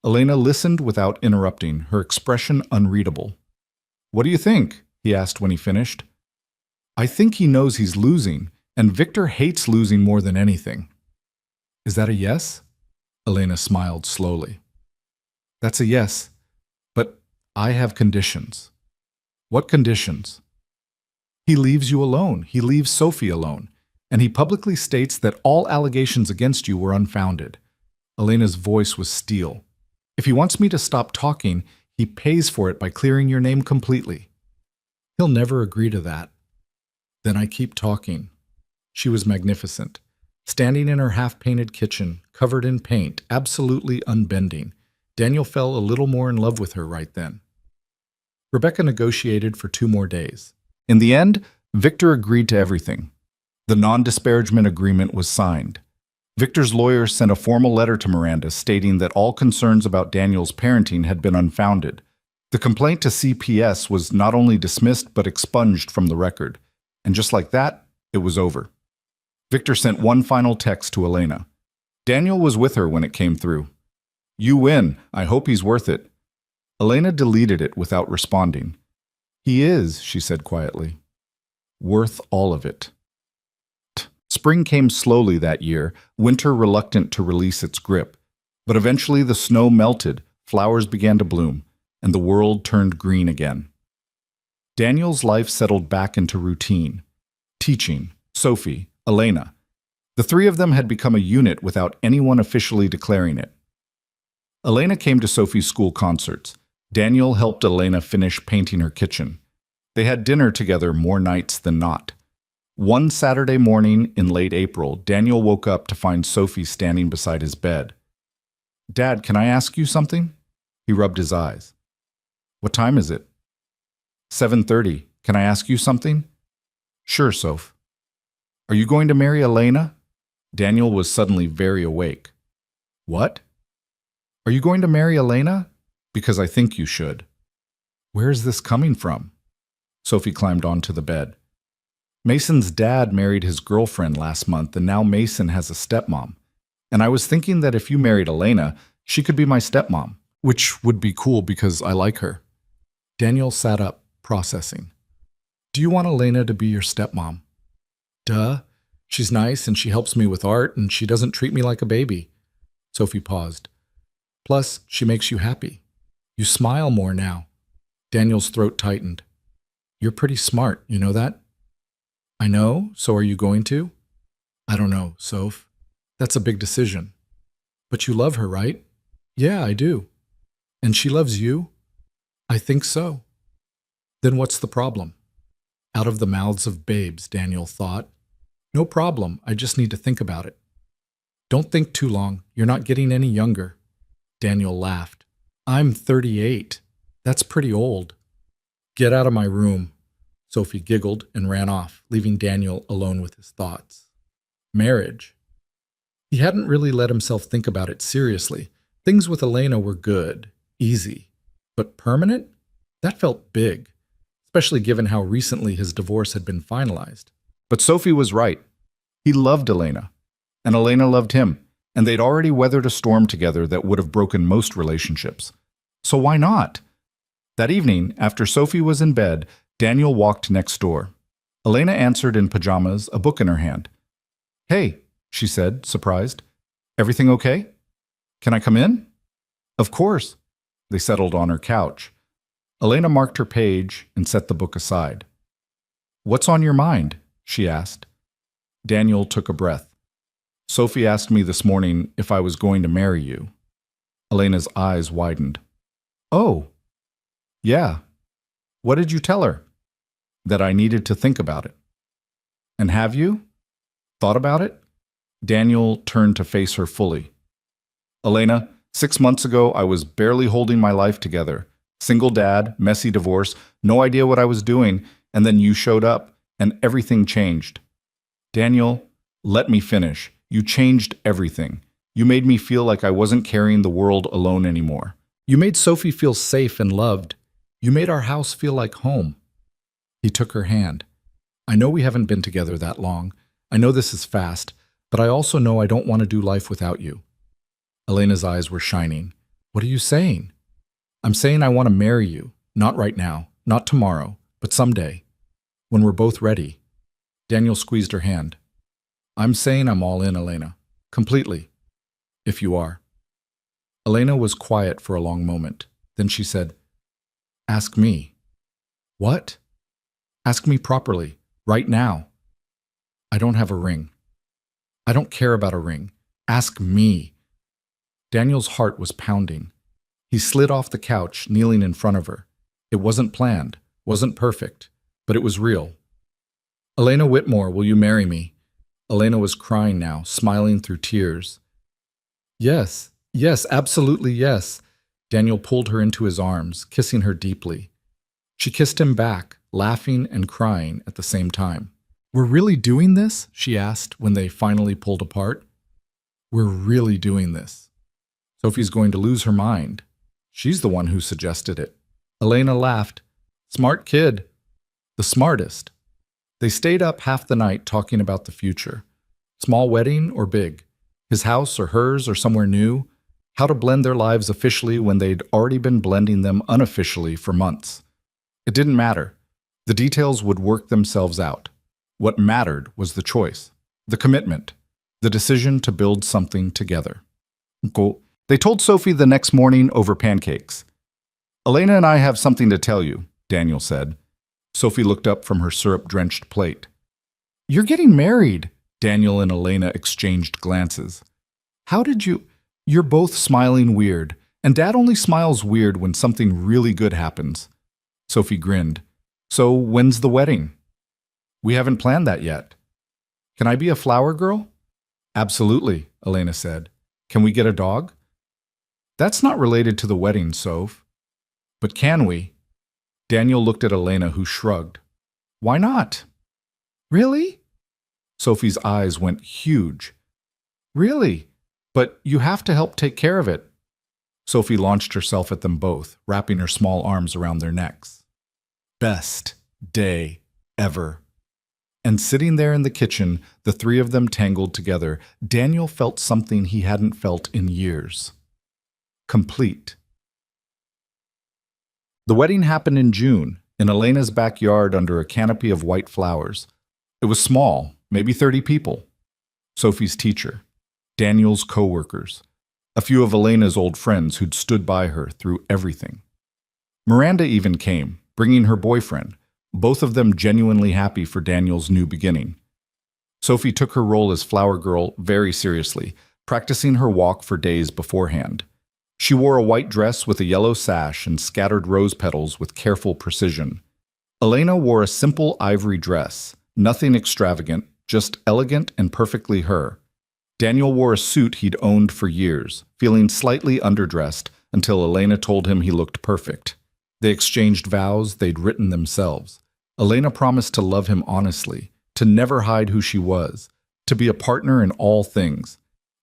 Elena listened without interrupting, her expression unreadable. What do you think? He asked when he finished. I think he knows he's losing, and Victor hates losing more than anything. Is that a yes? Elena smiled slowly. That's a yes, but I have conditions. What conditions? He leaves you alone. He leaves Sophie alone. And he publicly states that all allegations against you were unfounded. Elena's voice was steel. If he wants me to stop talking, he pays for it by clearing your name completely. He'll never agree to that. Then I keep talking. She was magnificent, standing in her half-painted kitchen, covered in paint, absolutely unbending. Daniel fell a little more in love with her right then. Rebecca negotiated for 2 more days. In the end, Victor agreed to everything. The non-disparagement agreement was signed. Victor's lawyer sent a formal letter to Miranda stating that all concerns about Daniel's parenting had been unfounded. The complaint to CPS was not only dismissed but expunged from the record. And just like that, it was over. Victor sent one final text to Elena. Daniel was with her when it came through. You win. I hope he's worth it. Elena deleted it without responding. He is, she said quietly. Worth all of it. Spring came slowly that year, winter reluctant to release its grip. But eventually the snow melted, flowers began to bloom, and the world turned green again. Daniel's life settled back into routine. Teaching, Sophie, Elena. The 3 of them had become a unit without anyone officially declaring it. Elena came to Sophie's school concerts. Daniel helped Elena finish painting her kitchen. They had dinner together more nights than not. One Saturday morning in late April, Daniel woke up to find Sophie standing beside his bed. Dad, can I ask you something? He rubbed his eyes. What time is it? 7:30. Can I ask you something? Sure, Soph. Are you going to marry Elena? Daniel was suddenly very awake. What? Are you going to marry Elena? Because I think you should. Where is this coming from? Sophie climbed onto the bed. Mason's dad married his girlfriend last month, and now Mason has a stepmom. And I was thinking that if you married Elena, she could be my stepmom, which would be cool because I like her. Daniel sat up, processing. Do you want Elena to be your stepmom? Duh. She's nice and she helps me with art and she doesn't treat me like a baby. Sophie paused. Plus, she makes you happy. You smile more now. Daniel's throat tightened. You're pretty smart, you know that? I know, so are you going to? I don't know, Soph. That's a big decision. But you love her, right? Yeah, I do. And she loves you? I think so. Then what's the problem? Out of the mouths of babes, Daniel thought. No problem, I just need to think about it. Don't think too long, you're not getting any younger. Daniel laughed. I'm 38. That's pretty old. Get out of my room. Sophie giggled and ran off, leaving Daniel alone with his thoughts. Marriage. He hadn't really let himself think about it seriously. Things with Elena were good, easy. But permanent? That felt big, especially given how recently his divorce had been finalized. But Sophie was right. He loved Elena, and Elena loved him, and they'd already weathered a storm together that would have broken most relationships. So why not? That evening, after Sophie was in bed, Daniel walked next door. Elena answered in pajamas, a book in her hand. Hey, she said, surprised. Everything okay? Can I come in? Of course. They settled on her couch. Elena marked her page and set the book aside. What's on your mind? She asked. Daniel took a breath. Sophie asked me this morning if I was going to marry you. Elena's eyes widened. Oh, yeah. What did you tell her? That I needed to think about it. And have you? Thought about it? Daniel turned to face her fully. Elena, 6 months ago, I was barely holding my life together. Single dad, messy divorce, no idea what I was doing, and then you showed up, and everything changed. Daniel, let me finish. You changed everything. You made me feel like I wasn't carrying the world alone anymore. You made Sophie feel safe and loved. You made our house feel like home. He took her hand. I know we haven't been together that long. I know this is fast, but I also know I don't want to do life without you. Elena's eyes were shining. What are you saying? I'm saying I want to marry you. Not right now, not tomorrow, but someday. When we're both ready. Daniel squeezed her hand. I'm saying I'm all in, Elena. Completely. If you are. Elena was quiet for a long moment. Then she said, Ask me. What? Ask me properly. Right now. I don't have a ring. I don't care about a ring. Ask me. Daniel's heart was pounding. He slid off the couch, kneeling in front of her. It wasn't planned, wasn't perfect, but it was real. Elena Whitmore, will you marry me? Elena was crying now, smiling through tears. Yes, yes, absolutely yes. Daniel pulled her into his arms, kissing her deeply. She kissed him back, laughing and crying at the same time. We're really doing this? She asked when they finally pulled apart. We're really doing this. Sophie's going to lose her mind. She's the one who suggested it. Elena laughed. Smart kid. The smartest. They stayed up half the night talking about the future. Small wedding or big? His house or hers or somewhere new? How to blend their lives officially when they'd already been blending them unofficially for months. It didn't matter. The details would work themselves out. What mattered was the choice, the commitment, the decision to build something together. Cool. They told Sophie the next morning over pancakes. Elena and I have something to tell you, Daniel said. Sophie looked up from her syrup-drenched plate. You're getting married. Daniel and Elena exchanged glances. How did you... You're both smiling weird, and Dad only smiles weird when something really good happens. Sophie grinned. So when's the wedding? We haven't planned that yet. Can I be a flower girl? Absolutely, Elena said. Can we get a dog? That's not related to the wedding, Soph. But can we? Daniel looked at Elena, who shrugged. Why not? Really? Sophie's eyes went huge. Really? But you have to help take care of it. Sophie launched herself at them both, wrapping her small arms around their necks. Best day ever. And sitting there in the kitchen, the three of them tangled together, Daniel felt something he hadn't felt in years. Complete. The wedding happened in June, in Elena's backyard under a canopy of white flowers. It was small, maybe 30 people. Sophie's teacher, Daniel's co-workers, a few of Elena's old friends who'd stood by her through everything. Miranda even came, bringing her boyfriend, both of them genuinely happy for Daniel's new beginning. Sophie took her role as flower girl very seriously, practicing her walk for days beforehand. She wore a white dress with a yellow sash and scattered rose petals with careful precision. Elena wore a simple ivory dress, nothing extravagant, just elegant and perfectly her. Daniel wore a suit he'd owned for years, feeling slightly underdressed until Elena told him he looked perfect. They exchanged vows they'd written themselves. Elena promised to love him honestly, to never hide who she was, to be a partner in all things.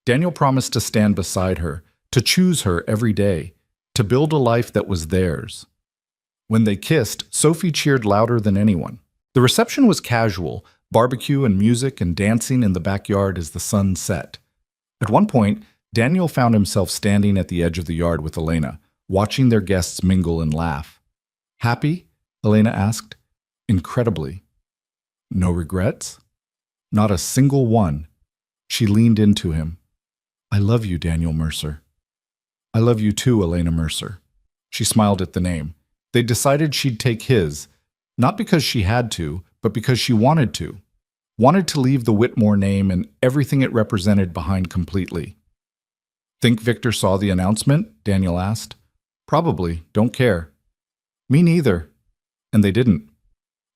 Daniel promised to stand beside her, to choose her every day, to build a life that was theirs. When they kissed, Sophie cheered louder than anyone. The reception was casual, barbecue and music and dancing in the backyard as the sun set. At one point, Daniel found himself standing at the edge of the yard with Elena, watching their guests mingle and laugh. Happy? Elena asked. Incredibly. No regrets? Not a single one. She leaned into him. I love you, Daniel Mercer. I love you too, Elena Mercer. She smiled at the name. They decided she'd take his, not because she had to, but because she wanted to. Wanted to leave the Whitmore name and everything it represented behind completely. Think Victor saw the announcement? Daniel asked. Probably. Don't care. Me neither. And they didn't.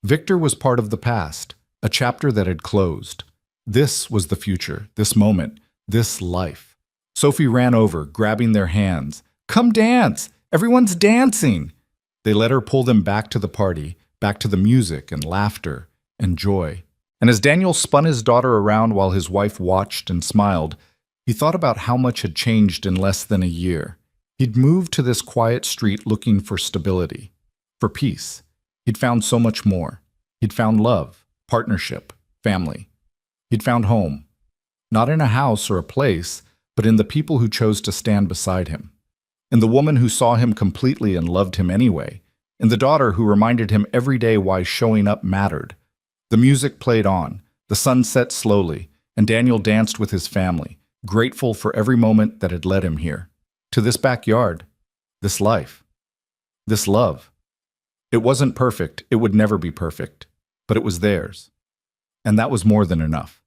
Victor was part of the past, a chapter that had closed. This was the future, this moment, this life. Sophie ran over, grabbing their hands. Come dance! Everyone's dancing! They let her pull them back to the party, back to the music and laughter and joy. And as Daniel spun his daughter around while his wife watched and smiled, he thought about how much had changed in less than a year. He'd moved to this quiet street looking for stability, for peace. He'd found so much more. He'd found love, partnership, family. He'd found home. Not in a house or a place, but in the people who chose to stand beside him. In the woman who saw him completely and loved him anyway. In the daughter who reminded him every day why showing up mattered. The music played on, the sun set slowly, and Daniel danced with his family, grateful for every moment that had led him here. To this backyard, this life, this love. It wasn't perfect, it would never be perfect, but it was theirs. And that was more than enough.